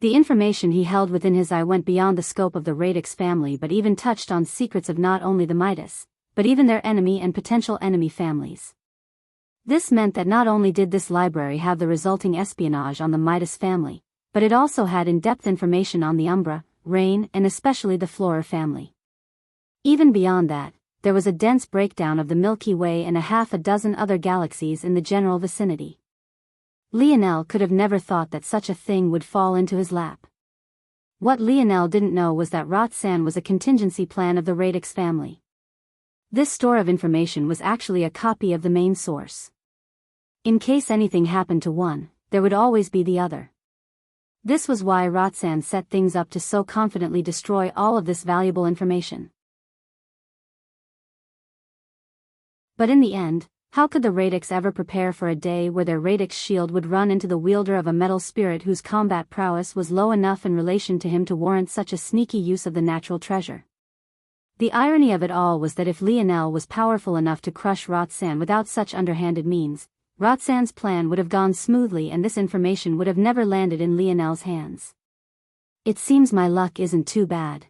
S1: The information he held within his eye went beyond the scope of the radix family but even touched on secrets of not only the Midas, but even their enemy and potential enemy families. This meant that not only did this library have the resulting espionage on the Midas family, but it also had in-depth information on the Umbra, Rain, and especially the Flora family. Even beyond that, there was a dense breakdown of the Milky Way and a half a dozen other galaxies in the general vicinity. Lionel could have never thought that such a thing would fall into his lap. What Lionel didn't know was that Roxanne was a contingency plan of the radix family. This store of information was actually a copy of the main source. In case anything happened to one, there would always be the other. This was why Roxanne set things up to so confidently destroy all of this valuable information. But in the end, how could the radix ever prepare for a day where their radix shield would run into the wielder of a metal spirit whose combat prowess was low enough in relation to him to warrant such a sneaky use of the natural treasure? The irony of it all was that if Lionel was powerful enough to crush Roxanne without such underhanded means, Roxanne's plan would have gone smoothly and this information would have never landed in Lionel's hands. It seems my luck isn't too bad.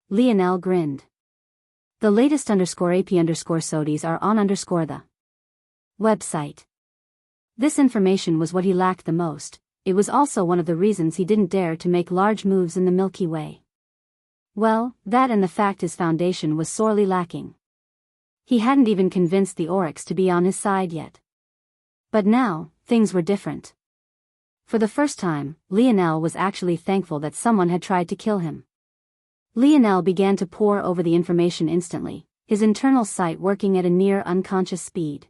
S1: Lionel grinned. The latest _AP_SODIES are on the website. This information was what he lacked the most. It was also one of the reasons he didn't dare to make large moves in the Milky Way. Well, that and the fact his foundation was sorely lacking. He hadn't even convinced the Oryx to be on his side yet. But now, things were different. For the first time, Lionel was actually thankful that someone had tried to kill him. Lionel began to pore over the information instantly, his internal sight working at a near unconscious speed.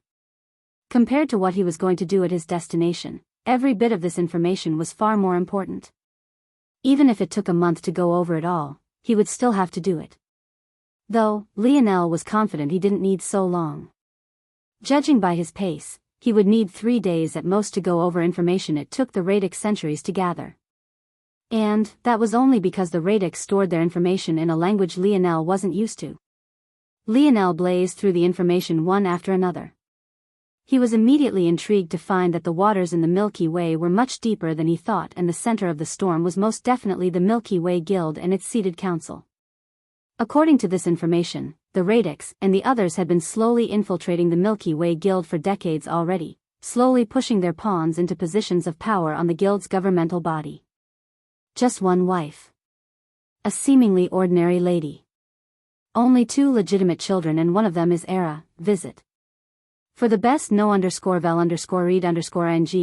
S1: Compared to what he was going to do at his destination, every bit of this information was far more important. Even if it took a month to go over it all, he would still have to do it. Though, Lionel was confident he didn't need so long. Judging by his pace, he would need 3 days at most to go over information it took the radix centuries to gather. And that was only because the radix stored their information in a language Lionel wasn't used to. Lionel blazed through the information one after another. He was immediately intrigued to find that the waters in the Milky Way were much deeper than he thought, and the center of the storm was most definitely the Milky Way Guild and its seated council. According to this information, the Radix and the others had been slowly infiltrating the Milky Way Guild for decades already, slowly pushing their pawns into positions of power on the Guild's governmental body. Just one wife. A seemingly ordinary lady. Only 2 legitimate children, and one of them is Era. Visit. For the best no_vel_read_ing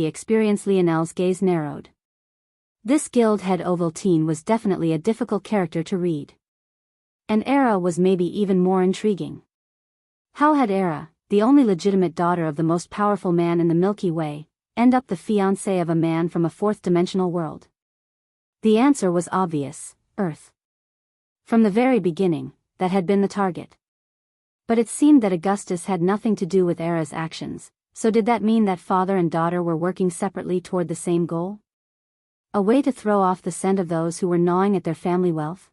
S1: experience. Lionel's gaze narrowed. This guild head Ovaltine was definitely a difficult character to read. And Era was maybe even more intriguing. How had Era, the only legitimate daughter of the most powerful man in the Milky Way, end up the fiancée of a man from a fourth-dimensional world? The answer was obvious: Earth. From the very beginning, that had been the target. But it seemed that Augustus had nothing to do with Era's actions, so did that mean that father and daughter were working separately toward the same goal? A way to throw off the scent of those who were gnawing at their family wealth?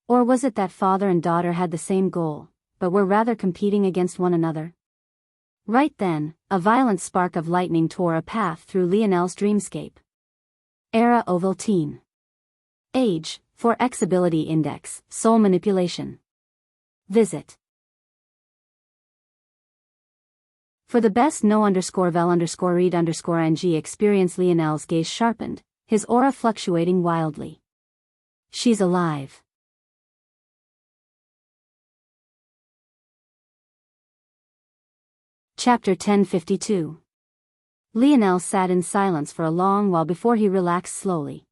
S1: Or was it that father and daughter had the same goal, but were rather competing against one another? Right then, a violent spark of lightning tore a path through Lionel's dreamscape. Era Ovaltine. Age, 4x Ability Index, Soul Manipulation. Visit. For the best no_vel_read_ing experience. Lionel's gaze sharpened, his aura fluctuating wildly. She's alive. Chapter 1052. Lionel sat in silence for a long while before he relaxed slowly.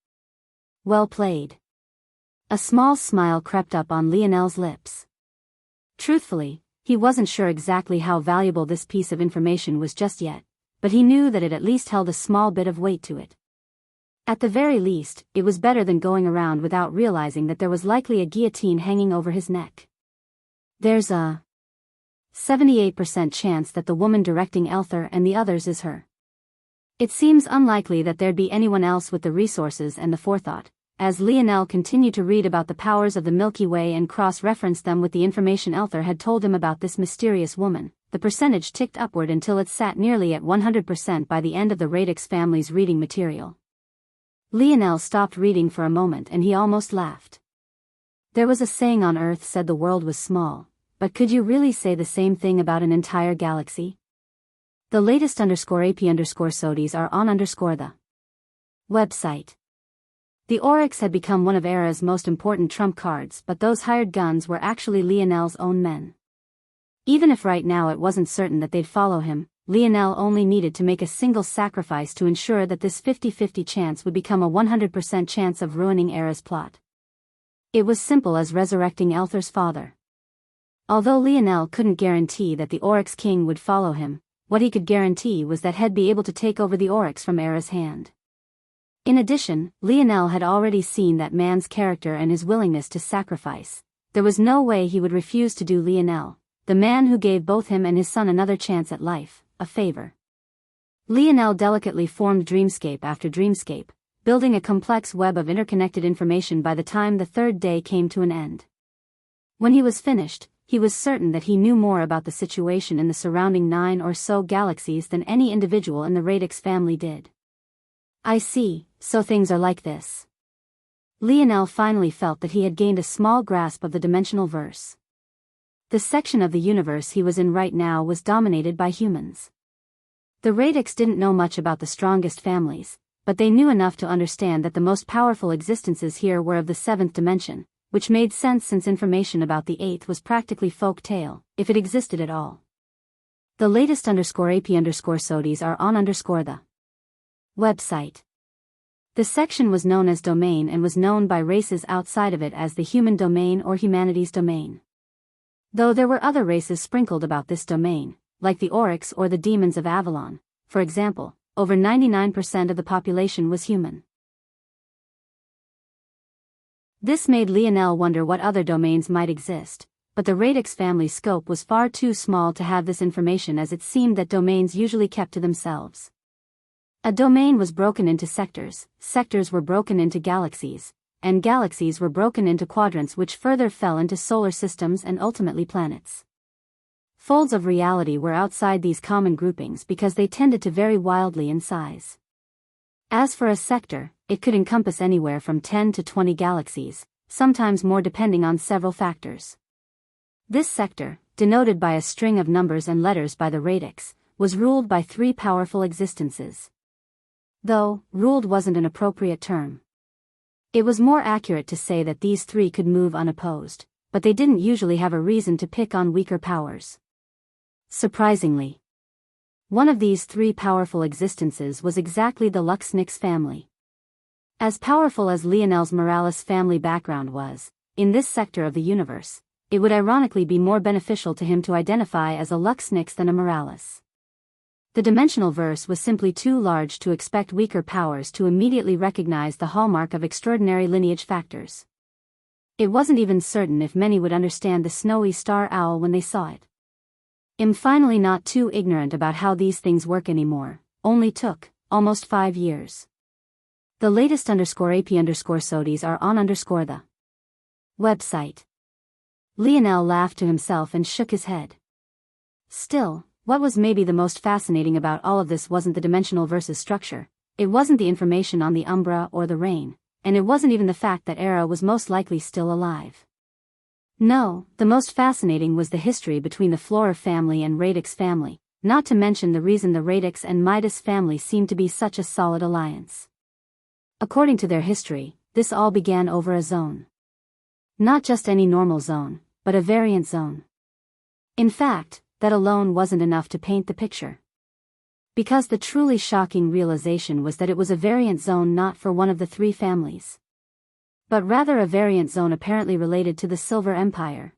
S1: Well played. A small smile crept up on Lionel's lips. Truthfully, he wasn't sure exactly how valuable this piece of information was just yet, but he knew that it at least held a small bit of weight to it. At the very least, it was better than going around without realizing that there was likely a guillotine hanging over his neck. There's a 78% chance that the woman directing Elther and the others is her. It seems unlikely that there'd be anyone else with the resources and the forethought. As Lionel continued to read about the powers of the Milky Way and cross-referenced them with the information Elther had told him about this mysterious woman, the percentage ticked upward until it sat nearly at 100% by the end of the Radix family's reading material. Lionel stopped reading for a moment and he almost laughed. There was a saying on Earth said the world was small, but could you really say the same thing about an entire galaxy? The latest _AP_SODIs are on the website. The Oryx had become one of Era's most important trump cards, but those hired guns were actually Lionel's own men. Even if right now it wasn't certain that they'd follow him, Lionel only needed to make a single sacrifice to ensure that this 50-50 chance would become a 100% chance of ruining Era's plot. It was simple as resurrecting Elther's father. Although Lionel couldn't guarantee that the Oryx King would follow him, what he could guarantee was that he'd be able to take over the Oryx from Era's hand. In addition, Lionel had already seen that man's character and his willingness to sacrifice. There was no way he would refuse to do Lionel, the man who gave both him and his son another chance at life, a favor. Lionel delicately formed dreamscape after dreamscape, building a complex web of interconnected information by the time the third day came to an end. When he was finished, he was certain that he knew more about the situation in the surrounding 9 or so galaxies than any individual in the Radix family did. I see, so things are like this. Lionel finally felt that he had gained a small grasp of the dimensional verse. The section of the universe he was in right now was dominated by humans. The Radix didn't know much about the strongest families, but they knew enough to understand that the most powerful existences here were of the 7th dimension, which made sense since information about the 8th was practically folk tale, if it existed at all. The latest _AP_SODIs are on the website. The section was known as Domain and was known by races outside of it as the Human Domain or Humanity's Domain. Though there were other races sprinkled about this domain, like the Oryx or the Demons of Avalon, for example, over 99% of the population was human. This made Lionel wonder what other domains might exist, but the Radix family's scope was far too small to have this information, as it seemed that domains usually kept to themselves. A domain was broken into sectors, sectors were broken into galaxies, and galaxies were broken into quadrants which further fell into solar systems and ultimately planets. Folds of reality were outside these common groupings because they tended to vary wildly in size. As for a sector, it could encompass anywhere from 10 to 20 galaxies, sometimes more depending on several factors. This sector, denoted by a string of numbers and letters by the radix, was ruled by three powerful existences. Though, ruled wasn't an appropriate term. It was more accurate to say that these three could move unopposed, but they didn't usually have a reason to pick on weaker powers. Surprisingly, one of these three powerful existences was exactly the Luxnix family. As powerful as Lionel's Morales family background was, in this sector of the universe, it would ironically be more beneficial to him to identify as a Luxnix than a Morales. The dimensional verse was simply too large to expect weaker powers to immediately recognize the hallmark of extraordinary lineage factors. It wasn't even certain if many would understand the snowy star owl when they saw it. I'm finally not too ignorant about how these things work anymore, only took almost 5 years. The latest _AP_SODIs are on the website. Lionel laughed to himself and shook his head. Still, what was maybe the most fascinating about all of this wasn't the dimensional versus structure, it wasn't the information on the Umbra or the rain, and it wasn't even the fact that Era was most likely still alive. No, the most fascinating was the history between the Flora family and Radix family, not to mention the reason the Radix and Midas family seemed to be such a solid alliance. According to their history, this all began over a zone. Not just any normal zone, but a variant zone. In fact, that alone wasn't enough to paint the picture. Because the truly shocking realization was that it was a variant zone not for one of the three families, but rather a variant zone apparently related to the Silver Empire.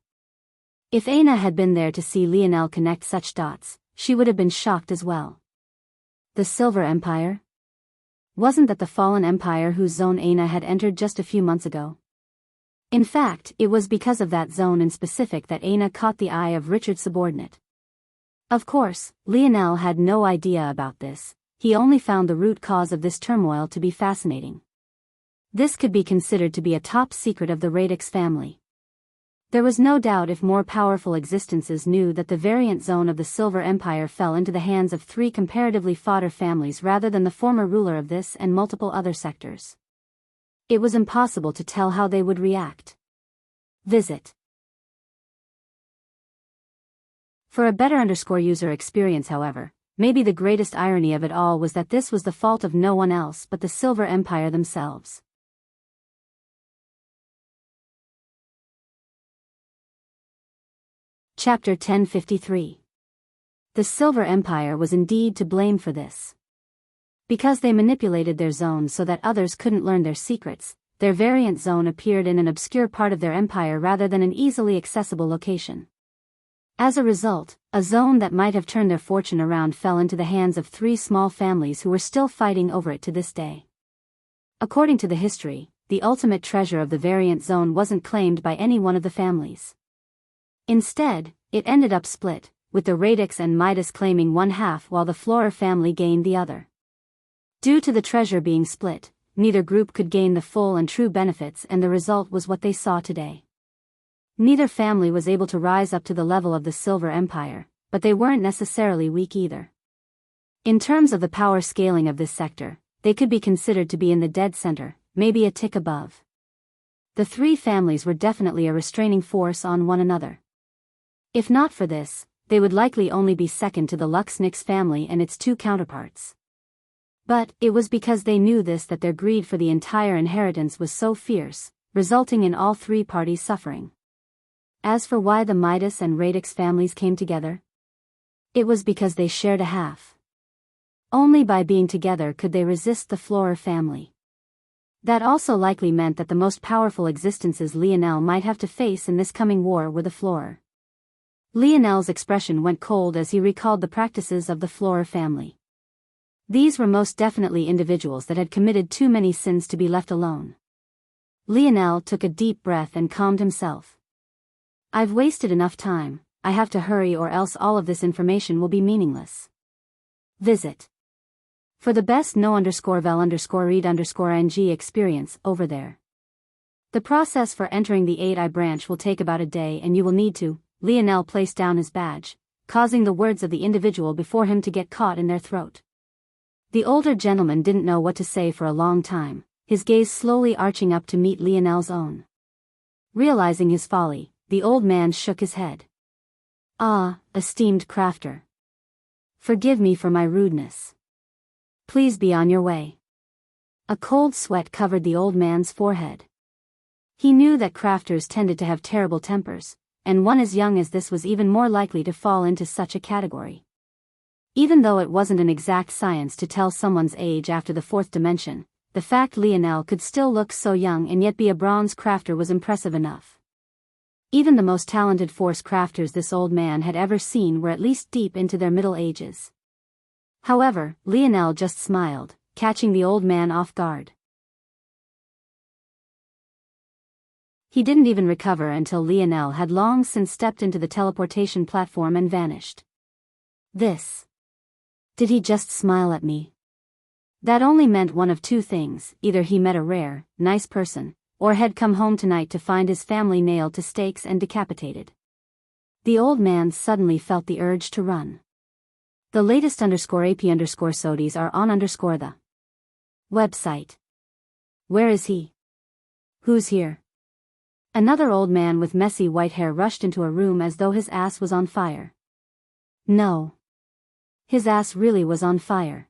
S1: If Aina had been there to see Lionel connect such dots, she would have been shocked as well. The Silver Empire? Wasn't that the fallen empire whose zone Aina had entered just a few months ago? In fact, it was because of that zone in specific that Aina caught the eye of Richard's subordinate. Of course, Lionel had no idea about this, he only found the root cause of this turmoil to be fascinating. This could be considered to be a top secret of the Radix family. There was no doubt if more powerful existences knew that the variant zone of the Silver Empire fell into the hands of three comparatively fodder families rather than the former ruler of this and multiple other sectors. It was impossible to tell how they would react. Visit. For a better user experience, however, maybe the greatest irony of it all was that this was the fault of no one else but the Silver Empire themselves. Chapter 1053. The Silver Empire was indeed to blame for this. Because they manipulated their zone so that others couldn't learn their secrets, their variant zone appeared in an obscure part of their empire rather than an easily accessible location. As a result, a zone that might have turned their fortune around fell into the hands of three small families who were still fighting over it to this day. According to the history, the ultimate treasure of the variant zone wasn't claimed by any one of the families. Instead, it ended up split, with the Radix and Midas claiming one half while the Flora family gained the other. Due to the treasure being split, neither group could gain the full and true benefits, and the result was what they saw today. Neither family was able to rise up to the level of the Silver Empire, but they weren't necessarily weak either. In terms of the power scaling of this sector, they could be considered to be in the dead center, maybe a tick above. The three families were definitely a restraining force on one another. If not for this, they would likely only be second to the Luxnix family and its two counterparts. But it was because they knew this that their greed for the entire inheritance was so fierce, resulting in all three parties suffering. As for why the Midas and Radix families came together, it was because they shared a half. Only by being together could they resist the Flora family. That also likely meant that the most powerful existences Lionel might have to face in this coming war were the Flora. Lionel's expression went cold as he recalled the practices of the Flora family. These were most definitely individuals that had committed too many sins to be left alone. Lionel took a deep breath and calmed himself. I've wasted enough time, I have to hurry or else all of this information will be meaningless. Visit. For the best no_vel_read_ng experience over there. The process for entering the 8i branch will take about a day and you will need to. Lionel placed down his badge, causing the words of the individual before him to get caught in their throat. The older gentleman didn't know what to say for a long time, his gaze slowly arching up to meet Lionel's own. Realizing his folly, the old man shook his head. "Ah, esteemed crafter. Forgive me for my rudeness. Please be on your way." A cold sweat covered the old man's forehead. He knew that crafters tended to have terrible tempers, and one as young as this was even more likely to fall into such a category. Even though it wasn't an exact science to tell someone's age after the fourth dimension, the fact Lionel could still look so young and yet be a bronze crafter was impressive enough. Even the most talented force crafters this old man had ever seen were at least deep into their middle ages. However, Lionel just smiled, catching the old man off guard. He didn't even recover until Lionel had long since stepped into the teleportation platform and vanished. This. Did he just smile at me? That only meant one of two things: either he met a rare, nice person, or had come home tonight to find his family nailed to stakes and decapitated. The old man suddenly felt the urge to run. The latest _AP_SODIES are on the website. Where is he? Who's here? Another old man with messy white hair rushed into a room as though his ass was on fire. No. His ass really was on fire.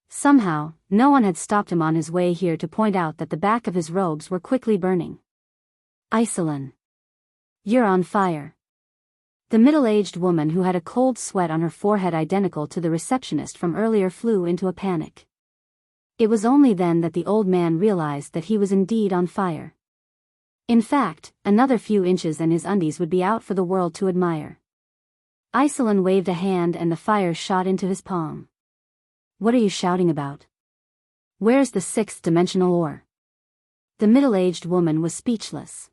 S1: Somehow, no one had stopped him on his way here to point out that the back of his robes were quickly burning. Iselin. You're on fire. The middle-aged woman who had a cold sweat on her forehead identical to the receptionist from earlier flew into a panic. It was only then that the old man realized that he was indeed on fire. In fact, another few inches and his undies would be out for the world to admire. Iselin waved a hand and the fire shot into his palm. What are you shouting about? Where's the sixth dimensional ore? The middle-aged woman was speechless.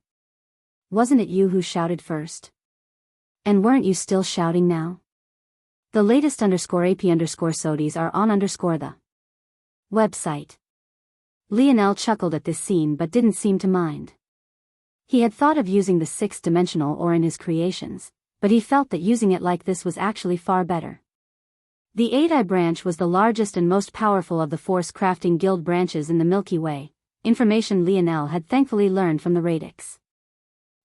S1: Wasn't it you who shouted first? And weren't you still shouting now? The latest _AP_SODIES are on the website. Lionel chuckled at this scene but didn't seem to mind. He had thought of using the sixth dimensional ore in his creations, but he felt that using it like this was actually far better. The 8-Eye branch was the largest and most powerful of the Force Crafting Guild branches in the Milky Way, information Lionel had thankfully learned from the radix.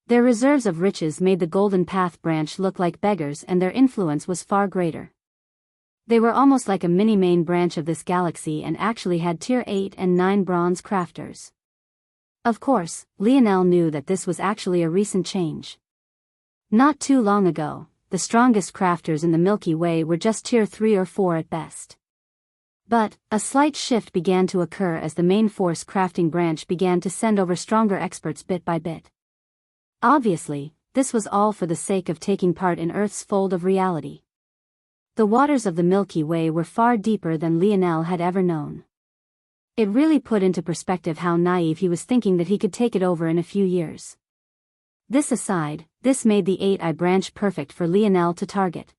S1: Their reserves of riches made the Golden Path branch look like beggars, and their influence was far greater. They were almost like a mini-main branch of this galaxy and actually had Tier 8 and 9 bronze crafters. Of course, Lionel knew that this was actually a recent change. Not too long ago, the strongest crafters in the Milky Way were just Tier 3 or 4 at best. But, a slight shift began to occur as the main Force Crafting branch began to send over stronger experts bit by bit. Obviously, this was all for the sake of taking part in Earth's fold of reality. The waters of the Milky Way were far deeper than Lionel had ever known. It really put into perspective how naive he was thinking that he could take it over in a few years. This aside, this made the 8-Eye branch perfect for Lionel to target.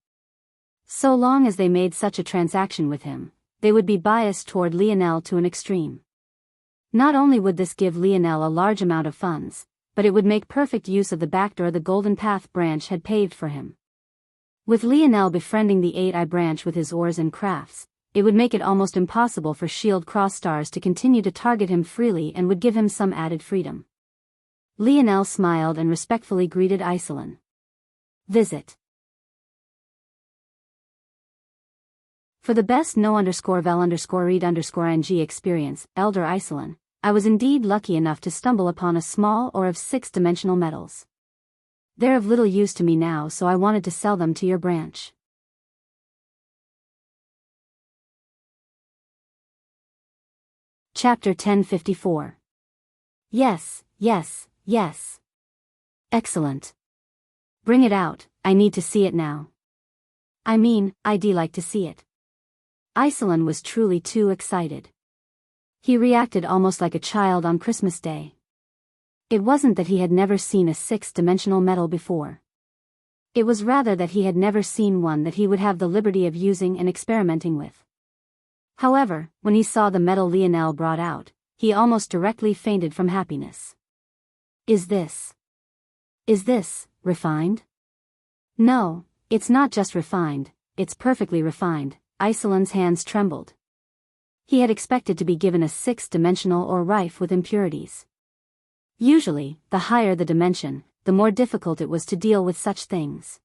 S1: So long as they made such a transaction with him, they would be biased toward Lionel to an extreme. Not only would this give Lionel a large amount of funds, but it would make perfect use of the backdoor the Golden Path branch had paved for him. With Lionel befriending the 8-Eye branch with his ores and crafts, it would make it almost impossible for S.H.I.E.L.D. cross-stars to continue to target him freely and would give him some added freedom. Lionel smiled and respectfully greeted Iselin. Visit. For the best no_vel_read_ing experience, Elder Iselin, I was indeed lucky enough to stumble upon a small ore of 6-dimensional metals. They're of little use to me now, so I wanted to sell them to your branch. Chapter 1054. Yes, yes, yes. Excellent. Bring it out, I need to see it now. I mean, I'd like to see it. Iselin was truly too excited. He reacted almost like a child on Christmas Day. It wasn't that he had never seen a 6-dimensional metal before. It was rather that he had never seen one that he would have the liberty of using and experimenting with. However, when he saw the metal Lionel brought out, he almost directly fainted from happiness. Is this refined? No, It's not just refined, it's perfectly refined. Isolin's hands trembled. He had expected to be given a sixth-dimensional ore rife with impurities. Usually, the higher the dimension, the more difficult it was to deal with such things.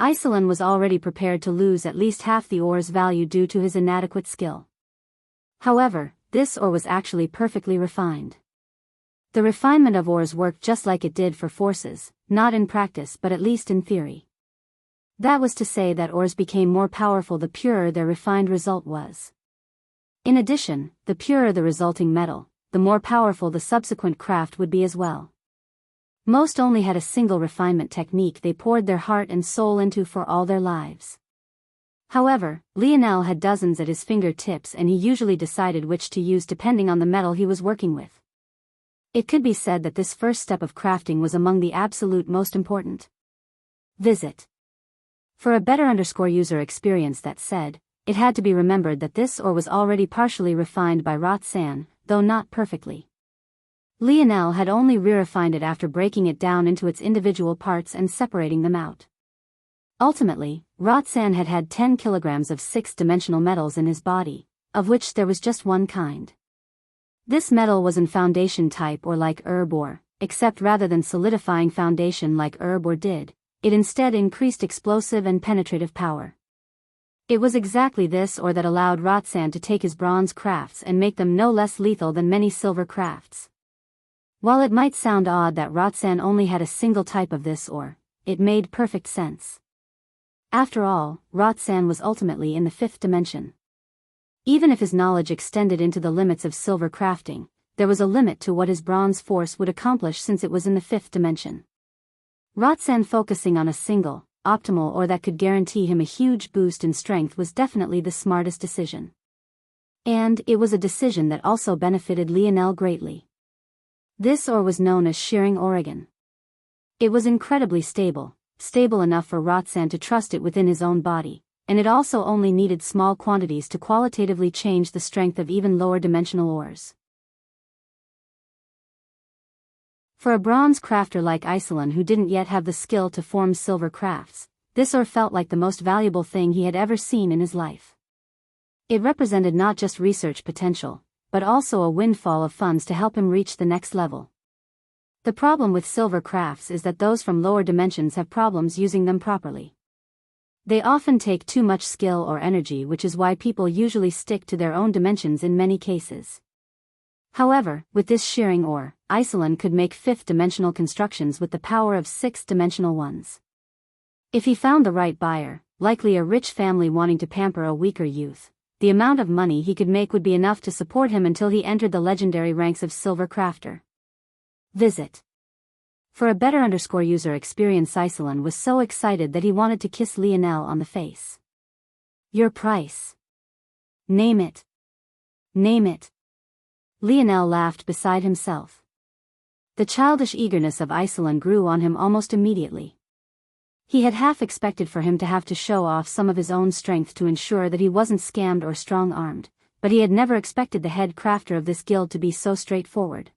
S1: Isolin was already prepared to lose at least half the ore's value due to his inadequate skill. However, this ore was actually perfectly refined. The refinement of ores worked just like it did for forces, not in practice but at least in theory. That was to say that ores became more powerful the purer their refined result was. In addition, the purer the resulting metal, the more powerful the subsequent craft would be as well. Most only had a single refinement technique they poured their heart and soul into for all their lives. However, Lionel had dozens at his fingertips and he usually decided which to use depending on the metal he was working with. It could be said that this first step of crafting was among the absolute most important. Visit. For a better user experience that said, it had to be remembered that this ore was already partially refined by Roxanne, though not perfectly. Lionel had only re-refined it after breaking it down into its individual parts and separating them out. Ultimately, Roxanne had had 10 kilograms of sixth-dimensional metals in his body, of which there was just one kind. This metal was in foundation type or like herb ore, except rather than solidifying foundation like herb ore did, it instead increased explosive and penetrative power. It was exactly this ore that allowed Roxanne to take his bronze crafts and make them no less lethal than many silver crafts. While it might sound odd that Roxanne only had a single type of this ore, it made perfect sense. After all, Roxanne was ultimately in the fifth dimension. Even if his knowledge extended into the limits of silver crafting, there was a limit to what his bronze force would accomplish since it was in the fifth dimension. Roxanne focusing on a single, optimal ore that could guarantee him a huge boost in strength was definitely the smartest decision. And it was a decision that also benefited Lionel greatly. This ore was known as Shearing Oregon. It was incredibly stable enough for Roxanne to trust it within his own body, and it also only needed small quantities to qualitatively change the strength of even lower dimensional ores. For a bronze crafter like Isolin who didn't yet have the skill to form silver crafts, this ore felt like the most valuable thing he had ever seen in his life. It represented not just research potential, but also a windfall of funds to help him reach the next level. The problem with silver crafts is that those from lower dimensions have problems using them properly. They often take too much skill or energy, which is why people usually stick to their own dimensions in many cases. However, with this shearing ore, Isolin could make fifth-dimensional constructions with the power of sixth-dimensional ones. If he found the right buyer, likely a rich family wanting to pamper a weaker youth, the amount of money he could make would be enough to support him until he entered the legendary ranks of silver crafter. Visit. For a better user experience, Isolin was so excited that he wanted to kiss Lionel on the face. Your price. Name it. Name it. Lionel laughed beside himself. The childish eagerness of Isolin grew on him almost immediately. He had half expected for him to have to show off some of his own strength to ensure that he wasn't scammed or strong-armed, but he had never expected the head crafter of this guild to be so straightforward.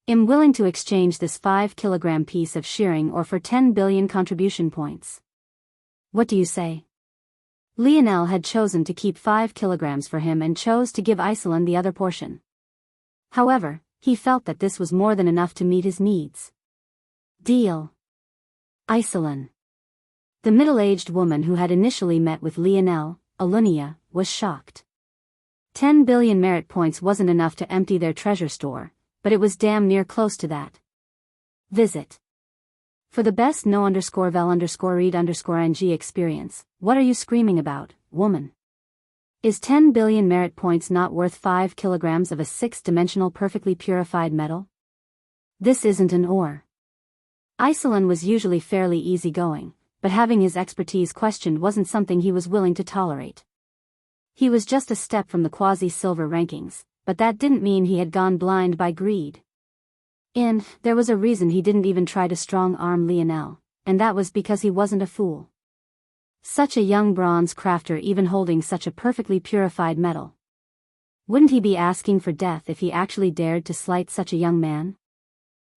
S1: I'm willing to exchange this 5-kilogram piece of shearing ore for 10 billion contribution points. What do you say? Lionel had chosen to keep 5 kilograms for him and chose to give Isolin the other portion. However, he felt that this was more than enough to meet his needs. Deal. Isolin. The middle-aged woman who had initially met with Lionel, Alunia, was shocked. 10 billion merit points wasn't enough to empty their treasure store, but it was damn near close to that. Visit. For the best no_vel_read_ng experience, what are you screaming about, woman? Is 10 billion merit points not worth 5 kilograms of a sixth-dimensional perfectly purified metal? This isn't an ore. Isolin was usually fairly easygoing, but having his expertise questioned wasn't something he was willing to tolerate. He was just a step from the quasi-silver rankings, but that didn't mean he had gone blind by greed. There was a reason he didn't even try to strong-arm Lionel, and that was because he wasn't a fool. Such a young bronze crafter even holding such a perfectly purified metal. Wouldn't he be asking for death if he actually dared to slight such a young man?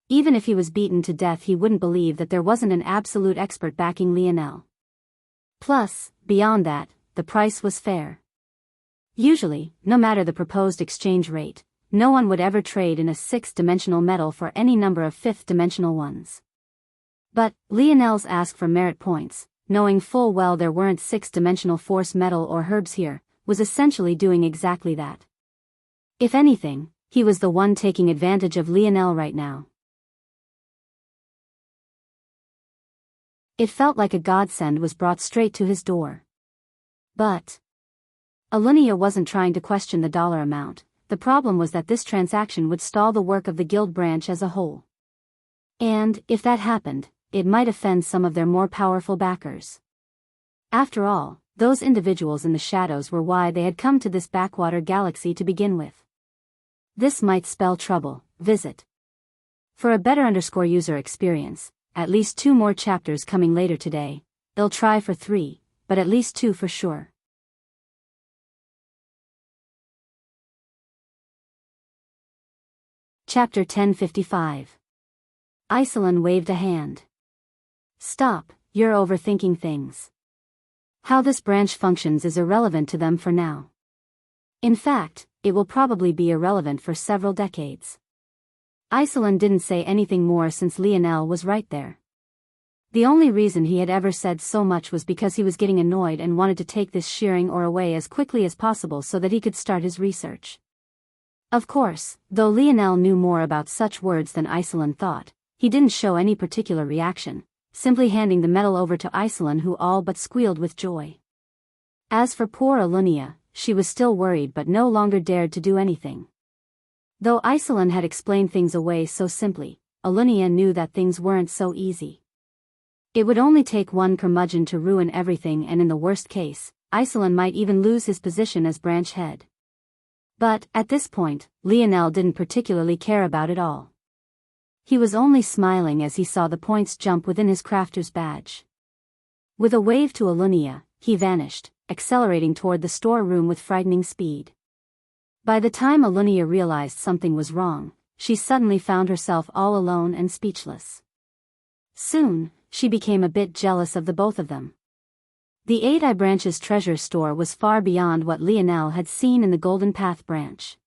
S1: Even if he was beaten to death, he wouldn't believe that there wasn't an absolute expert backing Lionel. Plus, beyond that, the price was fair. Usually, no matter the proposed exchange rate, no one would ever trade in a sixth-dimensional metal for any number of fifth-dimensional ones. But, Lionel's ask for merit points, knowing full well there weren't sixth-dimensional force metal or herbs here, was essentially doing exactly that. If anything, he was the one taking advantage of Lionel right now. It felt like a godsend was brought straight to his door. But Alunia wasn't trying to question the dollar amount. The problem was that this transaction would stall the work of the guild branch as a whole. And, if that happened, it might offend some of their more powerful backers. After all, those individuals in the shadows were why they had come to this backwater galaxy to begin with. This might spell trouble. Visit. For a better user experience, at least 2 more chapters coming later today. They'll try for 3, but at least 2 for sure. Chapter 1055. Iselin waved a hand. Stop, you're overthinking things. How this branch functions is irrelevant to them for now. In fact, it will probably be irrelevant for several decades. Iselin didn't say anything more since Lionel was right there. The only reason he had ever said so much was because he was getting annoyed and wanted to take this shearing ore away as quickly as possible so that he could start his research. Of course, though Lionel knew more about such words than Iselin thought, he didn't show any particular reaction, simply handing the metal over to Iselin, who all but squealed with joy. As for poor Alunia, she was still worried but no longer dared to do anything. Though Iselin had explained things away so simply, Alunia knew that things weren't so easy. It would only take one curmudgeon to ruin everything, and in the worst case, Iselin might even lose his position as branch head. But, at this point, Lionel didn't particularly care about it all. He was only smiling as he saw the points jump within his crafter's badge. With a wave to Alunia, he vanished, accelerating toward the storeroom with frightening speed. By the time Alunia realized something was wrong, she suddenly found herself all alone and speechless. Soon, she became a bit jealous of the both of them. The 8-Eye Branch's treasure store was far beyond what Lionel had seen in the Golden Path branch.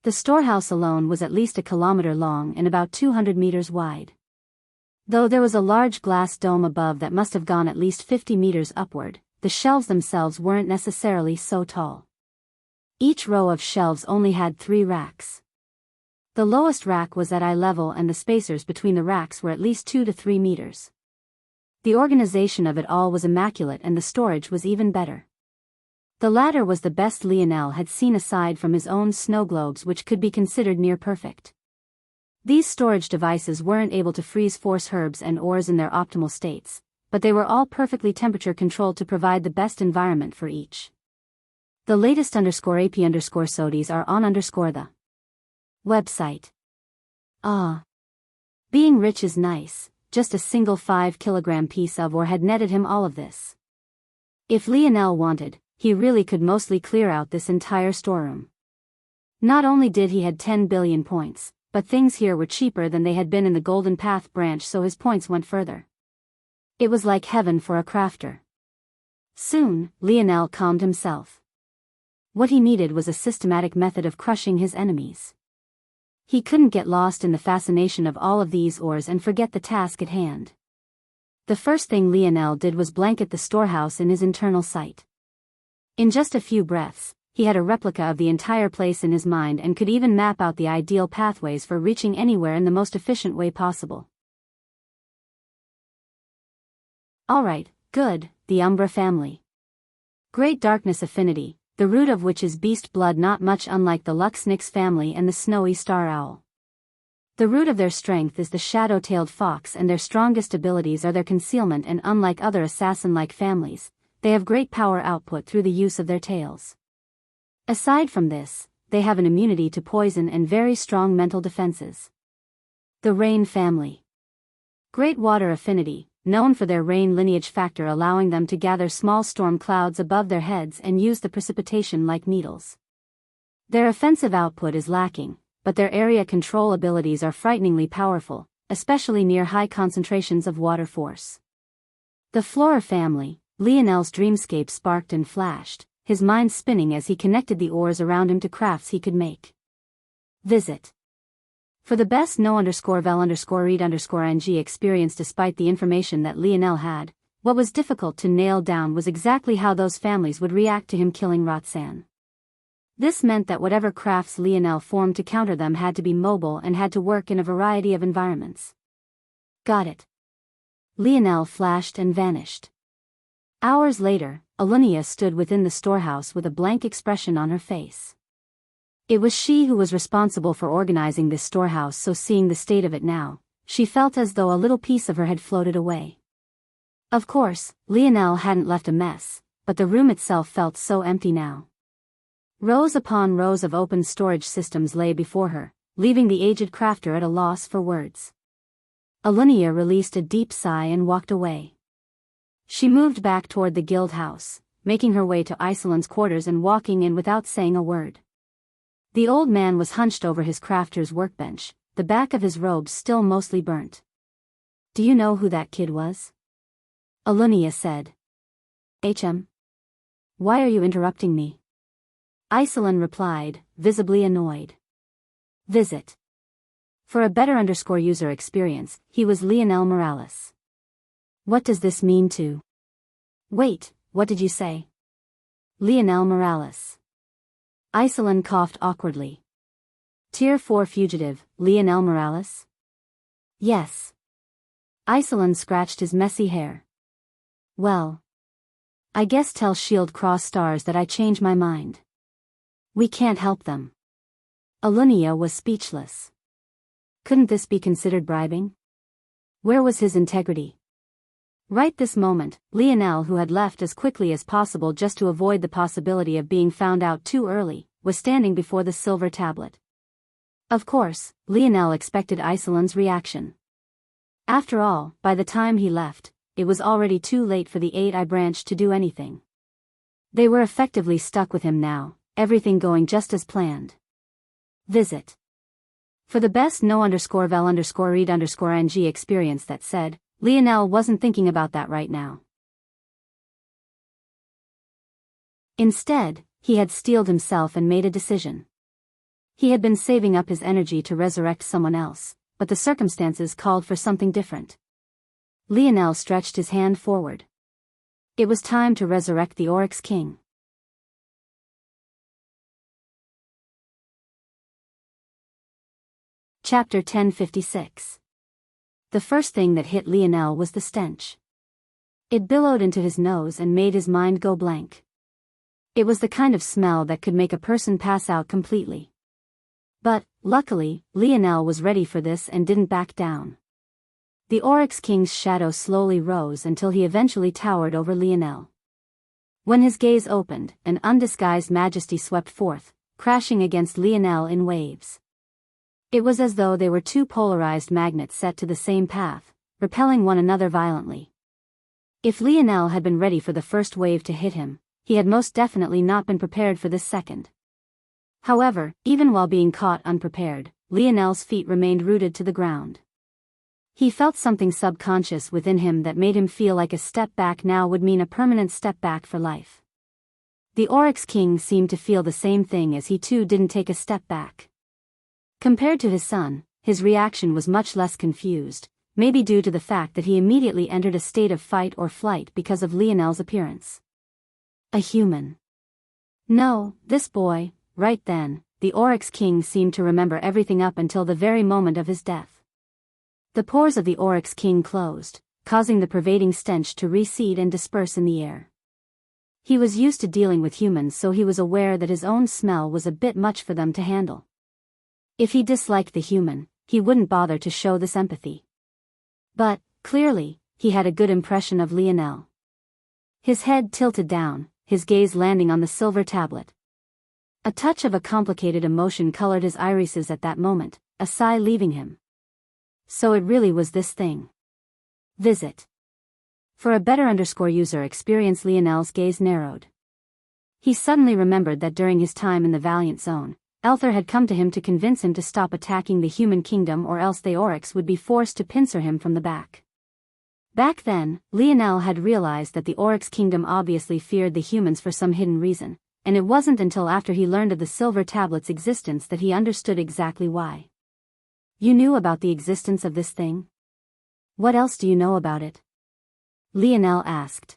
S1: The storehouse alone was at least 1 kilometer long and about 200 meters wide. Though there was a large glass dome above that must have gone at least 50 meters upward, the shelves themselves weren't necessarily so tall. Each row of shelves only had 3 racks. The lowest rack was at eye level and the spacers between the racks were at least 2 to 3 meters. The organization of it all was immaculate and the storage was even better. The latter was the best Lionel had seen aside from his own snow globes, which could be considered near perfect. These storage devices weren't able to freeze force herbs and ores in their optimal states, but they were all perfectly temperature controlled to provide the best environment for each. The latest _AP_SODIs are on the website. Being rich is nice. Just a single 5-kilogram piece of ore had netted him all of this. If Lionel wanted, he really could mostly clear out this entire storeroom. Not only did he had 10 billion points, but things here were cheaper than they had been in the Golden Path branch, so his points went further. It was like heaven for a crafter. Soon, Lionel calmed himself. What he needed was a systematic method of crushing his enemies. He couldn't get lost in the fascination of all of these ores and forget the task at hand. The first thing Lionel did was blanket the storehouse in his internal sight. In just a few breaths, he had a replica of the entire place in his mind and could even map out the ideal pathways for reaching anywhere in the most efficient way possible. Alright, good, the Umbra family. Great Darkness Affinity, the root of which is beast blood, not much unlike the Luxnix family and the Snowy Star Owl. The root of their strength is the shadow-tailed fox, and their strongest abilities are their concealment, and unlike other assassin-like families, they have great power output through the use of their tails. Aside from this, they have an immunity to poison and very strong mental defenses. The Rain family. Great Water Affinity, known for their rain lineage factor allowing them to gather small storm clouds above their heads and use the precipitation like needles. Their offensive output is lacking, but their area control abilities are frighteningly powerful, especially near high concentrations of water force. The Flora family, Lionel's dreamscape sparked and flashed, his mind spinning as he connected the ores around him to crafts he could make. Visit. For the best no_vel_read_ng experience. Despite the information that Lionel had, what was difficult to nail down was exactly how those families would react to him killing Roxanne. This meant that whatever crafts Lionel formed to counter them had to be mobile and had to work in a variety of environments. Got it. Lionel flashed and vanished. Hours later, Alunia stood within the storehouse with a blank expression on her face. It was she who was responsible for organizing this storehouse, so seeing the state of it now, she felt as though a little piece of her had floated away. Of course, Lionel hadn't left a mess, but the room itself felt so empty now. Rows upon rows of open storage systems lay before her, leaving the aged crafter at a loss for words. Alunia released a deep sigh and walked away. She moved back toward the guild house, making her way to Isolin's quarters and walking in without saying a word. The old man was hunched over his crafter's workbench, the back of his robe still mostly burnt. "Do you know who that kid was?" Alunia said. Why are you interrupting me?" Isolin replied, visibly annoyed. Visit. For a better user experience, he was Lionel Morales. What does this mean to? Wait, what did you say? Lionel Morales. Isolin coughed awkwardly. Tier 4 fugitive, Lionel Morales? Yes. Isolin scratched his messy hair. Well. I guess tell Shield Cross Stars that I change my mind. We can't help them. Alunia was speechless. Couldn't this be considered bribing? Where was his integrity? Right this moment, Lionel, who had left as quickly as possible just to avoid the possibility of being found out too early, was standing before the silver tablet. Of course, Lionel expected Isolin's reaction. After all, by the time he left, it was already too late for the 8th branch to do anything. They were effectively stuck with him now, everything going just as planned. Visit. For the best no_vel_read_ng experience, that said, Lionel wasn't thinking about that right now. Instead, he had steeled himself and made a decision. He had been saving up his energy to resurrect someone else, but the circumstances called for something different. Lionel stretched his hand forward. It was time to resurrect the Oryx King. Chapter 1056. The first thing that hit Lionel was the stench. It billowed into his nose and made his mind go blank. It was the kind of smell that could make a person pass out completely. But, luckily, Lionel was ready for this and didn't back down. The Oryx King's shadow slowly rose until he eventually towered over Lionel. When his gaze opened, an undisguised majesty swept forth, crashing against Lionel in waves. It was as though they were two polarized magnets set to the same path, repelling one another violently. If Lionel had been ready for the first wave to hit him, he had most definitely not been prepared for this second. However, even while being caught unprepared, Lionel's feet remained rooted to the ground. He felt something subconscious within him that made him feel like a step back now would mean a permanent step back for life. The Oryx King seemed to feel the same thing as he too didn't take a step back. Compared to his son, his reaction was much less confused, maybe due to the fact that he immediately entered a state of fight or flight because of Lionel's appearance. A human. No, this boy. Right then, the Oryx King seemed to remember everything up until the very moment of his death. The pores of the Oryx King closed, causing the pervading stench to recede and disperse in the air. He was used to dealing with humans, so he was aware that his own smell was a bit much for them to handle. If he disliked the human, he wouldn't bother to show this empathy. But, clearly, he had a good impression of Lionel. His head tilted down, his gaze landing on the silver tablet. A touch of a complicated emotion colored his irises at that moment, a sigh leaving him. So it really was this thing. Visit. For a better user experience, Lionel's gaze narrowed. He suddenly remembered that during his time in the Valiant Zone, Elther had come to him to convince him to stop attacking the human kingdom, or else the Oryx would be forced to pincer him from the back. Back then, Lionel had realized that the Oryx Kingdom obviously feared the humans for some hidden reason, and it wasn't until after he learned of the silver tablet's existence that he understood exactly why. You knew about the existence of this thing? What else do you know about it? Lionel asked.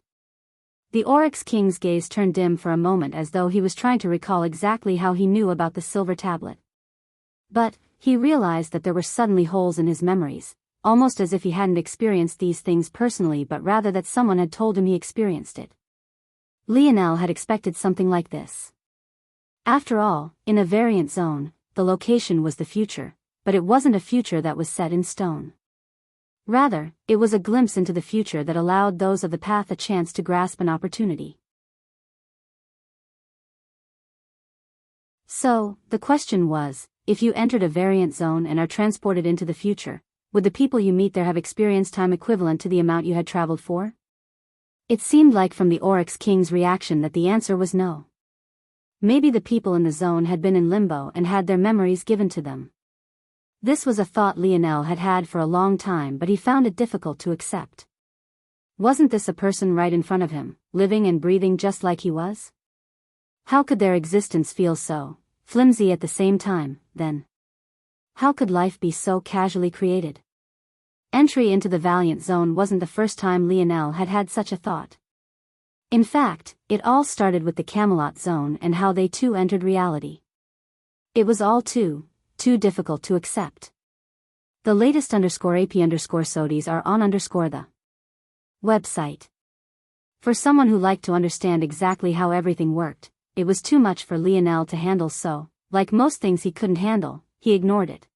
S1: The Oryx King's gaze turned dim for a moment as though he was trying to recall exactly how he knew about the silver tablet. But, he realized that there were suddenly holes in his memories, almost as if he hadn't experienced these things personally but rather that someone had told him he experienced it. Lionel had expected something like this. After all, in a variant zone, the location was the future, but it wasn't a future that was set in stone. Rather, it was a glimpse into the future that allowed those of the path a chance to grasp an opportunity. So, the question was, if you entered a variant zone and are transported into the future, would the people you meet there have experienced time equivalent to the amount you had traveled for? It seemed like from the Oryx King's reaction that the answer was no. Maybe the people in the zone had been in limbo and had their memories given to them. This was a thought Lionel had had for a long time, but he found it difficult to accept. Wasn't this a person right in front of him, living and breathing just like he was? How could their existence feel so flimsy at the same time, then? How could life be so casually created? Entry into the Valiant Zone wasn't the first time Lionel had had such a thought. In fact, it all started with the Camelot Zone and how they too entered reality. It was all too difficult to accept. The latest _AP_SODIs are on the website. For someone who liked to understand exactly how everything worked, it was too much for Lionel to handle, so, like most things he couldn't handle, he ignored it.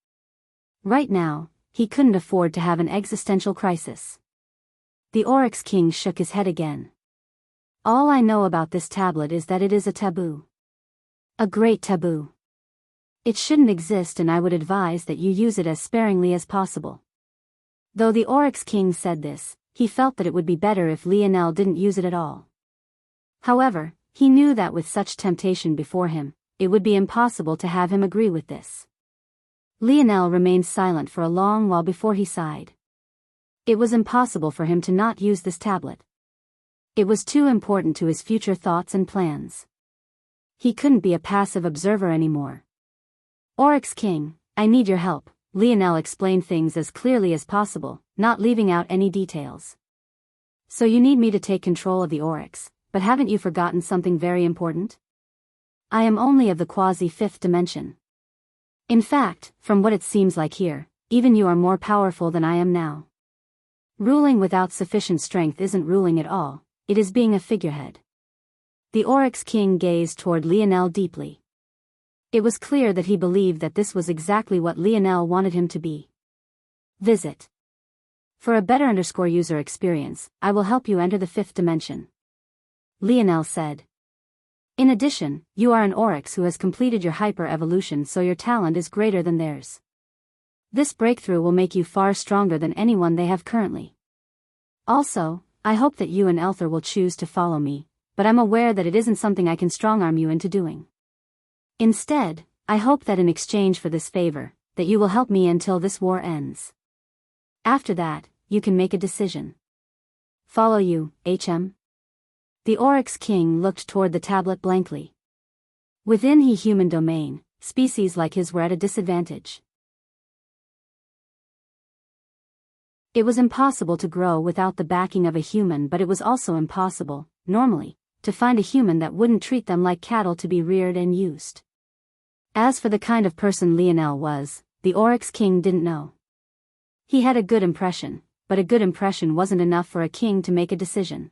S1: Right now, he couldn't afford to have an existential crisis. The Oryx King shook his head again. All I know about this tablet is that it is a taboo. A great taboo. It shouldn't exist, and I would advise that you use it as sparingly as possible. Though the Oryx King said this, he felt that it would be better if Lionel didn't use it at all. However, he knew that with such temptation before him, it would be impossible to have him agree with this. Lionel remained silent for a long while before he sighed. It was impossible for him to not use this tablet. It was too important to his future thoughts and plans. He couldn't be a passive observer anymore. Oryx King, I need your help, Lionel explained things as clearly as possible, not leaving out any details. So you need me to take control of the Oryx, but haven't you forgotten something very important? I am only of the quasi-fifth dimension. In fact, from what it seems like here, even you are more powerful than I am now. Ruling without sufficient strength isn't ruling at all, it is being a figurehead. The Oryx King gazed toward Lionel deeply. It was clear that he believed that this was exactly what Lionel wanted him to be. Visit. For a better user experience, I will help you enter the fifth dimension. Lionel said. In addition, you are an Oryx who has completed your hyper-evolution, so your talent is greater than theirs. This breakthrough will make you far stronger than anyone they have currently. Also, I hope that you and Elther will choose to follow me, but I'm aware that it isn't something I can strong-arm you into doing. Instead, I hope that in exchange for this favor, that you will help me until this war ends. After that, you can make a decision. Follow you, HM? The Oryx King looked toward the tablet blankly. Within the human domain, species like his were at a disadvantage. It was impossible to grow without the backing of a human, but it was also impossible, normally, to find a human that wouldn't treat them like cattle to be reared and used. As for the kind of person Lionel was, the Oryx King didn't know. He had a good impression, but a good impression wasn't enough for a king to make a decision.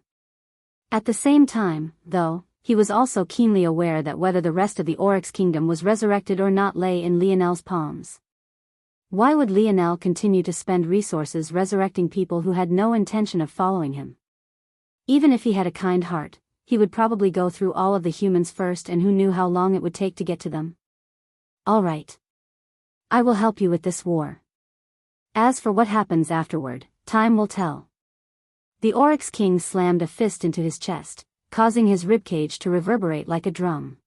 S1: At the same time, though, he was also keenly aware that whether the rest of the Oryx Kingdom was resurrected or not lay in Lionel's palms. Why would Lionel continue to spend resources resurrecting people who had no intention of following him? Even if he had a kind heart, he would probably go through all of the humans first, and who knew how long it would take to get to them? All right. I will help you with this war. As for what happens afterward, time will tell. The Oryx King slammed a fist into his chest, causing his ribcage to reverberate like a drum.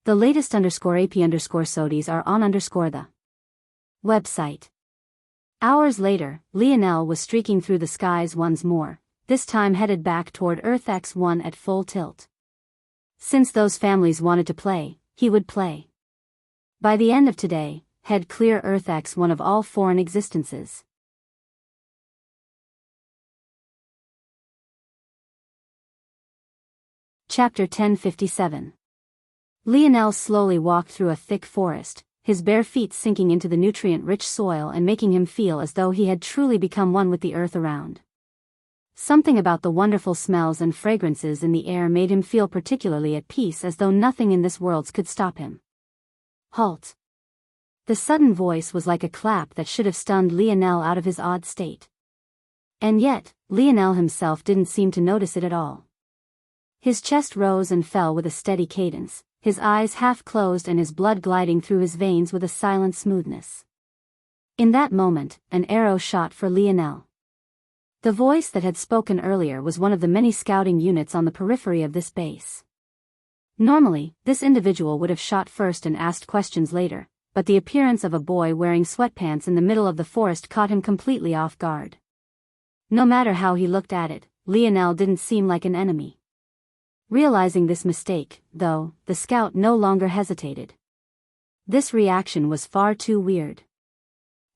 S1: The latest _AP_SODIs are on the website. Hours later, Lionel was streaking through the skies once more, this time headed back toward Earth X1 at full tilt. Since those families wanted to play, he would play. By the end of today, head clear Earth X1 of all foreign existences. Chapter 1057. Lionel slowly walked through a thick forest, his bare feet sinking into the nutrient-rich soil and making him feel as though he had truly become one with the earth around. Something about the wonderful smells and fragrances in the air made him feel particularly at peace, as though nothing in this world could stop him. Halt! The sudden voice was like a clap that should have stunned Lionel out of his odd state. And yet, Lionel himself didn't seem to notice it at all. His chest rose and fell with a steady cadence, his eyes half closed and his blood gliding through his veins with a silent smoothness. In that moment, an arrow shot for Lionel. The voice that had spoken earlier was one of the many scouting units on the periphery of this base. Normally, this individual would have shot first and asked questions later, but the appearance of a boy wearing sweatpants in the middle of the forest caught him completely off guard. No matter how he looked at it, Lionel didn't seem like an enemy. Realizing this mistake, though, the scout no longer hesitated. This reaction was far too weird.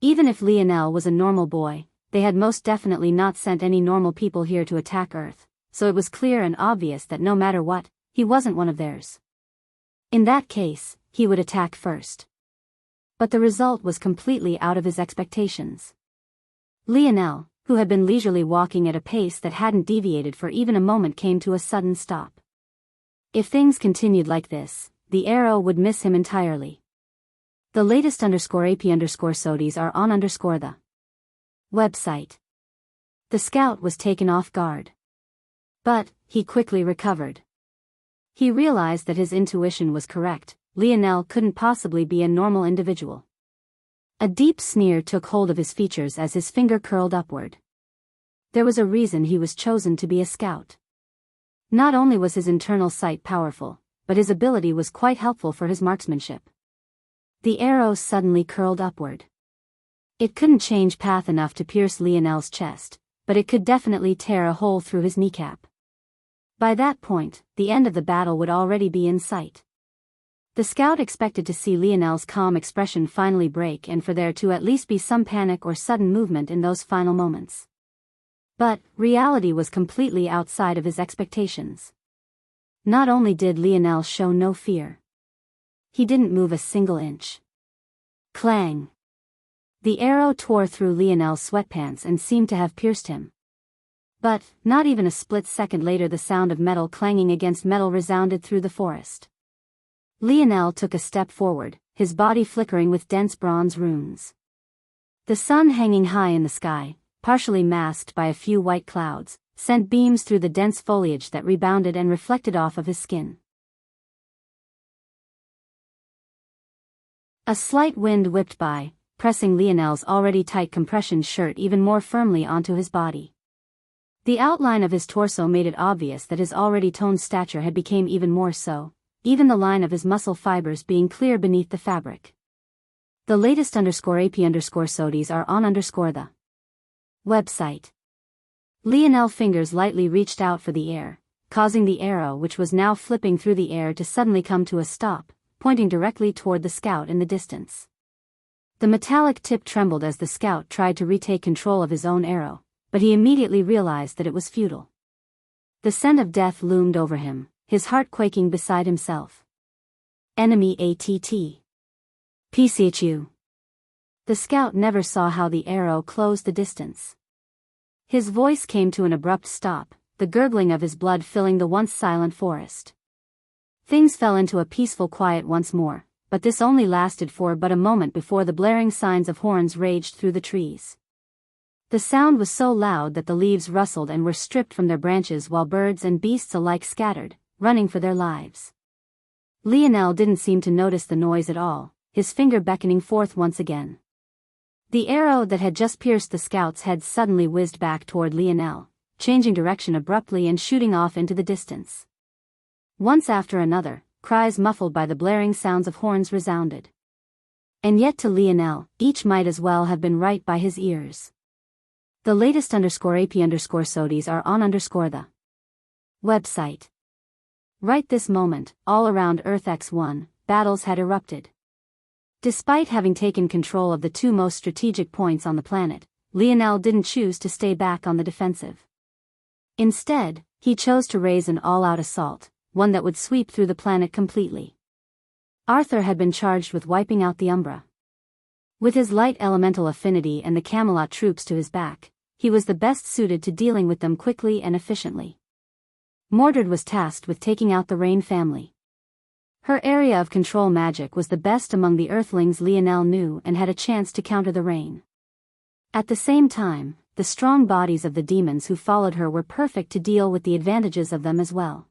S1: Even if Lionel was a normal boy, they had most definitely not sent any normal people here to attack Earth, so it was clear and obvious that no matter what, he wasn't one of theirs. In that case, he would attack first. But the result was completely out of his expectations. Lionel, who had been leisurely walking at a pace that hadn't deviated for even a moment, came to a sudden stop. If things continued like this, the arrow would miss him entirely. The latest _AP_SODIES are on the website. The scout was taken off guard. But, he quickly recovered. He realized that his intuition was correct, Lionel couldn't possibly be a normal individual. A deep sneer took hold of his features as his finger curled upward. There was a reason he was chosen to be a scout. Not only was his internal sight powerful, but his ability was quite helpful for his marksmanship. The arrow suddenly curled upward. It couldn't change path enough to pierce Lionel's chest, but it could definitely tear a hole through his kneecap. By that point, the end of the battle would already be in sight. The scout expected to see Lionel's calm expression finally break and for there to at least be some panic or sudden movement in those final moments. But, reality was completely outside of his expectations. Not only did Lionel show no fear. He didn't move a single inch. Clang! The arrow tore through Lionel's sweatpants and seemed to have pierced him. But, not even a split second later, the sound of metal clanging against metal resounded through the forest. Lionel took a step forward, his body flickering with dense bronze runes. The sun hanging high in the sky, partially masked by a few white clouds, sent beams through the dense foliage that rebounded and reflected off of his skin. A slight wind whipped by, pressing Lionel's already tight compression shirt even more firmly onto his body. The outline of his torso made it obvious that his already toned stature had become even more so, even the line of his muscle fibers being clear beneath the fabric. The latest _AP_SODIES are on the website. Lionel's fingers lightly reached out for the air, causing the arrow, which was now flipping through the air, to suddenly come to a stop, pointing directly toward the scout in the distance. The metallic tip trembled as the scout tried to retake control of his own arrow, but he immediately realized that it was futile. The scent of death loomed over him, his heart quaking beside himself. Enemy ATT. PCHU. The scout never saw how the arrow closed the distance. His voice came to an abrupt stop, the gurgling of his blood filling the once silent forest. Things fell into a peaceful quiet once more, but this only lasted for but a moment before the blaring signs of horns raged through the trees. The sound was so loud that the leaves rustled and were stripped from their branches while birds and beasts alike scattered, running for their lives. Lionel didn't seem to notice the noise at all, his finger beckoning forth once again. The arrow that had just pierced the scout's head suddenly whizzed back toward Lionel, changing direction abruptly and shooting off into the distance. Once after another, cries muffled by the blaring sounds of horns resounded. And yet to Lionel, each might as well have been right by his ears. The latest _AP_SODIES are on the website. Right this moment, all around Earth X1, battles had erupted. Despite having taken control of the two most strategic points on the planet, Lionel didn't choose to stay back on the defensive. Instead, he chose to raise an all-out assault, one that would sweep through the planet completely. Arthur had been charged with wiping out the Umbra. With his light elemental affinity and the Camelot troops to his back, he was the best suited to dealing with them quickly and efficiently. Mordred was tasked with taking out the Rain family. Her area of control magic was the best among the Earthlings Lionel knew and had a chance to counter the Rain. At the same time, the strong bodies of the demons who followed her were perfect to deal with the advantages of them as well.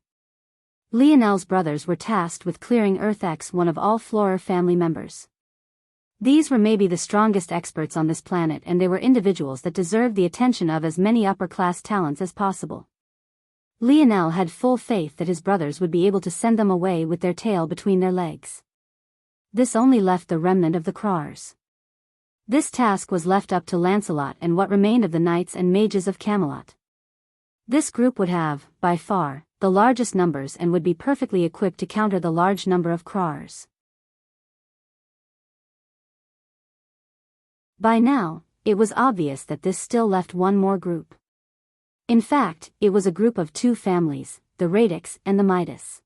S1: Lionel's brothers were tasked with clearing Earth X1 of all Flora family members. These were maybe the strongest experts on this planet, and they were individuals that deserved the attention of as many upper-class talents as possible. Lionel had full faith that his brothers would be able to send them away with their tail between their legs. This only left the remnant of the Krars. This task was left up to Lancelot and what remained of the knights and mages of Camelot. This group would have, by far, the largest numbers and would be perfectly equipped to counter the large number of Krars. By now, it was obvious that this still left one more group. In fact, it was a group of two families, the Radix and the Midas.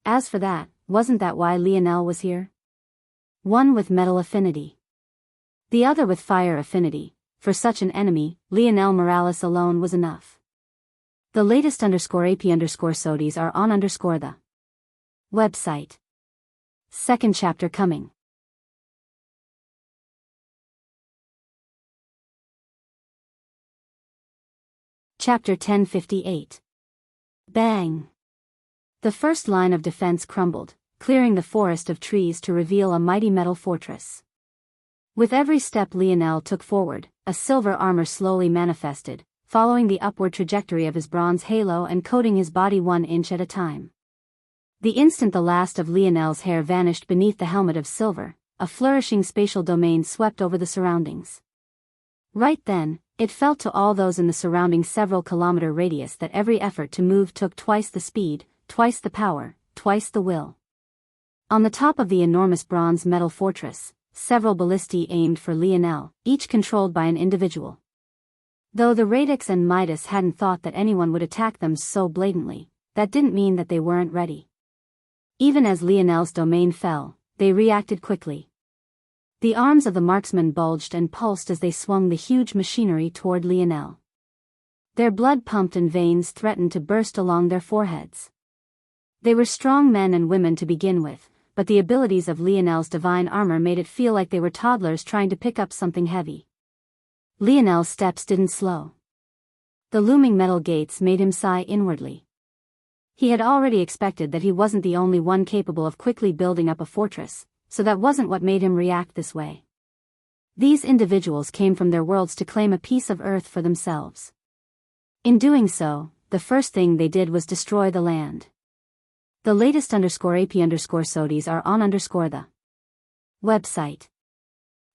S1: As for that, wasn't that why Lionel was here? One with metal affinity. The other with fire affinity. For such an enemy, Lionel Morales alone was enough. The latest _AP_SODIES are on the website. Second chapter coming. Chapter 1058. Bang! The first line of defense crumbled, clearing the forest of trees to reveal a mighty metal fortress. With every step Lionel took forward, a silver armor slowly manifested, following the upward trajectory of his bronze halo and coating his body 1 inch at a time. The instant the last of Lionel's hair vanished beneath the helmet of silver, a flourishing spatial domain swept over the surroundings. Right then, it felt to all those in the surrounding several-kilometer radius that every effort to move took twice the speed, twice the power, twice the will. On the top of the enormous bronze metal fortress, several ballistae aimed for Lionel, each controlled by an individual. Though the Radix and Midas hadn't thought that anyone would attack them so blatantly, that didn't mean that they weren't ready. Even as Lionel's domain fell, they reacted quickly. The arms of the marksmen bulged and pulsed as they swung the huge machinery toward Lionel. Their blood pumped and veins threatened to burst along their foreheads. They were strong men and women to begin with, but the abilities of Lionel's divine armor made it feel like they were toddlers trying to pick up something heavy. Lionel's steps didn't slow. The looming metal gates made him sigh inwardly. He had already expected that he wasn't the only one capable of quickly building up a fortress, so that wasn't what made him react this way. These individuals came from their worlds to claim a piece of Earth for themselves. In doing so, the first thing they did was destroy the land. The latest _AP_SODIES are on the website.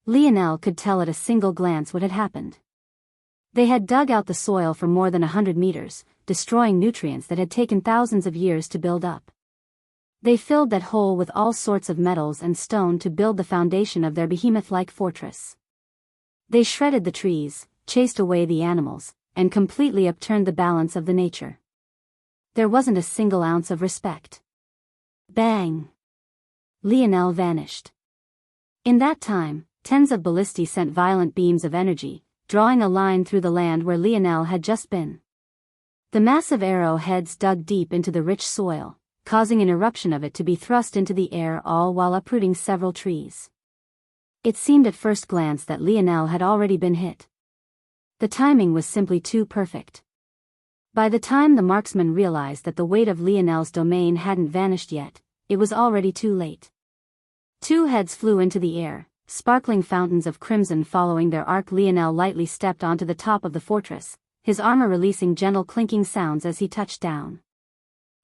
S1: Lionel could tell at a single glance what had happened. They had dug out the soil for more than 100 meters, destroying nutrients that had taken thousands of years to build up. They filled that hole with all sorts of metals and stone to build the foundation of their behemoth-like fortress. They shredded the trees, chased away the animals, and completely upturned the balance of the nature. There wasn't a single ounce of respect. Bang! Lionel vanished. In that time, tens of ballistae sent violent beams of energy, drawing a line through the land where Lionel had just been. The massive arrow heads dug deep into the rich soil, causing an eruption of it to be thrust into the air, all while uprooting several trees. It seemed at first glance that Lionel had already been hit. The timing was simply too perfect. By the time the marksman realized that the weight of Lionel's domain hadn't vanished yet, it was already too late. Two heads flew into the air, sparkling fountains of crimson following their arc. Lionel lightly stepped onto the top of the fortress, his armor releasing gentle clinking sounds as he touched down.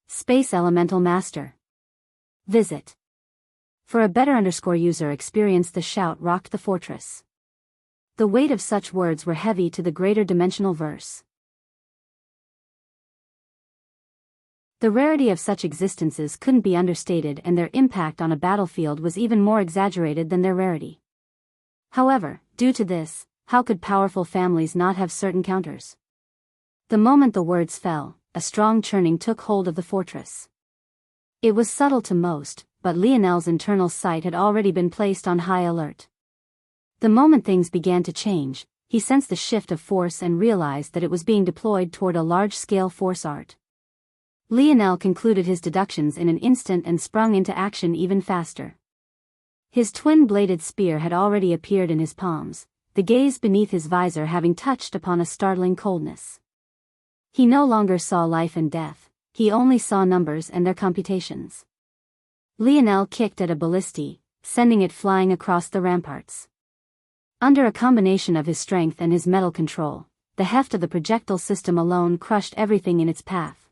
S1: Space Elemental Master. Visit. For a better user experienced the shout rocked the fortress. The weight of such words were heavy to the greater dimensional verse. The rarity of such existences couldn't be understated, and their impact on a battlefield was even more exaggerated than their rarity. However, due to this, how could powerful families not have certain counters? The moment the words fell, a strong churning took hold of the fortress. It was subtle to most, but Lionel's internal sight had already been placed on high alert. The moment things began to change, he sensed a shift of force and realized that it was being deployed toward a large-scale force art. Lionel concluded his deductions in an instant and sprung into action even faster. His twin-bladed spear had already appeared in his palms, the gaze beneath his visor having touched upon a startling coldness. He no longer saw life and death, he only saw numbers and their computations. Lionel kicked at a ballistae, sending it flying across the ramparts. Under a combination of his strength and his metal control, the heft of the projectile system alone crushed everything in its path.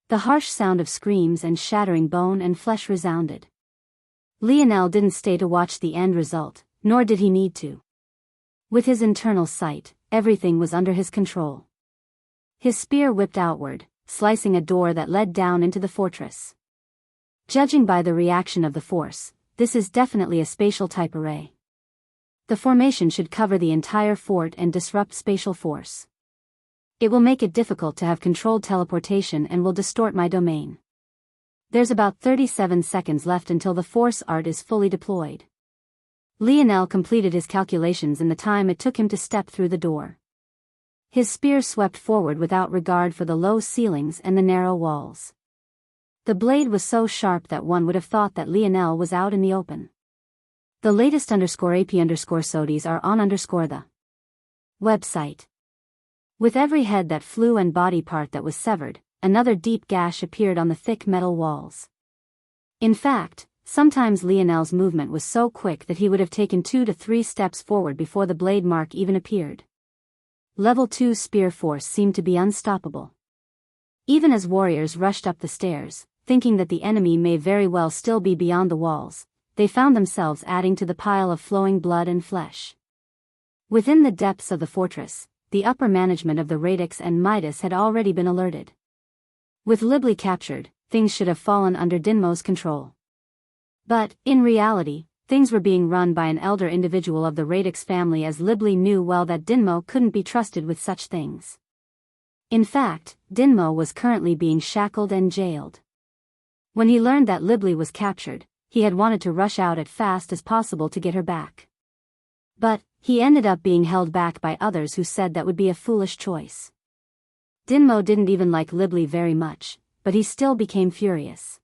S1: The harsh sound of screams and shattering bone and flesh resounded. Lionel didn't stay to watch the end result, nor did he need to. With his internal sight, everything was under his control. His spear whipped outward, slicing a door that led down into the fortress. Judging by the reaction of the force, this is definitely a spatial type array. The formation should cover the entire fort and disrupt spatial force. It will make it difficult to have controlled teleportation and will distort my domain. There's about 37 seconds left until the force art is fully deployed. Lionel completed his calculations in the time it took him to step through the door. His spear swept forward without regard for the low ceilings and the narrow walls. The blade was so sharp that one would have thought that Lionel was out in the open. The latest _AP_SODIES are on the website. With every head that flew and body part that was severed, another deep gash appeared on the thick metal walls. In fact, sometimes Lionel's movement was so quick that he would have taken 2 to 3 steps forward before the blade mark even appeared. Level 2 spear force seemed to be unstoppable. Even as warriors rushed up the stairs, thinking that the enemy may very well still be beyond the walls, they found themselves adding to the pile of flowing blood and flesh. Within the depths of the fortress, the upper management of the Radix and Midas had already been alerted. With Libli captured, things should have fallen under Dinmo's control. But, in reality, things were being run by an elder individual of the Radix family, as Libli knew well that Dinmo couldn't be trusted with such things. In fact, Dinmo was currently being shackled and jailed. When he learned that Libli was captured, he had wanted to rush out as fast as possible to get her back. But, he ended up being held back by others who said that would be a foolish choice. Dinmo didn't even like Libli very much, but he still became furious.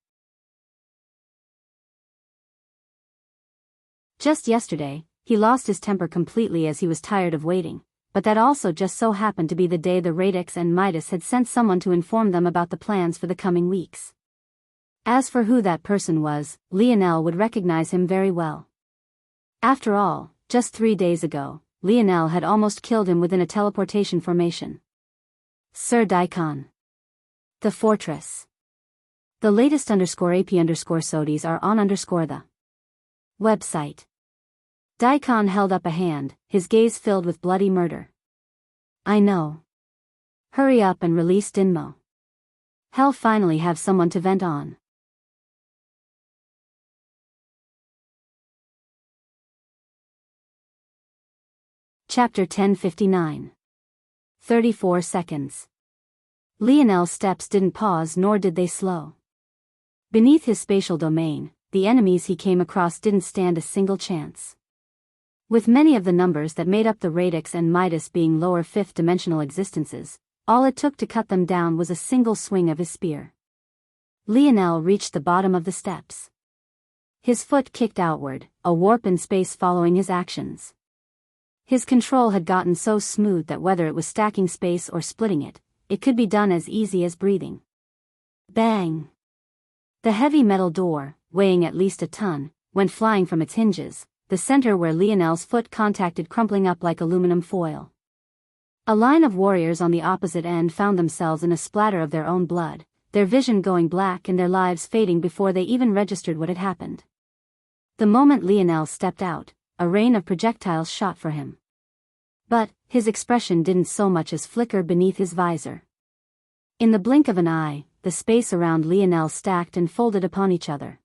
S1: Just yesterday, he lost his temper completely as he was tired of waiting, but that also just so happened to be the day the Radix and Midas had sent someone to inform them about the plans for the coming weeks. As for who that person was, Lionel would recognize him very well. After all, just 3 days ago, Lionel had almost killed him within a teleportation formation. Sir Daikon. The fortress. The latest _AP_SODIES are on the website. Daikon held up a hand, his gaze filled with bloody murder. I know. Hurry up and release Dinmo. Hell, finally have someone to vent on. Chapter 1059. 34 seconds. Lionel's steps didn't pause, nor did they slow. Beneath his spatial domain, the enemies he came across didn't stand a single chance. With many of the numbers that made up the Radix and Midas being lower fifth-dimensional existences, all it took to cut them down was a single swing of his spear. Lionel reached the bottom of the steps. His foot kicked outward, a warp in space following his actions. His control had gotten so smooth that whether it was stacking space or splitting it, it could be done as easy as breathing. Bang! The heavy metal door, weighing at least a ton, went flying from its hinges, the center where Lionel's foot contacted crumpling up like aluminum foil. A line of warriors on the opposite end found themselves in a splatter of their own blood, their vision going black and their lives fading before they even registered what had happened. The moment Lionel stepped out, a rain of projectiles shot for him. But his expression didn't so much as flicker beneath his visor. In the blink of an eye, the space around Lionel stacked and folded upon each other.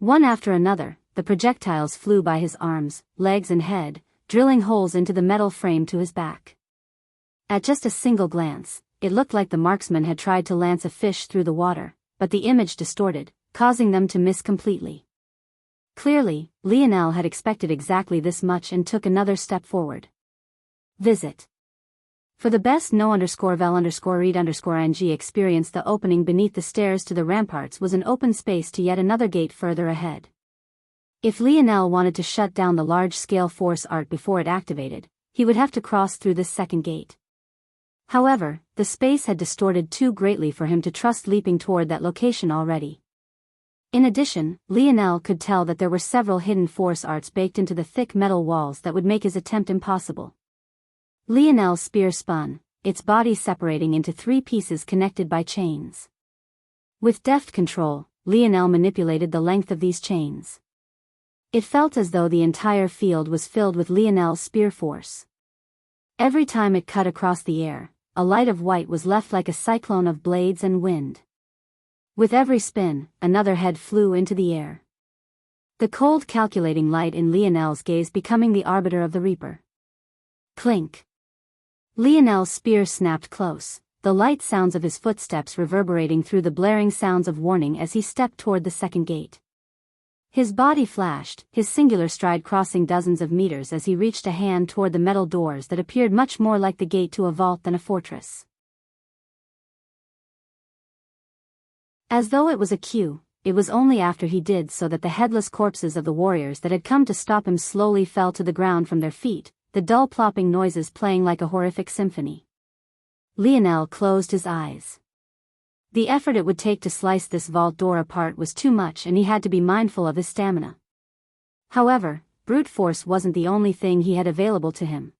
S1: One after another, the projectiles flew by his arms, legs and head, drilling holes into the metal frame to his back. At just a single glance, it looked like the marksman had tried to lance a fish through the water, but the image distorted, causing them to miss completely. Clearly, Lionel had expected exactly this much and took another step forward. Visit. For the best no_vel_read_ing experience, the opening beneath the stairs to the ramparts was an open space to yet another gate further ahead. If Lionel wanted to shut down the large-scale force art before it activated, he would have to cross through this second gate. However, the space had distorted too greatly for him to trust leaping toward that location already. In addition, Lionel could tell that there were several hidden force arts baked into the thick metal walls that would make his attempt impossible. Lionel's spear spun, its body separating into 3 pieces connected by chains. With deft control, Lionel manipulated the length of these chains. It felt as though the entire field was filled with Lionel's spear force. Every time it cut across the air, a light of white was left like a cyclone of blades and wind. With every spin, another head flew into the air. The cold calculating light in Lionel's gaze becoming the arbiter of the reaper. Clink. Lionel's spear snapped close, the light sounds of his footsteps reverberating through the blaring sounds of warning as he stepped toward the second gate. His body flashed, his singular stride crossing dozens of meters as he reached a hand toward the metal doors that appeared much more like the gate to a vault than a fortress. As though it was a cue, it was only after he did so that the headless corpses of the warriors that had come to stop him slowly fell to the ground from their feet, the dull plopping noises playing like a horrific symphony. Lionel closed his eyes. The effort it would take to slice this vault door apart was too much and he had to be mindful of his stamina. However, brute force wasn't the only thing he had available to him.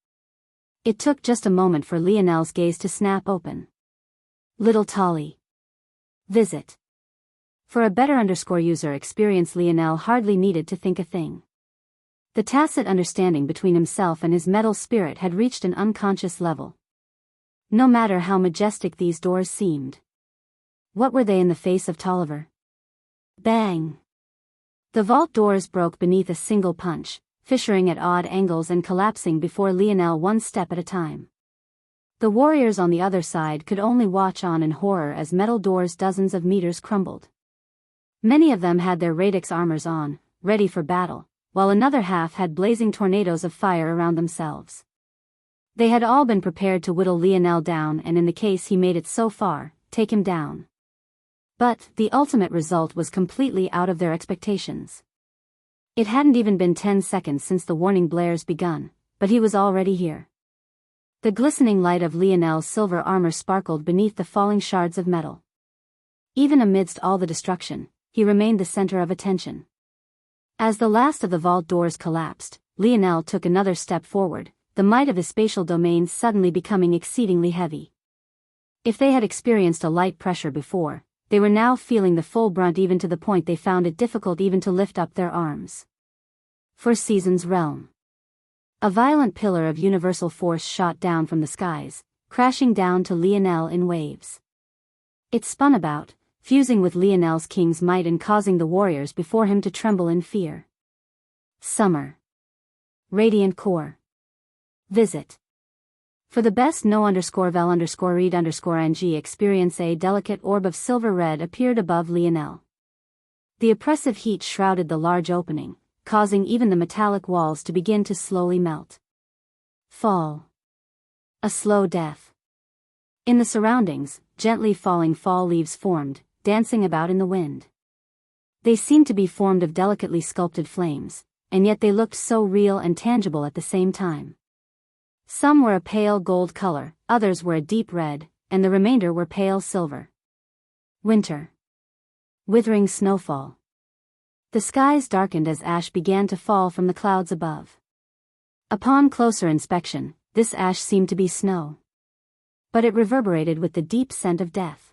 S1: It took just a moment for Lionel's gaze to snap open. Little Tolly. Visit. For a better user experience, Lionel hardly needed to think a thing. The tacit understanding between himself and his metal spirit had reached an unconscious level. No matter how majestic these doors seemed. What were they in the face of Tolliver? Bang! The vault doors broke beneath a single punch, fissuring at odd angles and collapsing before Lionel one step at a time. The warriors on the other side could only watch on in horror as metal doors dozens of meters crumbled. Many of them had their radix armors on, ready for battle, while another half had blazing tornadoes of fire around themselves. They had all been prepared to whittle Lionel down and in the case he made it so far, take him down. But the ultimate result was completely out of their expectations. It hadn't even been 10 seconds since the warning blares begun, but he was already here. The glistening light of Lionel's silver armor sparkled beneath the falling shards of metal. Even amidst all the destruction, he remained the center of attention. As the last of the vault doors collapsed, Lionel took another step forward, the might of his spatial domains suddenly becoming exceedingly heavy. If they had experienced a light pressure before, they were now feeling the full brunt even to the point they found it difficult even to lift up their arms. For Season's realm. A violent pillar of universal force shot down from the skies, crashing down to Lionel in waves. It spun about, fusing with Lionel's king's might and causing the warriors before him to tremble in fear. Summer. Radiant Core. Visit. For the best no_vel_read_ing experience, a delicate orb of silver red appeared above Lionel. The oppressive heat shrouded the large opening, causing even the metallic walls to begin to slowly melt. Fall. A slow death. In the surroundings, gently falling fall leaves formed, dancing about in the wind. They seemed to be formed of delicately sculpted flames, and yet they looked so real and tangible at the same time. Some were a pale gold color, others were a deep red, and the remainder were pale silver. Winter. Withering snowfall. The skies darkened as ash began to fall from the clouds above. Upon closer inspection, this ash seemed to be snow. But it reverberated with the deep scent of death.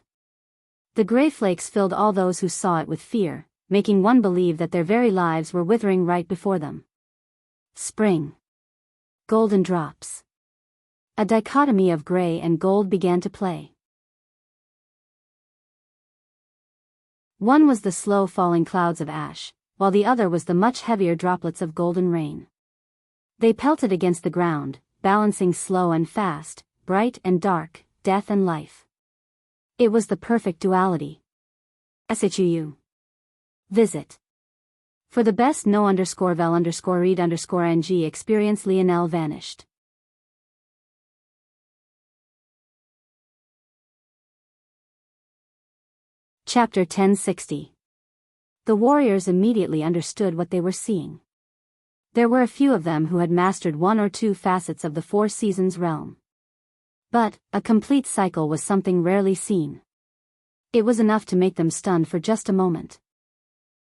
S1: The gray flakes filled all those who saw it with fear, making one believe that their very lives were withering right before them. Spring. Golden drops. A dichotomy of gray and gold began to play. One was the slow-falling clouds of ash, while the other was the much heavier droplets of golden rain. They pelted against the ground, balancing slow and fast, bright and dark, death and life. It was the perfect duality. SHU. Visit. For the best no_vel_read_ng experience Lionel vanished. Chapter 1060. The warriors immediately understood what they were seeing. There were a few of them who had mastered one or two facets of the Four Seasons realm. But, a complete cycle was something rarely seen. It was enough to make them stunned for just a moment.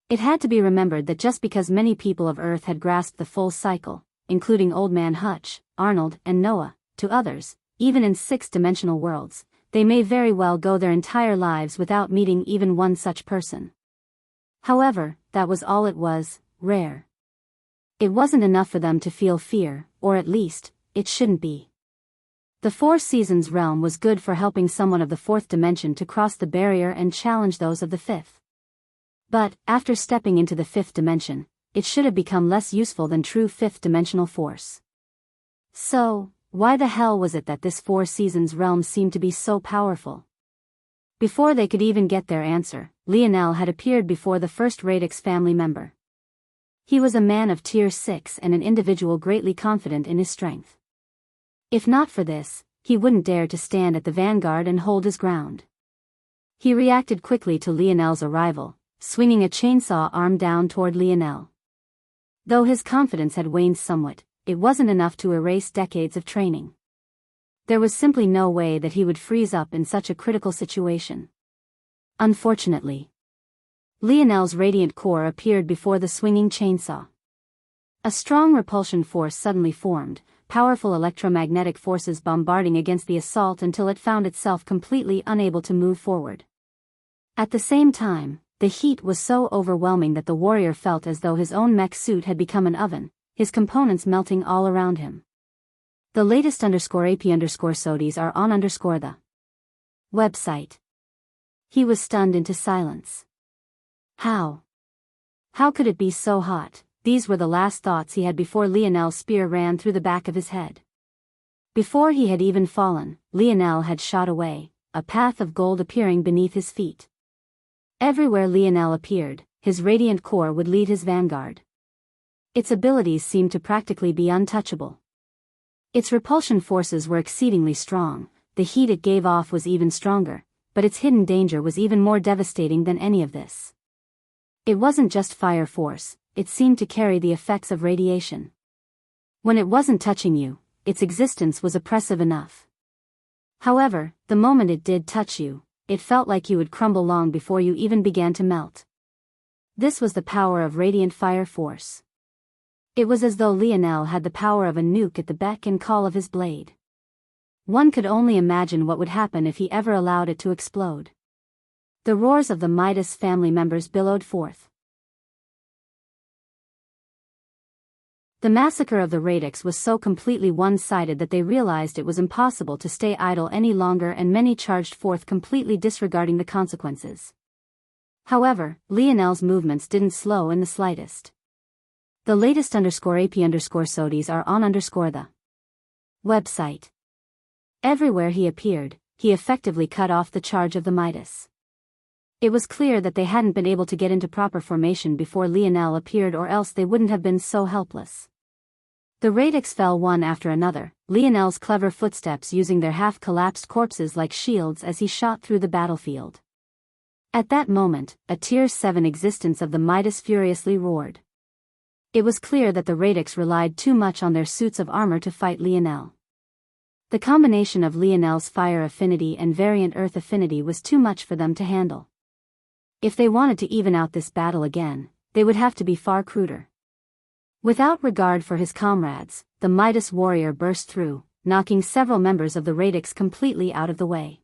S1: It had to be remembered that just because many people of Earth had grasped the full cycle, including Old Man Hutch, Arnold, and Noah, to others, even in six-dimensional worlds, they may very well go their entire lives without meeting even one such person. However, that was all it was, rare. It wasn't enough for them to feel fear, or at least, it shouldn't be. The Four Seasons realm was good for helping someone of the fourth dimension to cross the barrier and challenge those of the fifth. But, after stepping into the fifth dimension, it should have become less useful than true fifth-dimensional force. So, why the hell was it that this Four Seasons realm seemed to be so powerful? Before they could even get their answer, Lionel had appeared before the first Radix family member. He was a man of Tier 6 and an individual greatly confident in his strength. If not for this, he wouldn't dare to stand at the vanguard and hold his ground. He reacted quickly to Lionel's arrival, swinging a chainsaw arm down toward Lionel. Though his confidence had waned somewhat, it wasn't enough to erase decades of training. There was simply no way that he would freeze up in such a critical situation. Unfortunately, Lionel's radiant core appeared before the swinging chainsaw. A strong repulsion force suddenly formed, powerful electromagnetic forces bombarding against the assault until it found itself completely unable to move forward. At the same time, the heat was so overwhelming that the warrior felt as though his own mech suit had become an oven, his components melting all around him. The latest _AP_SODIES are on the website. He was stunned into silence. How could it be so hot? These were the last thoughts he had before Lionel's spear ran through the back of his head. Before he had even fallen, Lionel had shot away, a path of gold appearing beneath his feet. Everywhere Lionel appeared, his radiant core would lead his vanguard. Its abilities seemed to practically be untouchable. Its repulsion forces were exceedingly strong, the heat it gave off was even stronger, but its hidden danger was even more devastating than any of this. It wasn't just fire force, it seemed to carry the effects of radiation. When it wasn't touching you, its existence was oppressive enough. However, the moment it did touch you, it felt like you would crumble long before you even began to melt. This was the power of radiant fire force. It was as though Lionel had the power of a nuke at the beck and call of his blade. One could only imagine what would happen if he ever allowed it to explode. The roars of the Midas family members billowed forth. The massacre of the Radix was so completely one-sided that they realized it was impossible to stay idle any longer, and many charged forth completely disregarding the consequences. However, Lionel's movements didn't slow in the slightest. The latest _AP_SODIES are on the website. Everywhere he appeared, he effectively cut off the charge of the Midas. It was clear that they hadn't been able to get into proper formation before Lionel appeared, or else they wouldn't have been so helpless. The Radix fell one after another, Lionel's clever footsteps using their half-collapsed corpses like shields as he shot through the battlefield. At that moment, a Tier 7 existence of the Midas furiously roared. It was clear that the Radix relied too much on their suits of armor to fight Lionel. The combination of Lionel's fire affinity and variant earth affinity was too much for them to handle. If they wanted to even out this battle again, they would have to be far cruder. Without regard for his comrades, the Midas warrior burst through, knocking several members of the Radix completely out of the way.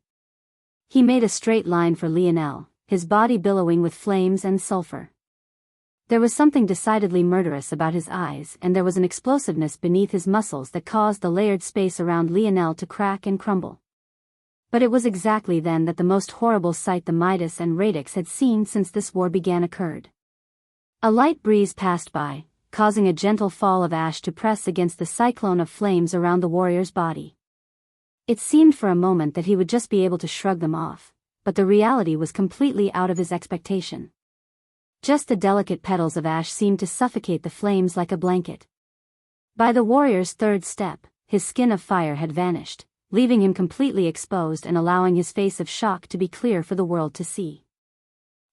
S1: He made a straight line for Lionel, his body billowing with flames and sulfur. There was something decidedly murderous about his eyes, and there was an explosiveness beneath his muscles that caused the layered space around Lionel to crack and crumble. But it was exactly then that the most horrible sight the Midas and Radix had seen since this war began occurred. A light breeze passed by, causing a gentle fall of ash to press against the cyclone of flames around the warrior's body. It seemed for a moment that he would just be able to shrug them off, but the reality was completely out of his expectation. Just the delicate petals of ash seemed to suffocate the flames like a blanket. By the warrior's third step, his skin of fire had vanished, leaving him completely exposed and allowing his face of shock to be clear for the world to see.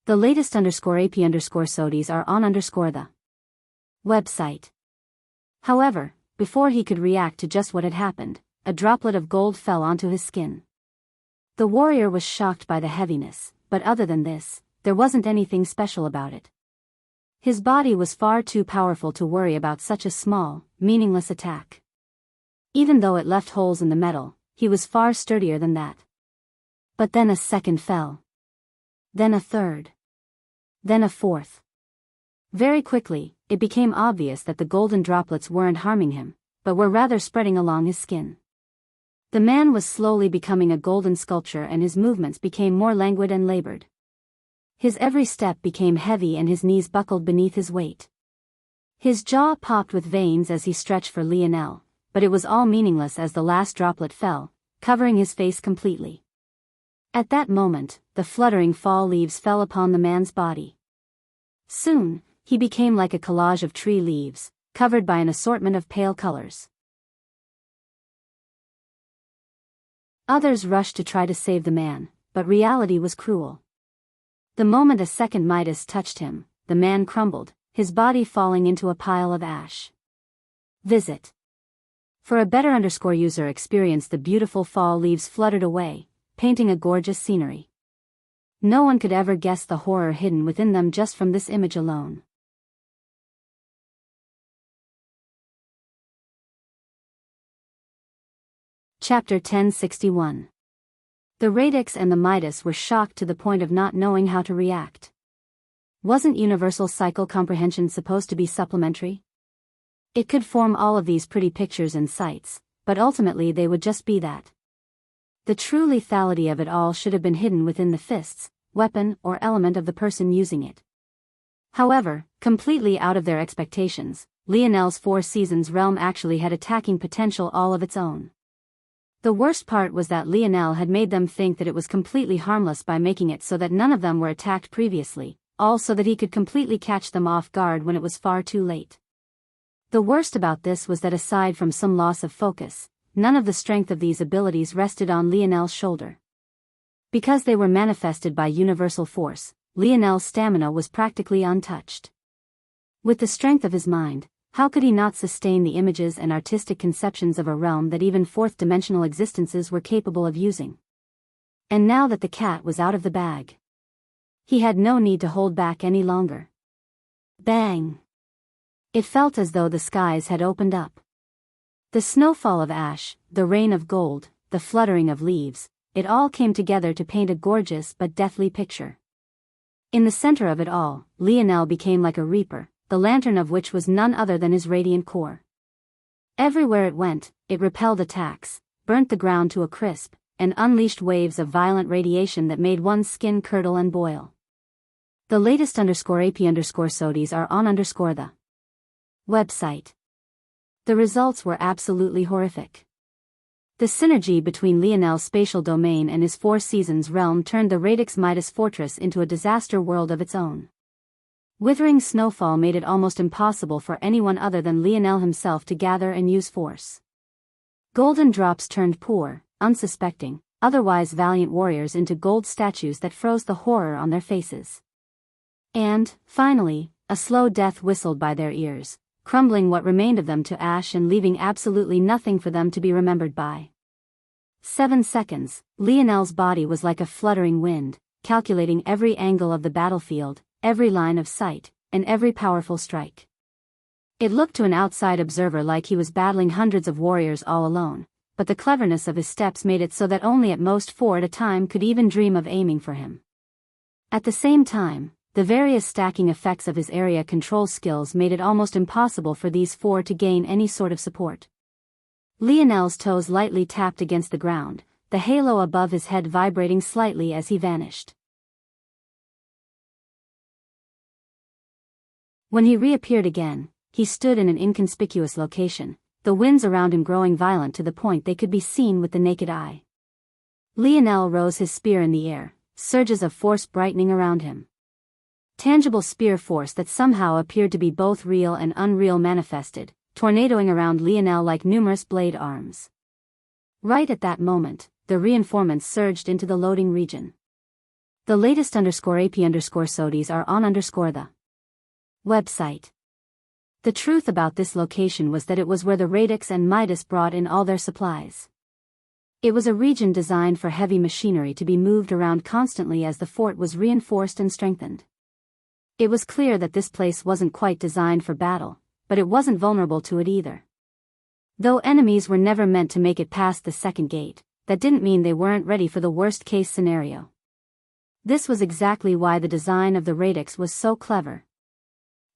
S1: The latest _AP_SODIES are on the website. However, before he could react to just what had happened, a droplet of gold fell onto his skin. The warrior was shocked by the heaviness, but other than this, there wasn't anything special about it. His body was far too powerful to worry about such a small, meaningless attack. Even though it left holes in the metal, he was far sturdier than that. But then a second fell. Then a third. Then a fourth. Very quickly, it became obvious that the golden droplets weren't harming him, but were rather spreading along his skin. The man was slowly becoming a golden sculpture, and his movements became more languid and labored. His every step became heavy and his knees buckled beneath his weight. His jaw popped with veins as he stretched for Lionel, but it was all meaningless as the last droplet fell, covering his face completely. At that moment, the fluttering fall leaves fell upon the man's body. Soon, he became like a collage of tree leaves, covered by an assortment of pale colors. Others rushed to try to save the man, but reality was cruel. The moment a second Midas touched him, the man crumbled, his body falling into a pile of ash. Visit. For a better user experience, the beautiful fall leaves fluttered away, painting a gorgeous scenery. No one could ever guess the horror hidden within them just from this image alone. Chapter 1061. The Radix and the Midas were shocked to the point of not knowing how to react. Wasn't universal cycle comprehension supposed to be supplementary? It could form all of these pretty pictures and sights, but ultimately they would just be that. The true lethality of it all should have been hidden within the fists, weapon, or element of the person using it. However, completely out of their expectations, Lionel's Four Seasons realm actually had attacking potential all of its own. The worst part was that Lionel had made them think that it was completely harmless by making it so that none of them were attacked previously, all so that he could completely catch them off guard when it was far too late. The worst about this was that aside from some loss of focus, none of the strength of these abilities rested on Lionel's shoulder. Because they were manifested by universal force, Lionel's stamina was practically untouched. With the strength of his mind, how could he not sustain the images and artistic conceptions of a realm that even fourth-dimensional existences were capable of using? And now that the cat was out of the bag, he had no need to hold back any longer. Bang! It felt as though the skies had opened up. The snowfall of ash, the rain of gold, the fluttering of leaves, it all came together to paint a gorgeous but deathly picture. In the center of it all, Lionel became like a reaper, the lantern of which was none other than his radiant core. Everywhere it went, it repelled attacks, burnt the ground to a crisp, and unleashed waves of violent radiation that made one's skin curdle and boil. The latest _AP_SODIES are on the website. The results were absolutely horrific. The synergy between Lionel's spatial domain and his Four Seasons realm turned the Radix Midas fortress into a disaster world of its own. Withering snowfall made it almost impossible for anyone other than Lionel himself to gather and use force. Golden drops turned poor, unsuspecting, otherwise valiant warriors into gold statues that froze the horror on their faces. And, finally, a slow death whistled by their ears, crumbling what remained of them to ash and leaving absolutely nothing for them to be remembered by. 7 seconds, Lionel's body was like a fluttering wind, calculating every angle of the battlefield, every line of sight, and every powerful strike. It looked to an outside observer like he was battling hundreds of warriors all alone, but the cleverness of his steps made it so that only at most 4 at a time could even dream of aiming for him. At the same time, the various stacking effects of his area control skills made it almost impossible for these four to gain any sort of support. Lionel's toes lightly tapped against the ground, the halo above his head vibrating slightly as he vanished. When he reappeared again, he stood in an inconspicuous location, the winds around him growing violent to the point they could be seen with the naked eye. Lionel rose his spear in the air, surges of force brightening around him. Tangible spear force that somehow appeared to be both real and unreal manifested, tornadoing around Lionel like numerous blade arms. Right at that moment, the reinforcements surged into the loading region. The latest _AP _SODIs are on the website. The truth about this location was that it was where the Radix and Midas brought in all their supplies. It was a region designed for heavy machinery to be moved around constantly as the fort was reinforced and strengthened. It was clear that this place wasn't quite designed for battle, but it wasn't vulnerable to it either. Though enemies were never meant to make it past the second gate, that didn't mean they weren't ready for the worst-case scenario. This was exactly why the design of the Radix was so clever.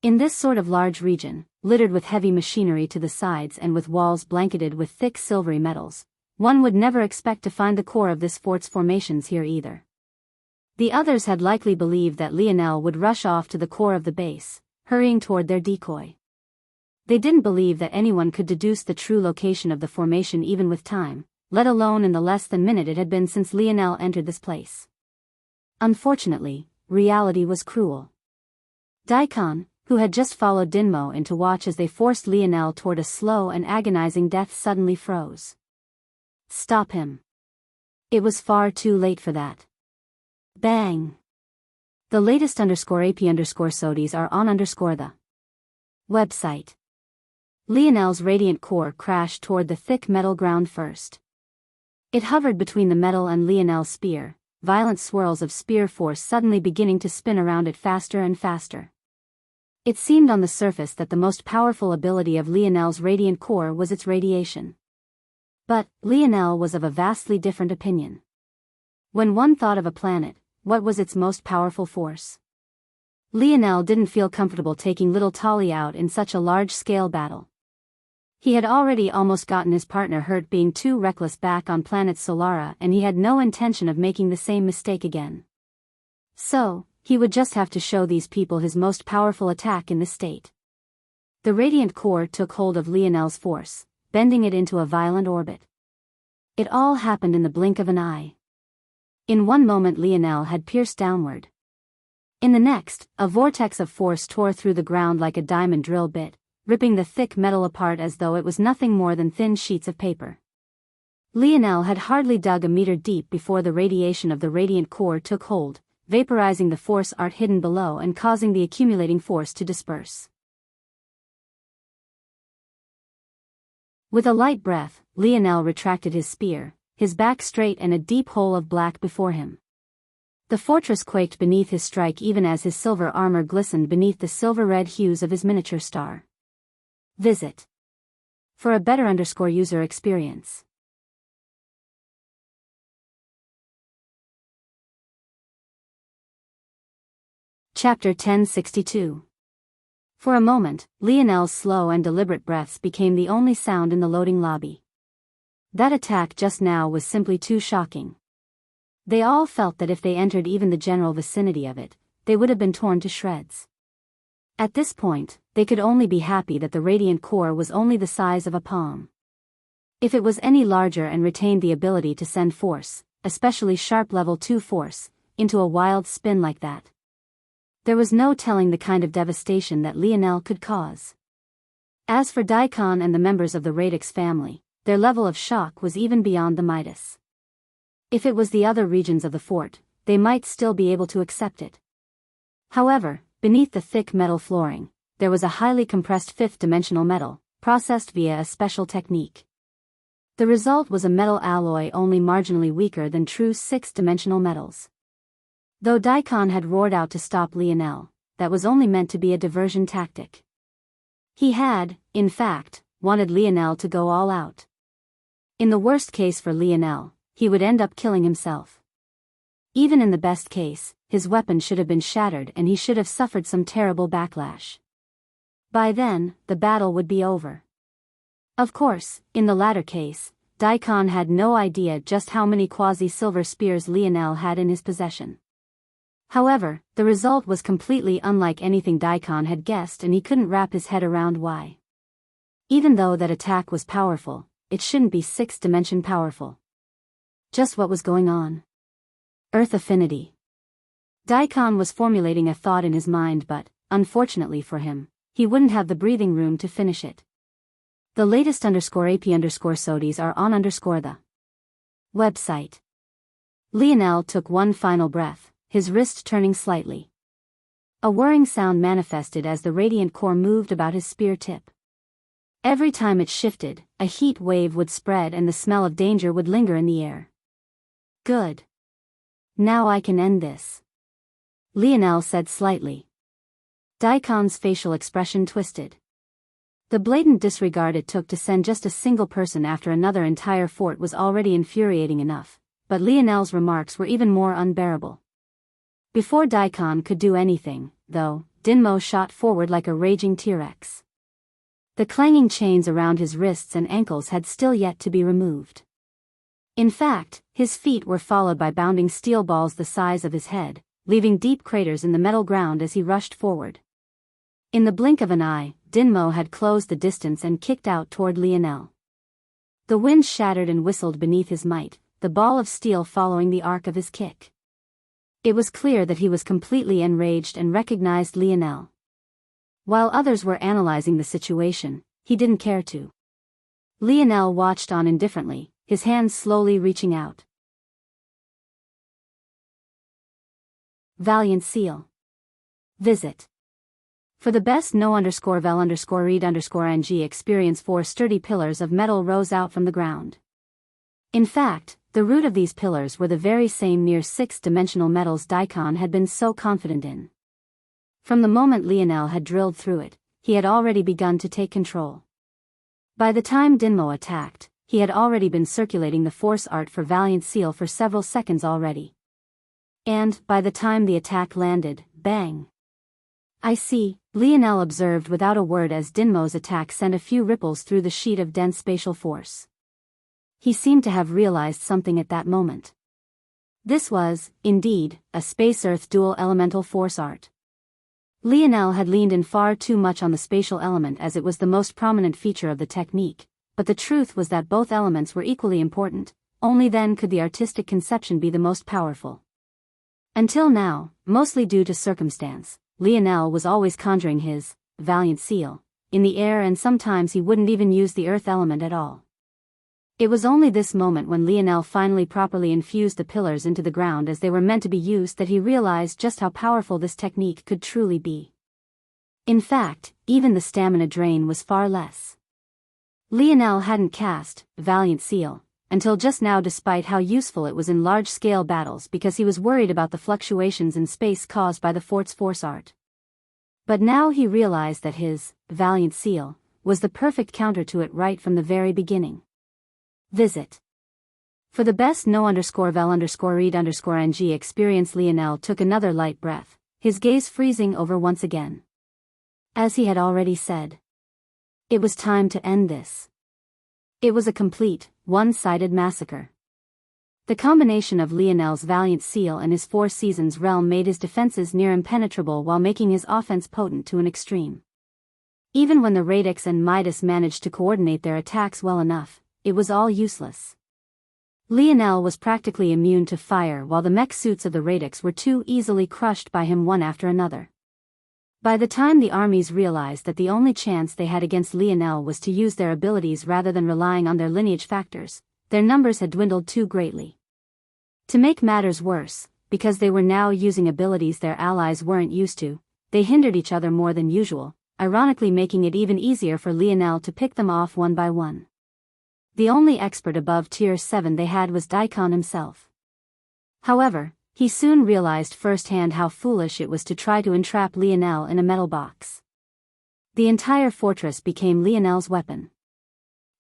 S1: In this sort of large region, littered with heavy machinery to the sides and with walls blanketed with thick silvery metals, one would never expect to find the core of this fort's formations here either. The others had likely believed that Lionel would rush off to the core of the base, hurrying toward their decoy. They didn't believe that anyone could deduce the true location of the formation even with time, let alone in the less than minute it had been since Lionel entered this place. Unfortunately, reality was cruel. Daikon, who had just followed Dinmo in to watch as they forced Lionel toward a slow and agonizing death, suddenly froze. Stop him. It was far too late for that. Bang! The latest _AP _SODIs are on the website. Lionel's radiant core crashed toward the thick metal ground first. It hovered between the metal and Lionel's spear, violent swirls of spear force suddenly beginning to spin around it faster and faster. It seemed on the surface that the most powerful ability of Lionel's radiant core was its radiation. But Lionel was of a vastly different opinion. When one thought of a planet, what was its most powerful force? Lionel didn't feel comfortable taking little Tali out in such a large-scale battle. He had already almost gotten his partner hurt being too reckless back on planet Solara, and he had no intention of making the same mistake again. So, he would just have to show these people his most powerful attack in this state. The radiant core took hold of Lionel's force, bending it into a violent orbit. It all happened in the blink of an eye. In one moment Lionel had pierced downward. In the next, a vortex of force tore through the ground like a diamond drill bit, ripping the thick metal apart as though it was nothing more than thin sheets of paper. Lionel had hardly dug a meter deep before the radiation of the radiant core took hold, vaporizing the force art hidden below and causing the accumulating force to disperse. With a light breath, Lionel retracted his spear, his back straight and a deep hole of black before him. The fortress quaked beneath his strike even as his silver armor glistened beneath the silver-red hues of his miniature star. Visit for a better user experience. Chapter 1062. For a moment, Lionel's slow and deliberate breaths became the only sound in the loading lobby. That attack just now was simply too shocking. They all felt that if they entered even the general vicinity of it, they would have been torn to shreds. At this point, they could only be happy that the radiant core was only the size of a palm. If it was any larger and retained the ability to send force, especially sharp level 2 force, into a wild spin like that, there was no telling the kind of devastation that Lionel could cause. As for Daikon and the members of the Radix family, their level of shock was even beyond the Midas. If it was the other regions of the fort, they might still be able to accept it. However, beneath the thick metal flooring, there was a highly compressed fifth-dimensional metal, processed via a special technique. The result was a metal alloy only marginally weaker than true sixth-dimensional metals. Though Daikon had roared out to stop Lionel, that was only meant to be a diversion tactic. He had, in fact, wanted Lionel to go all out. In the worst case for Lionel, he would end up killing himself. Even in the best case, his weapon should have been shattered and he should have suffered some terrible backlash. By then, the battle would be over. Of course, in the latter case, Daikon had no idea just how many quasi-silver spears Lionel had in his possession. However, the result was completely unlike anything Daikon had guessed, and he couldn't wrap his head around why. Even though that attack was powerful, it shouldn't be sixth-dimension powerful. Just what was going on? Earth affinity. Daikon was formulating a thought in his mind, but, unfortunately for him, he wouldn't have the breathing room to finish it. The latest _AP_SODIs are on the website. Lionel took one final breath, his wrist turning slightly. A whirring sound manifested as the radiant core moved about his spear tip. Every time it shifted, a heat wave would spread and the smell of danger would linger in the air. Good. Now I can end this, Lionel said slightly. Daikon's facial expression twisted. The blatant disregard it took to send just a single person after another entire fort was already infuriating enough, but Lionel's remarks were even more unbearable. Before Daikon could do anything, though, Dinmo shot forward like a raging T-Rex. The clanging chains around his wrists and ankles had still yet to be removed. In fact, his feet were followed by bounding steel balls the size of his head, leaving deep craters in the metal ground as he rushed forward. In the blink of an eye, Dinmo had closed the distance and kicked out toward Lionel. The wind shattered and whistled beneath his might, the ball of steel following the arc of his kick. It was clear that he was completely enraged and recognized Lionel. While others were analyzing the situation, he didn't care to. Lionel watched on indifferently, his hands slowly reaching out. Valiant Seal. Visit. For the best no_vel_read_ng experience, 4 sturdy pillars of metal rose out from the ground. In fact, the root of these pillars were the very same near sixth-dimensional metals Daikon had been so confident in. From the moment Lionel had drilled through it, he had already begun to take control. By the time Dinmo attacked, he had already been circulating the force art for Valiant Seal for several seconds already. And, by the time the attack landed, bang! I see, Lionel observed without a word as Dinmo's attack sent a few ripples through the sheet of dense spatial force. He seemed to have realized something at that moment. This was, indeed, a space-earth dual elemental force art. Lionel had leaned in far too much on the spatial element as it was the most prominent feature of the technique, but the truth was that both elements were equally important, only then could the artistic conception be the most powerful. Until now, mostly due to circumstance, Lionel was always conjuring his Valiant Seal in the air, and sometimes he wouldn't even use the earth element at all. It was only this moment when Lionel finally properly infused the pillars into the ground as they were meant to be used that he realized just how powerful this technique could truly be. In fact, even the stamina drain was far less. Lionel hadn't cast Valiant Seal until just now, despite how useful it was in large-scale battles, because he was worried about the fluctuations in space caused by the fort's force art. But now he realized that his Valiant Seal was the perfect counter to it right from the very beginning. Visit. For the best no_vel_read_ng experience, Lionel took another light breath, his gaze freezing over once again. As he had already said, it was time to end this. It was a complete, one-sided massacre. The combination of Lionel's Valiant Seal and his Four Seasons realm made his defenses near impenetrable while making his offense potent to an extreme. Even when the Radix and Midas managed to coordinate their attacks well enough, it was all useless. Lionel was practically immune to fire, while the mech suits of the Radix were too easily crushed by him one after another. By the time the armies realized that the only chance they had against Lionel was to use their abilities rather than relying on their lineage factors, their numbers had dwindled too greatly. To make matters worse, because they were now using abilities their allies weren't used to, they hindered each other more than usual, ironically making it even easier for Lionel to pick them off one by one. The only expert above Tier 7 they had was Daikon himself. However, he soon realized firsthand how foolish it was to try to entrap Lionel in a metal box. The entire fortress became Lionel's weapon.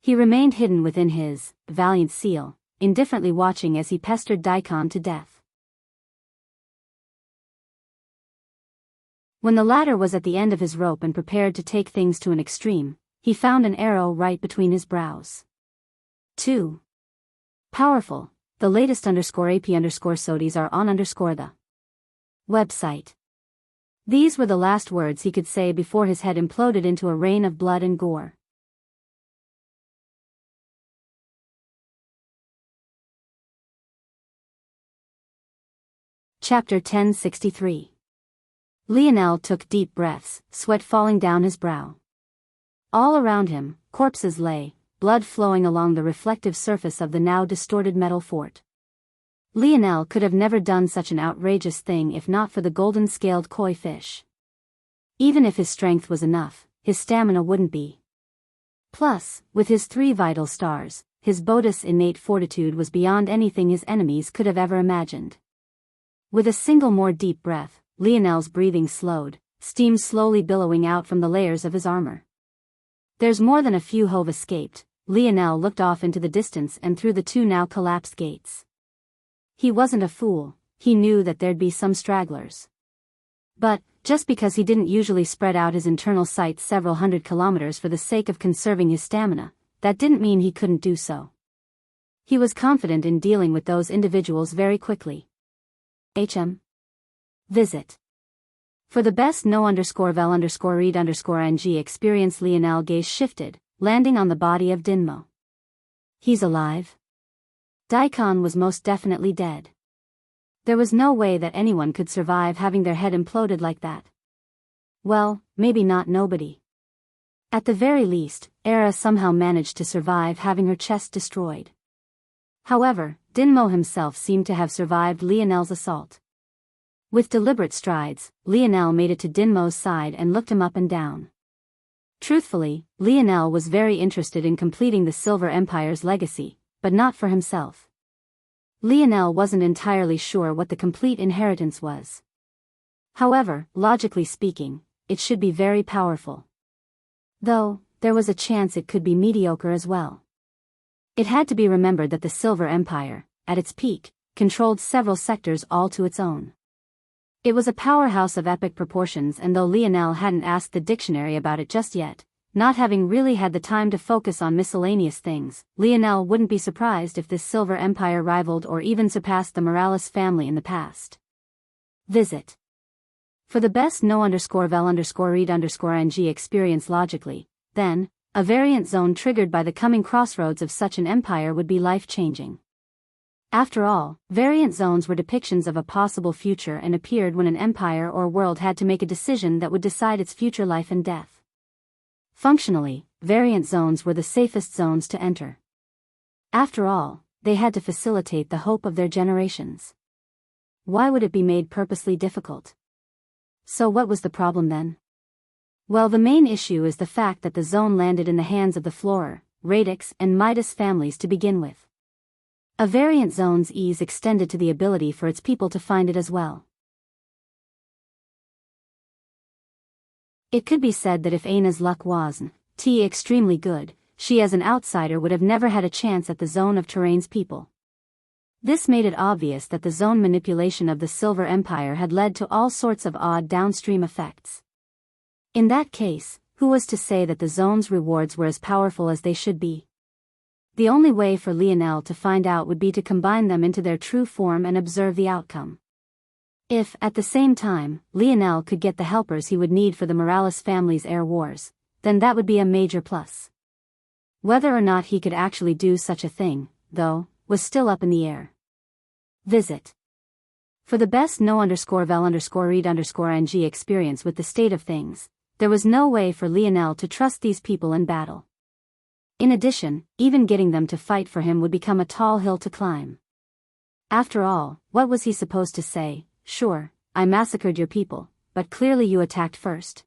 S1: He remained hidden within his Valiant Seal, indifferently watching as he pestered Daikon to death. When the latter was at the end of his rope and prepared to take things to an extreme, he found an arrow right between his brows. 2. Powerful. The latest _AP_SODIs are on the website. These were the last words he could say before his head imploded into a rain of blood and gore. Chapter 1063. Lionel took deep breaths, sweat falling down his brow. All around him, corpses lay, blood flowing along the reflective surface of the now distorted metal fort. Lionel could have never done such an outrageous thing if not for the golden-scaled koi fish. Even if his strength was enough, his stamina wouldn't be. Plus, with his 3 vital stars, his Bodhi's innate fortitude was beyond anything his enemies could have ever imagined. With a single more deep breath, Lionel's breathing slowed, steam slowly billowing out from the layers of his armor. There's more than a few have escaped. Lionel looked off into the distance and through the 2 now collapsed gates. He wasn't a fool, he knew that there'd be some stragglers. But, just because he didn't usually spread out his internal sights several hundred kilometers for the sake of conserving his stamina, that didn't mean he couldn't do so. He was confident in dealing with those individuals very quickly. Visit. For the best no_vel_read_ng experience. Lionel's gaze shifted, landing on the body of Dinmo. He's alive? Daikon was most definitely dead. There was no way that anyone could survive having their head imploded like that. Well, maybe not nobody. At the very least, Era somehow managed to survive having her chest destroyed. However, Dinmo himself seemed to have survived Lionel's assault. With deliberate strides, Lionel made it to Dinmo's side and looked him up and down. Truthfully, Lionel was very interested in completing the Silver Empire's legacy, but not for himself. Lionel wasn't entirely sure what the complete inheritance was. However, logically speaking, it should be very powerful. Though, there was a chance it could be mediocre as well. It had to be remembered that the Silver Empire, at its peak, controlled several sectors all to its own. It was a powerhouse of epic proportions, and though Lionel hadn't asked the dictionary about it just yet, not having really had the time to focus on miscellaneous things, Lionel wouldn't be surprised if this Silver Empire rivaled or even surpassed the Morales family in the past. Visit. For the best no_vel_read_ng experience logically, then, a variant zone triggered by the coming crossroads of such an empire would be life-changing. After all, variant zones were depictions of a possible future and appeared when an empire or world had to make a decision that would decide its future life and death. Functionally, variant zones were the safest zones to enter. After all, they had to facilitate the hope of their generations. Why would it be made purposely difficult? So what was the problem then? Well, the main issue is the fact that the zone landed in the hands of the Florer, Radix and Midas families to begin with. A variant zone's ease extended to the ability for its people to find it as well. It could be said that if Aina's luck wasn't extremely good, she as an outsider would have never had a chance at the Zone of Terrain's people. This made it obvious that the zone manipulation of the Silver Empire had led to all sorts of odd downstream effects. In that case, who was to say that the zone's rewards were as powerful as they should be? The only way for Lionel to find out would be to combine them into their true form and observe the outcome. If, at the same time, Lionel could get the helpers he would need for the Morales family's air wars, then that would be a major plus. Whether or not he could actually do such a thing, though, was still up in the air. Visit. For the best no_vel_read_ng experience with the state of things, there was no way for Lionel to trust these people in battle. In addition, even getting them to fight for him would become a tall hill to climb. After all, what was he supposed to say? Sure, I massacred your people, but clearly you attacked first.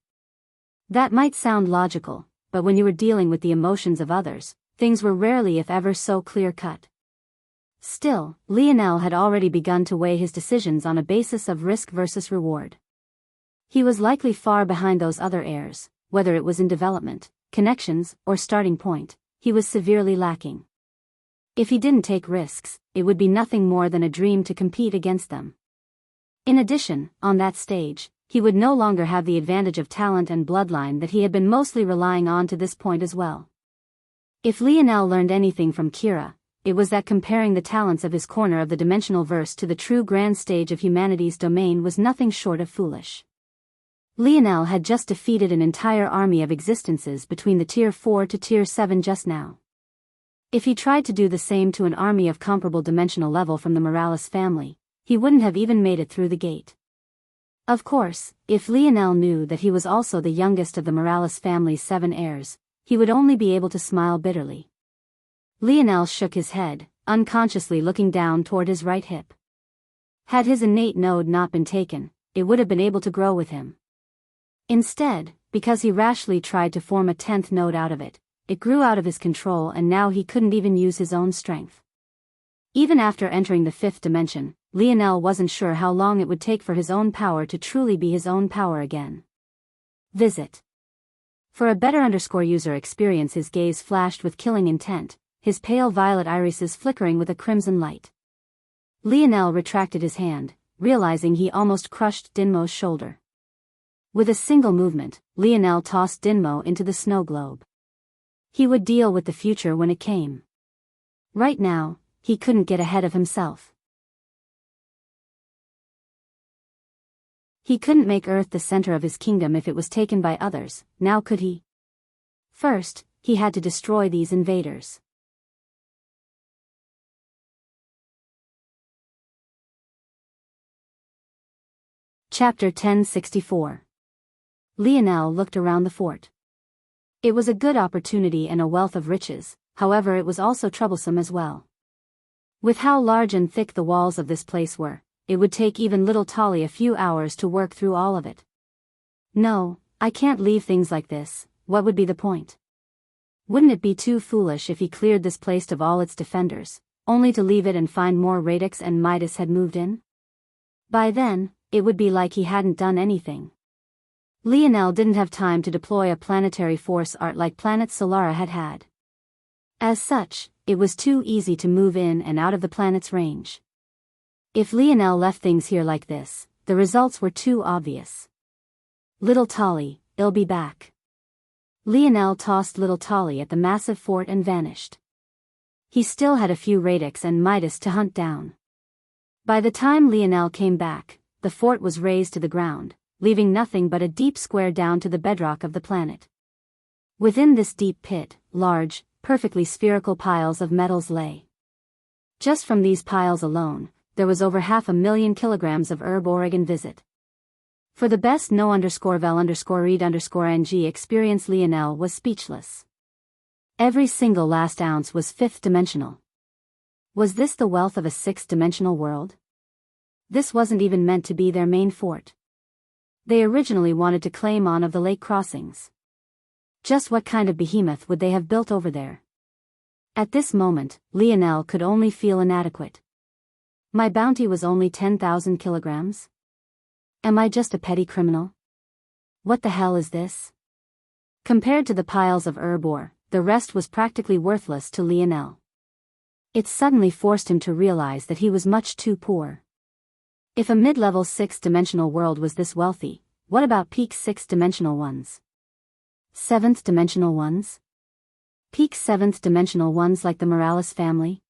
S1: That might sound logical, but when you were dealing with the emotions of others, things were rarely if ever so clear-cut. Still, Lionel had already begun to weigh his decisions on a basis of risk versus reward. He was likely far behind those other heirs, whether it was in development, connections, or starting point. He was severely lacking. If he didn't take risks, it would be nothing more than a dream to compete against them. In addition, on that stage, he would no longer have the advantage of talent and bloodline that he had been mostly relying on to this point as well. If Lionel learned anything from Kira, it was that comparing the talents of his corner of the dimensional verse to the true grand stage of humanity's domain was nothing short of foolish. Lionel had just defeated an entire army of existences between the Tier 4 to Tier 7 just now. If he tried to do the same to an army of comparable dimensional level from the Morales family, he wouldn't have even made it through the gate. Of course, if Lionel knew that he was also the youngest of the Morales family's 7 heirs, he would only be able to smile bitterly. Lionel shook his head, unconsciously looking down toward his right hip. Had his innate node not been taken, it would have been able to grow with him. Instead, because he rashly tried to form a 10th node out of it, it grew out of his control and now he couldn't even use his own strength. Even after entering the 5th dimension, Lionel wasn't sure how long it would take for his own power to truly be his own power again. Visit. For a better user experience, his gaze flashed with killing intent, his pale violet irises flickering with a crimson light. Lionel retracted his hand, realizing he almost crushed Dinmo's shoulder. With a single movement, Lionel tossed Dinmo into the snow globe. He would deal with the future when it came. Right now, he couldn't get ahead of himself. He couldn't make Earth the center of his kingdom if it was taken by others, now could he? First, he had to destroy these invaders. Chapter 1064. Lionel looked around the fort. It was a good opportunity and a wealth of riches, however it was also troublesome as well. With how large and thick the walls of this place were, it would take even little Tolly a few hours to work through all of it. No, I can't leave things like this, what would be the point? Wouldn't it be too foolish if he cleared this place of all its defenders, only to leave it and find more Radix and Midas had moved in? By then, it would be like he hadn't done anything. Lionel didn't have time to deploy a planetary force art like planet Solara had had. As such, it was too easy to move in and out of the planet's range. If Lionel left things here like this, the results were too obvious. Little Tolly, I'll be back. Lionel tossed little Tolly at the massive fort and vanished. He still had a few Radix and Midas to hunt down. By the time Lionel came back, the fort was razed to the ground, leaving nothing but a deep square down to the bedrock of the planet. Within this deep pit, large, perfectly spherical piles of metals lay. Just from these piles alone, there was over 500,000 kilograms of herb Oregon visit. For the best no_vel_read_ng experience, Lionel was speechless. Every single last ounce was 5th dimensional. Was this the wealth of a 6th dimensional world? This wasn't even meant to be their main fort. They originally wanted to claim on of the lake crossings. Just what kind of behemoth would they have built over there? At this moment, Lionel could only feel inadequate. My bounty was only 10,000 kilograms? Am I just a petty criminal? What the hell is this? Compared to the piles of herb ore, the rest was practically worthless to Lionel. It suddenly forced him to realize that he was much too poor. If a mid-level 6th dimensional world was this wealthy, what about peak 6th dimensional ones? 7th dimensional ones? Peak 7th dimensional ones like the Morales family?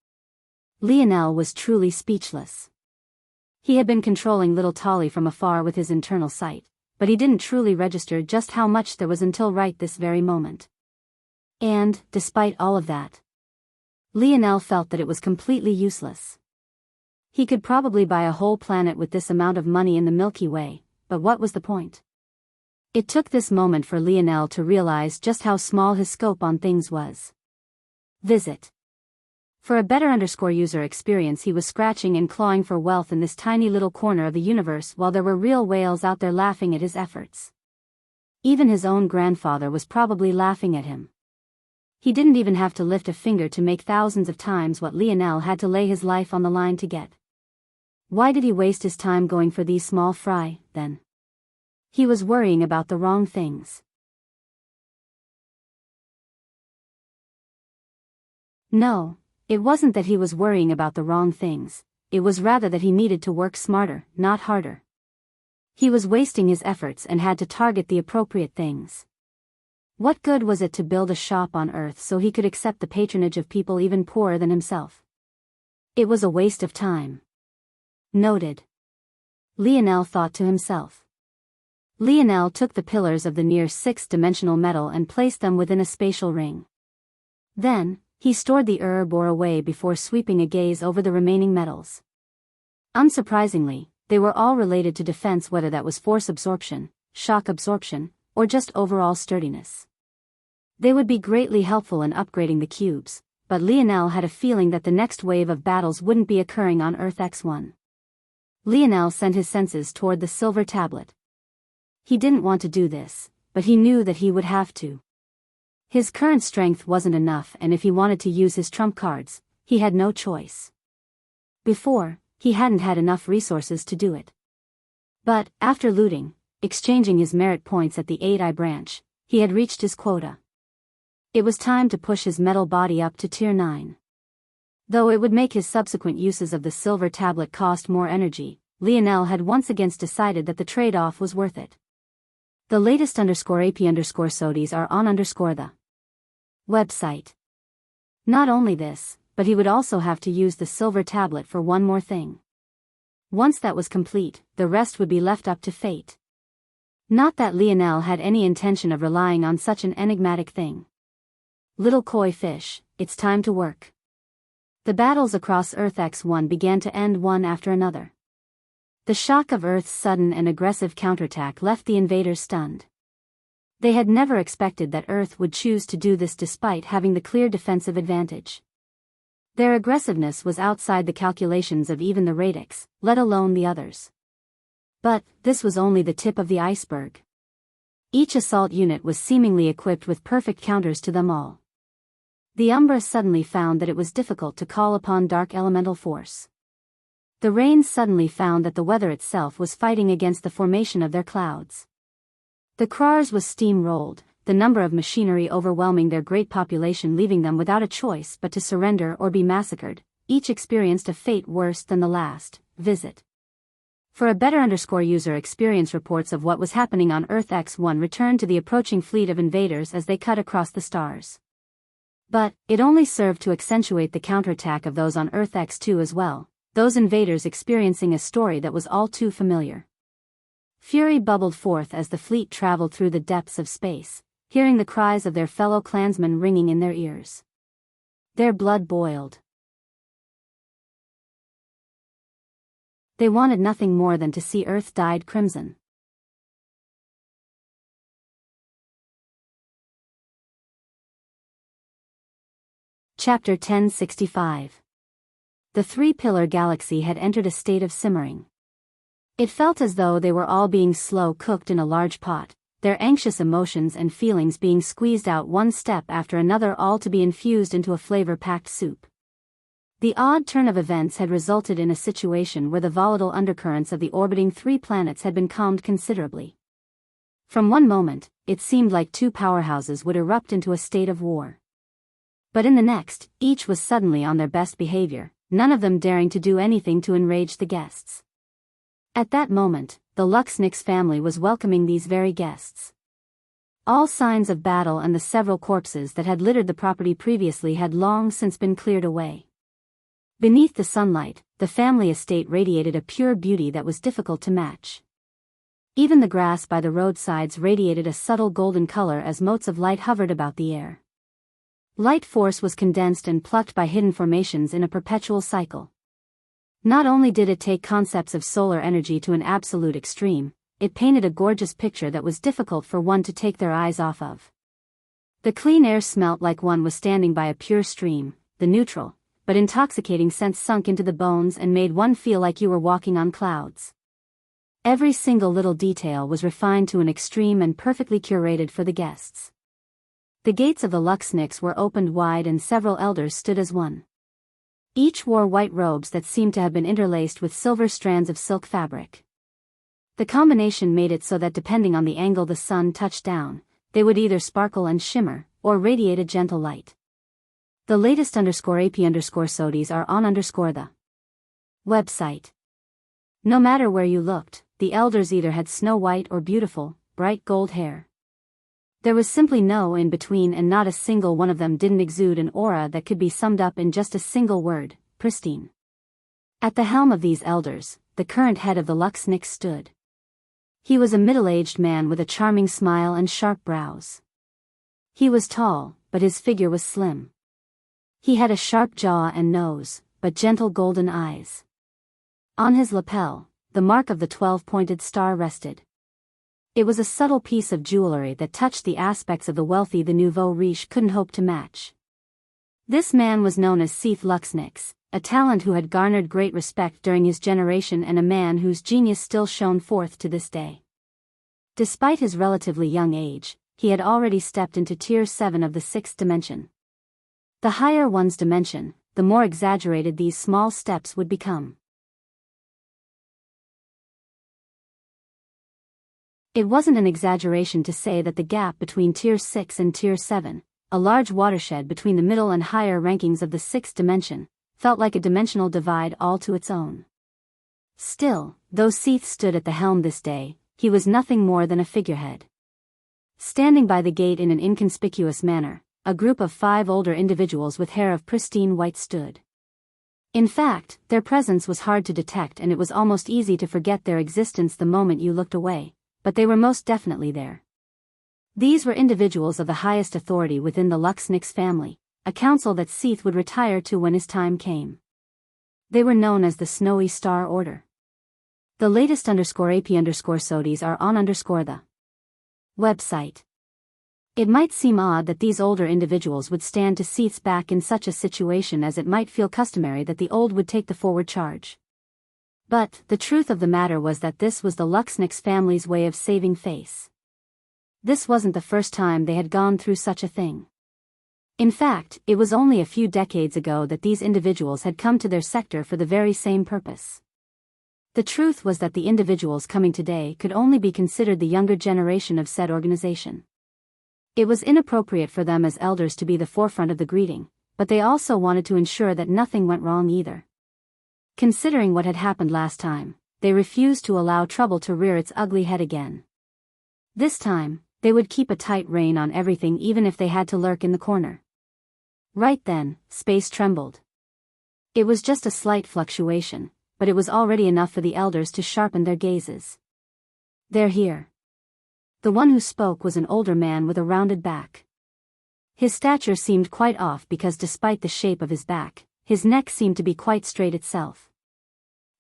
S1: Lionel was truly speechless. He had been controlling little Tolly from afar with his internal sight, but he didn't truly register just how much there was until right this very moment. And, despite all of that, Lionel felt that it was completely useless. He could probably buy a whole planet with this amount of money in the Milky Way, but what was the point? It took this moment for Lionel to realize just how small his scope on things was. Visit. For a better user experience, he was scratching and clawing for wealth in this tiny little corner of the universe while there were real whales out there laughing at his efforts. Even his own grandfather was probably laughing at him. He didn't even have to lift a finger to make thousands of times what Lionel had to lay his life on the line to get. Why did he waste his time going for these small fry, then? He was worrying about the wrong things. No, it wasn't that he was worrying about the wrong things, it was rather that he needed to work smarter, not harder. He was wasting his efforts and had to target the appropriate things. What good was it to build a shop on Earth so he could accept the patronage of people even poorer than himself? It was a waste of time. Noted. Lionel thought to himself. Lionel took the pillars of the near sixth-dimensional metal and placed them within a spatial ring. Then, he stored the herb ore away before sweeping a gaze over the remaining metals. Unsurprisingly, they were all related to defense, whether that was force absorption, shock absorption, or just overall sturdiness. They would be greatly helpful in upgrading the cubes, but Lionel had a feeling that the next wave of battles wouldn't be occurring on Earth X1. Lionel sent his senses toward the silver tablet. He didn't want to do this, but he knew that he would have to. His current strength wasn't enough, and if he wanted to use his trump cards, he had no choice. Before, he hadn't had enough resources to do it. But, after looting, exchanging his merit points at the 8th branch, he had reached his quota. It was time to push his metal body up to Tier 9. Though it would make his subsequent uses of the silver tablet cost more energy, Lionel had once again decided that the trade-off was worth it. The latest _AP_SODIs are on the website. Not only this, but he would also have to use the silver tablet for one more thing. Once that was complete, the rest would be left up to fate. Not that Lionel had any intention of relying on such an enigmatic thing. Little koi fish, it's time to work. The battles across Earth X1 began to end one after another. The shock of Earth's sudden and aggressive counterattack left the invaders stunned. They had never expected that Earth would choose to do this despite having the clear defensive advantage. Their aggressiveness was outside the calculations of even the Radix, let alone the others. But, this was only the tip of the iceberg. Each assault unit was seemingly equipped with perfect counters to them all. The Umbra suddenly found that it was difficult to call upon dark elemental force. The Rains suddenly found that the weather itself was fighting against the formation of their clouds. The Krars was steam-rolled, the number of machinery overwhelming their great population, leaving them without a choice but to surrender or be massacred. Each experienced a fate worse than the last. Visit. For a better user experience, reports of what was happening on Earth X1 returned to the approaching fleet of invaders as they cut across the stars. But, it only served to accentuate the counterattack of those on Earth X2 as well, those invaders experiencing a story that was all too familiar. Fury bubbled forth as the fleet traveled through the depths of space, hearing the cries of their fellow clansmen ringing in their ears. Their blood boiled. They wanted nothing more than to see Earth dyed crimson. Chapter 1065. The three-pillar galaxy had entered a state of simmering. It felt as though they were all being slow-cooked in a large pot, their anxious emotions and feelings being squeezed out one step after another, all to be infused into a flavor-packed soup. The odd turn of events had resulted in a situation where the volatile undercurrents of the orbiting three planets had been calmed considerably. From one moment, it seemed like two powerhouses would erupt into a state of war. But in the next, each was suddenly on their best behavior, none of them daring to do anything to enrage the guests. At that moment, the Luxnix family was welcoming these very guests. All signs of battle and the several corpses that had littered the property previously had long since been cleared away. Beneath the sunlight, the family estate radiated a pure beauty that was difficult to match. Even the grass by the roadsides radiated a subtle golden color as motes of light hovered about the air. Light force was condensed and plucked by hidden formations in a perpetual cycle. Not only did it take concepts of solar energy to an absolute extreme, it painted a gorgeous picture that was difficult for one to take their eyes off of. The clean air smelt like one was standing by a pure stream, the neutral, but intoxicating scent sunk into the bones and made one feel like you were walking on clouds. Every single little detail was refined to an extreme and perfectly curated for the guests. The gates of the Luxnix were opened wide and several elders stood as one. Each wore white robes that seemed to have been interlaced with silver strands of silk fabric. The combination made it so that depending on the angle the sun touched down, they would either sparkle and shimmer, or radiate a gentle light. The latest _AP_SODIs are on the website. No matter where you looked, the elders either had snow-white or beautiful, bright gold hair. There was simply no in-between, and not a single one of them didn't exude an aura that could be summed up in just a single word: pristine. At the helm of these elders, the current head of the Luxnix stood. He was a middle-aged man with a charming smile and sharp brows. He was tall, but his figure was slim. He had a sharp jaw and nose, but gentle golden eyes. On his lapel, the mark of the 12-pointed star rested. It was a subtle piece of jewelry that touched the aspects of the wealthy the nouveau riche couldn't hope to match. This man was known as Seath Luxnix, a talent who had garnered great respect during his generation and a man whose genius still shone forth to this day. Despite his relatively young age, he had already stepped into Tier 7 of the 6th dimension. The higher one's dimension, the more exaggerated these small steps would become. It wasn't an exaggeration to say that the gap between Tier 6 and Tier 7, a large watershed between the middle and higher rankings of the 6th dimension, felt like a dimensional divide all to its own. Still, though Seath stood at the helm this day, he was nothing more than a figurehead. Standing by the gate in an inconspicuous manner, a group of 5 older individuals with hair of pristine white stood. In fact, their presence was hard to detect, and it was almost easy to forget their existence the moment you looked away, but they were most definitely there. These were individuals of the highest authority within the Luxnix family, a council that Seath would retire to when his time came. They were known as the Snowy Star Order. The latest _AP_SODIes are on the website. It might seem odd that these older individuals would stand to Seath's back in such a situation, as it might feel customary that the old would take the forward charge. But the truth of the matter was that this was the Luxnix family's way of saving face. This wasn't the first time they had gone through such a thing. In fact, it was only a few decades ago that these individuals had come to their sector for the very same purpose. The truth was that the individuals coming today could only be considered the younger generation of said organization. It was inappropriate for them as elders to be the forefront of the greeting, but they also wanted to ensure that nothing went wrong either. Considering what had happened last time, they refused to allow trouble to rear its ugly head again. This time, they would keep a tight rein on everything, even if they had to lurk in the corner. Right then, space trembled. It was just a slight fluctuation, but it was already enough for the elders to sharpen their gazes. "They're here." The one who spoke was an older man with a rounded back. His stature seemed quite off because despite the shape of his back, his neck seemed to be quite straight itself.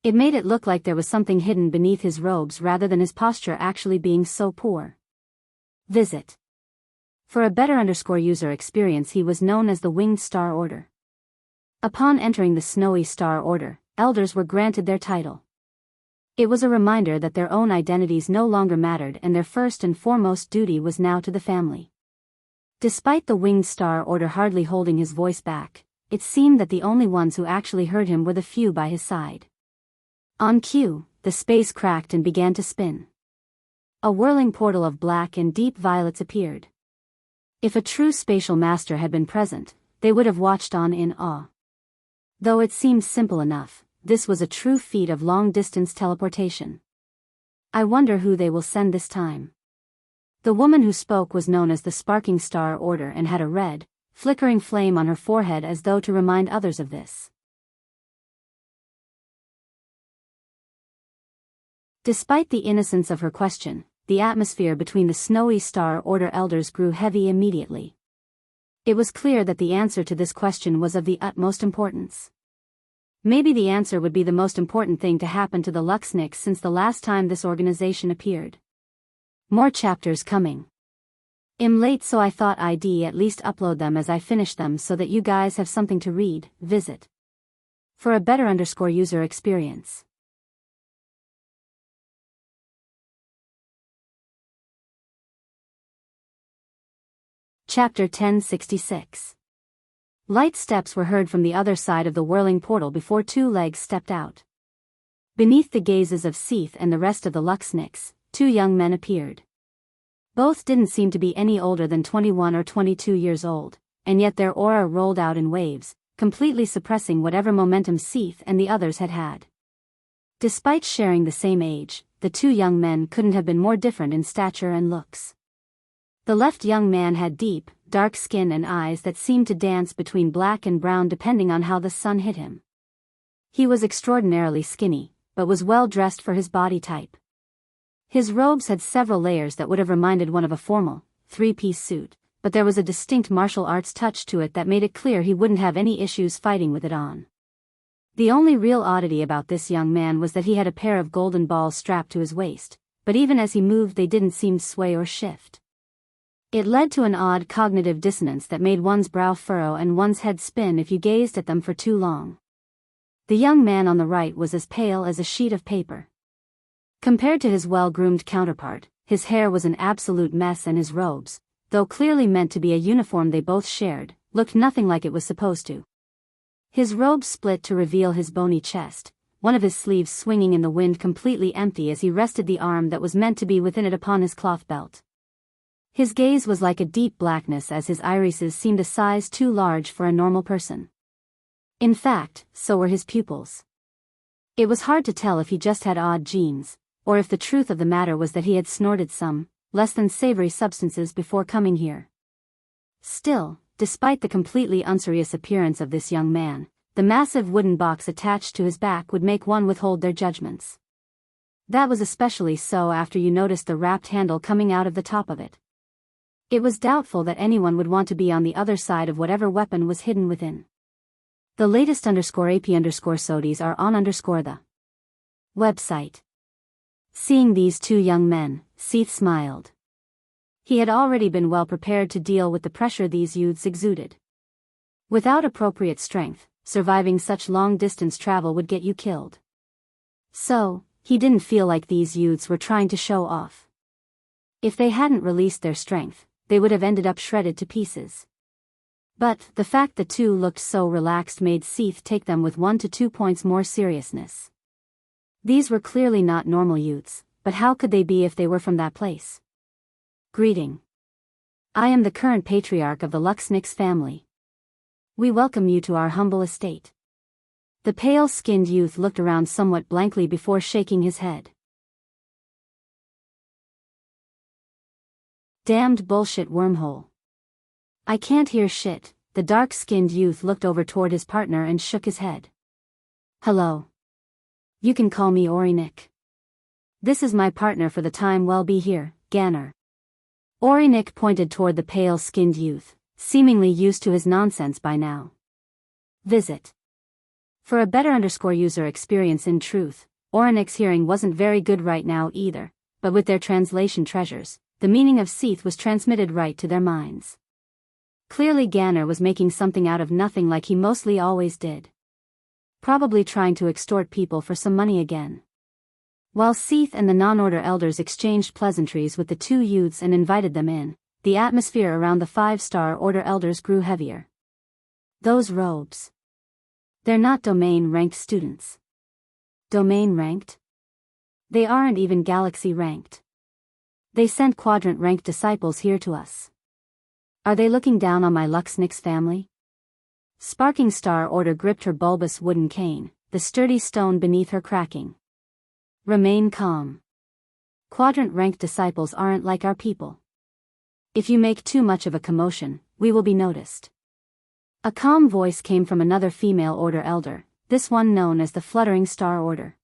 S1: It made it look like there was something hidden beneath his robes rather than his posture actually being so poor. Visit. For a better user experience, he was known as the Winged Star Order. Upon entering the Snowy Star Order, elders were granted their title. It was a reminder that their own identities no longer mattered, and their first and foremost duty was now to the family. Despite the Winged Star Order hardly holding his voice back, it seemed that the only ones who actually heard him were the few by his side. On cue, the space cracked and began to spin. A whirling portal of black and deep violets appeared. If a true spatial master had been present, they would have watched on in awe. Though it seemed simple enough, this was a true feat of long-distance teleportation. I wonder who they will send this time. The woman who spoke was known as the Sparking Star Order and had a red, flickering flame on her forehead as though to remind others of this. Despite the innocence of her question, the atmosphere between the Snowy Star Order elders grew heavy immediately. It was clear that the answer to this question was of the utmost importance. Maybe the answer would be the most important thing to happen to the Luxnix since the last time this organization appeared. More chapters coming. I'm late, so I thought I'd at least upload them as I finish them so that you guys have something to read. Visit. For a better user experience. Chapter 1066. Light steps were heard from the other side of the whirling portal before two legs stepped out. Beneath the gazes of Seath and the rest of the Luxnix, two young men appeared. Both didn't seem to be any older than 21 or 22 years old, and yet their aura rolled out in waves, completely suppressing whatever momentum Seath and the others had had. Despite sharing the same age, the two young men couldn't have been more different in stature and looks. The left young man had deep, dark skin and eyes that seemed to dance between black and brown depending on how the sun hit him. He was extraordinarily skinny, but was well dressed for his body type. His robes had several layers that would have reminded one of a formal, three-piece suit, but there was a distinct martial arts touch to it that made it clear he wouldn't have any issues fighting with it on. The only real oddity about this young man was that he had a pair of golden balls strapped to his waist, but even as he moved they didn't seem to sway or shift. It led to an odd cognitive dissonance that made one's brow furrow and one's head spin if you gazed at them for too long. The young man on the right was as pale as a sheet of paper. Compared to his well-groomed counterpart, his hair was an absolute mess and his robes, though clearly meant to be a uniform they both shared, looked nothing like it was supposed to. His robes split to reveal his bony chest, one of his sleeves swinging in the wind completely empty as he rested the arm that was meant to be within it upon his cloth belt. His gaze was like a deep blackness as his irises seemed a size too large for a normal person. In fact, so were his pupils. It was hard to tell if he just had odd genes, or if the truth of the matter was that he had snorted some, less than savory substances before coming here. Still, despite the completely unserious appearance of this young man, the massive wooden box attached to his back would make one withhold their judgments. That was especially so after you noticed the wrapped handle coming out of the top of it. It was doubtful that anyone would want to be on the other side of whatever weapon was hidden within. The latest _AP_SODIs are on the website. Seeing these two young men, Seath smiled. He had already been well prepared to deal with the pressure these youths exuded. Without appropriate strength, surviving such long-distance travel would get you killed. So, he didn't feel like these youths were trying to show off. If they hadn't released their strength, they would have ended up shredded to pieces. But the fact the two looked so relaxed made Seath take them with 1 to 2 points more seriousness. These were clearly not normal youths, but how could they be if they were from that place? Greeting. I am the current patriarch of the Luxnix family. We welcome you to our humble estate. The pale-skinned youth looked around somewhat blankly before shaking his head. Damned bullshit wormhole. I can't hear shit. The dark-skinned youth looked over toward his partner and shook his head. Hello. You can call me Orinik. This is my partner for the time we'll be here, Ganner. Orinik pointed toward the pale-skinned youth, seemingly used to his nonsense by now. Visit. For a better user experience in truth, Orinik's hearing wasn't very good right now either, but with their translation treasures, the meaning of Seath was transmitted right to their minds. Clearly Ganner was making something out of nothing like he mostly always did. Probably trying to extort people for some money again. While Seath and the non-order elders exchanged pleasantries with the two youths and invited them in, the atmosphere around the 5-star order elders grew heavier. Those robes. They're not domain-ranked students. Domain-ranked? They aren't even galaxy-ranked. They sent quadrant-ranked disciples here to us. Are they looking down on my Luxnix family? Sparking Star Order gripped her bulbous wooden cane, the sturdy stone beneath her cracking. Remain calm. Quadrant-ranked disciples aren't like our people. If you make too much of a commotion, we will be noticed. A calm voice came from another female order elder, this one known as the Fluttering Star Order.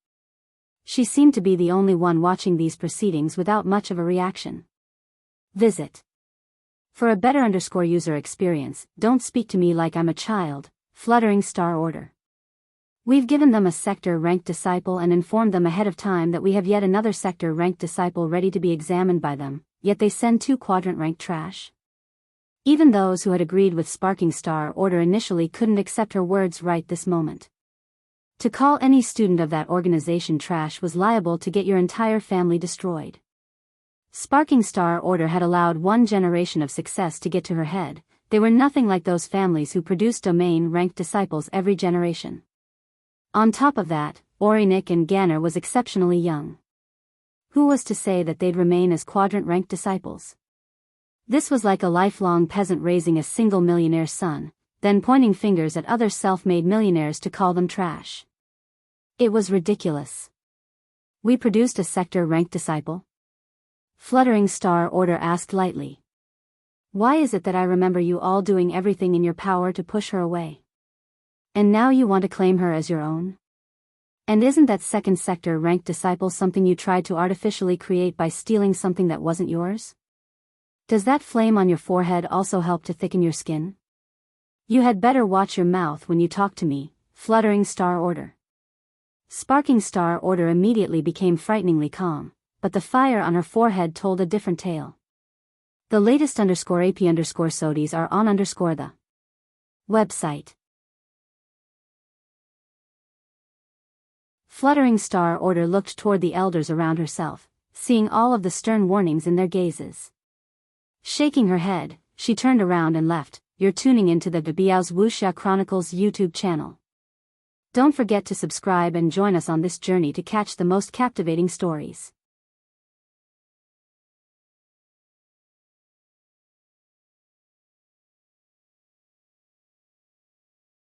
S1: She seemed to be the only one watching these proceedings without much of a reaction. Visit. For a better user experience, don't speak to me like I'm a child, Fluttering Star Order. We've given them a sector-ranked disciple and informed them ahead of time that we have yet another sector-ranked disciple ready to be examined by them, yet they send 2 quadrant-ranked trash? Even those who had agreed with Sparking Star Order initially couldn't accept her words right this moment. To call any student of that organization trash was liable to get your entire family destroyed. Sparking Star Order had allowed one generation of success to get to her head. They were nothing like those families who produced domain-ranked disciples every generation. On top of that, Orinik and Ganner was exceptionally young. Who was to say that they'd remain as quadrant-ranked disciples? This was like a lifelong peasant raising a single millionaire's son, then pointing fingers at other self-made millionaires to call them trash. It was ridiculous. We produced a sector-ranked disciple? Fluttering Star Order asked lightly. Why is it that I remember you all doing everything in your power to push her away? And now you want to claim her as your own? And isn't that second sector-ranked disciple something you tried to artificially create by stealing something that wasn't yours? Does that flame on your forehead also help to thicken your skin? You had better watch your mouth when you talk to me, Fluttering Star Order. Sparking Star Order immediately became frighteningly calm, but the fire on her forehead told a different tale. The latest _AP_SODIs are on the website. Fluttering Star Order looked toward the elders around herself, seeing all of the stern warnings in their gazes. Shaking her head, she turned around and left. You're tuning into the Biyao's Wuxia Chronicles YouTube channel. Don't forget to subscribe and join us on this journey to catch the most captivating stories.